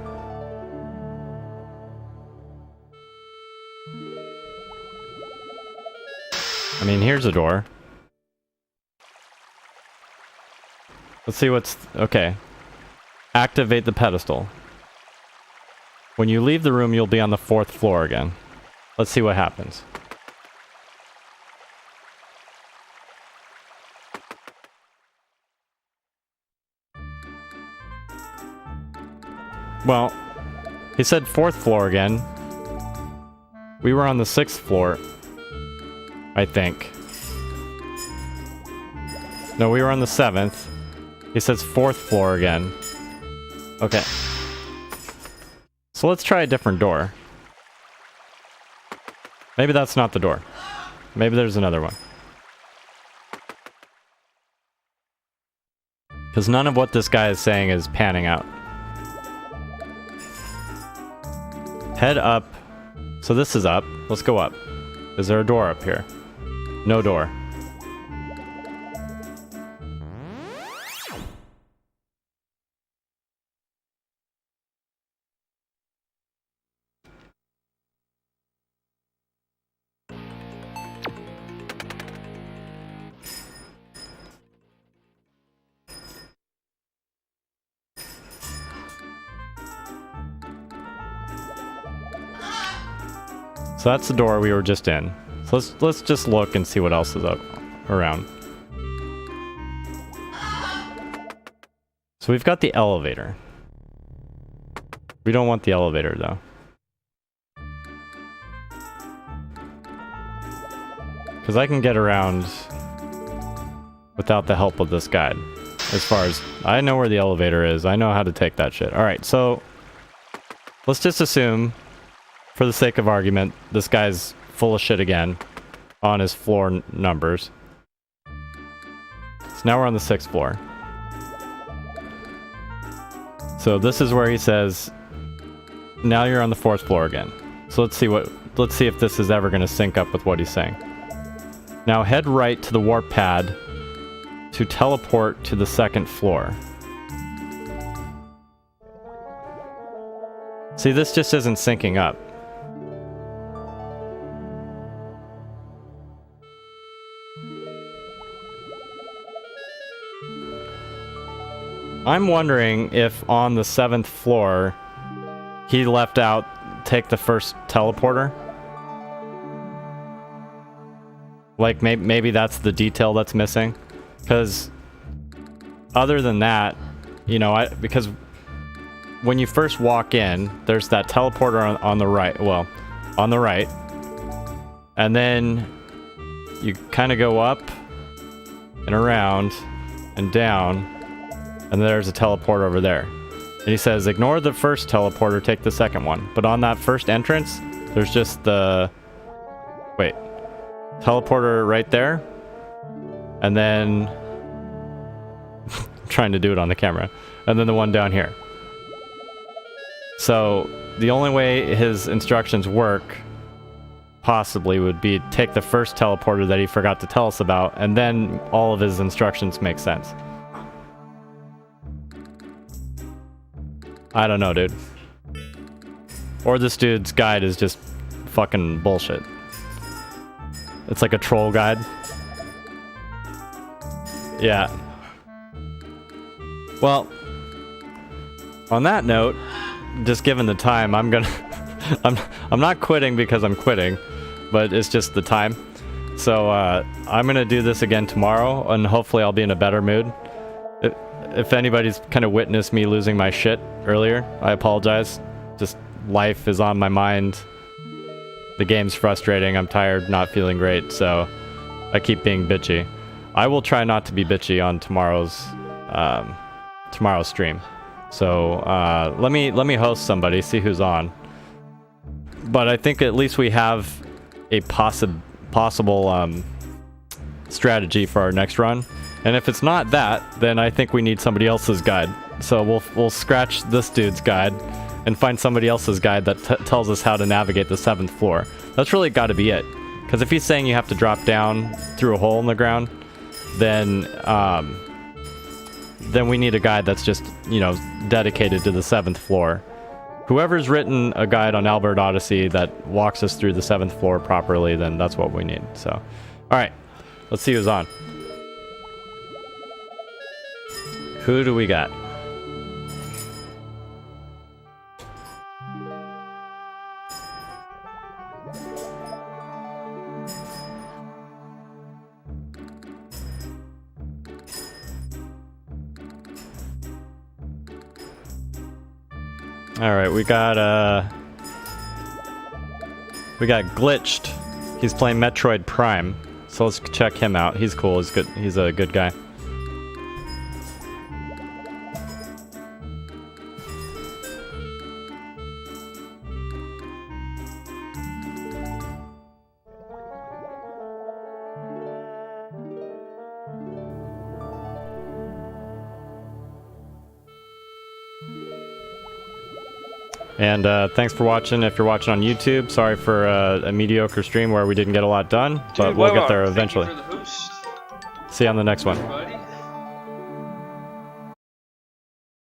I mean, here's a door. Let's see what's... Okay. Activate the pedestal. When you leave the room, you'll be on the 4th floor again. Let's see what happens. Well, he said 4th floor again. We were on the 6th floor, I think. No, we were on the 7th. He says 4th floor again. Okay. So let's try a different door. Maybe that's not the door. Maybe there's another one. Because none of what this guy is saying is panning out. Head up. So this is up. Let's go up. Is there a door up here? No door. So that's the door we were just in. So let's just look and see what else is up around. So we've got the elevator. We don't want the elevator though. Because I can get around without the help of this guide. As far as I know where the elevator is, I know how to take that shit. Alright, so let's just assume, for the sake of argument, this guy's full of shit again on his floor numbers. So now we're on the 6th floor. So this is where he says, now you're on the 4th floor again. So let's see if this is ever going to sync up with what he's saying. Now head right to the warp pad to teleport to the 2nd floor. See, this just isn't syncing up. I'm wondering if on the 7th floor he left out take the first teleporter. Like maybe that's the detail that's missing. Because other than that, you know, because when you first walk in, there's that teleporter on the right. Well, on the right. And then you kind of go up and around and down. And there's a teleporter over there. And he says, ignore the first teleporter, take the second one. But on that first entrance, there's just the... Wait. Teleporter right there. And then... I'm trying to do it on the camera. And then the one down here. So, the only way his instructions work, possibly, would be take the first teleporter that he forgot to tell us about, and then all of his instructions make sense. I don't know, dude. Or this dude's guide is just fucking bullshit. It's like a troll guide. Yeah. Well, on that note, just given the time, I'm gonna... I'm not quitting because I'm quitting, but it's just the time. So, I'm gonna do this again tomorrow, and hopefully I'll be in a better mood. If anybody's kind of witnessed me losing my shit earlier, I apologize. Just life is on my mind. The game's frustrating. I'm tired, not feeling great, so I keep being bitchy. I will try not to be bitchy on tomorrow's stream. So let me host somebody, see who's on. But I think at least we have a possible strategy for our next run. And if it's not that, then I think we need somebody else's guide. So we'll scratch this dude's guide and find somebody else's guide that tells us how to navigate the 7th floor. That's really got to be it. Because if he's saying you have to drop down through a hole in the ground, then we need a guide that's just, you know, dedicated to the 7th floor. Whoever's written a guide on Albert Odyssey that walks us through the 7th floor properly, then that's what we need. So, all right, let's see who's on. Who do we got? All right, we got Glitched. He's playing Metroid Prime, so let's check him out. He's cool. He's good. He's a good guy. And thanks for watching. If you're watching on YouTube, sorry for a mediocre stream where we didn't get a lot done, but we'll get there eventually. Thank you for the host. See you on the next one. Everybody.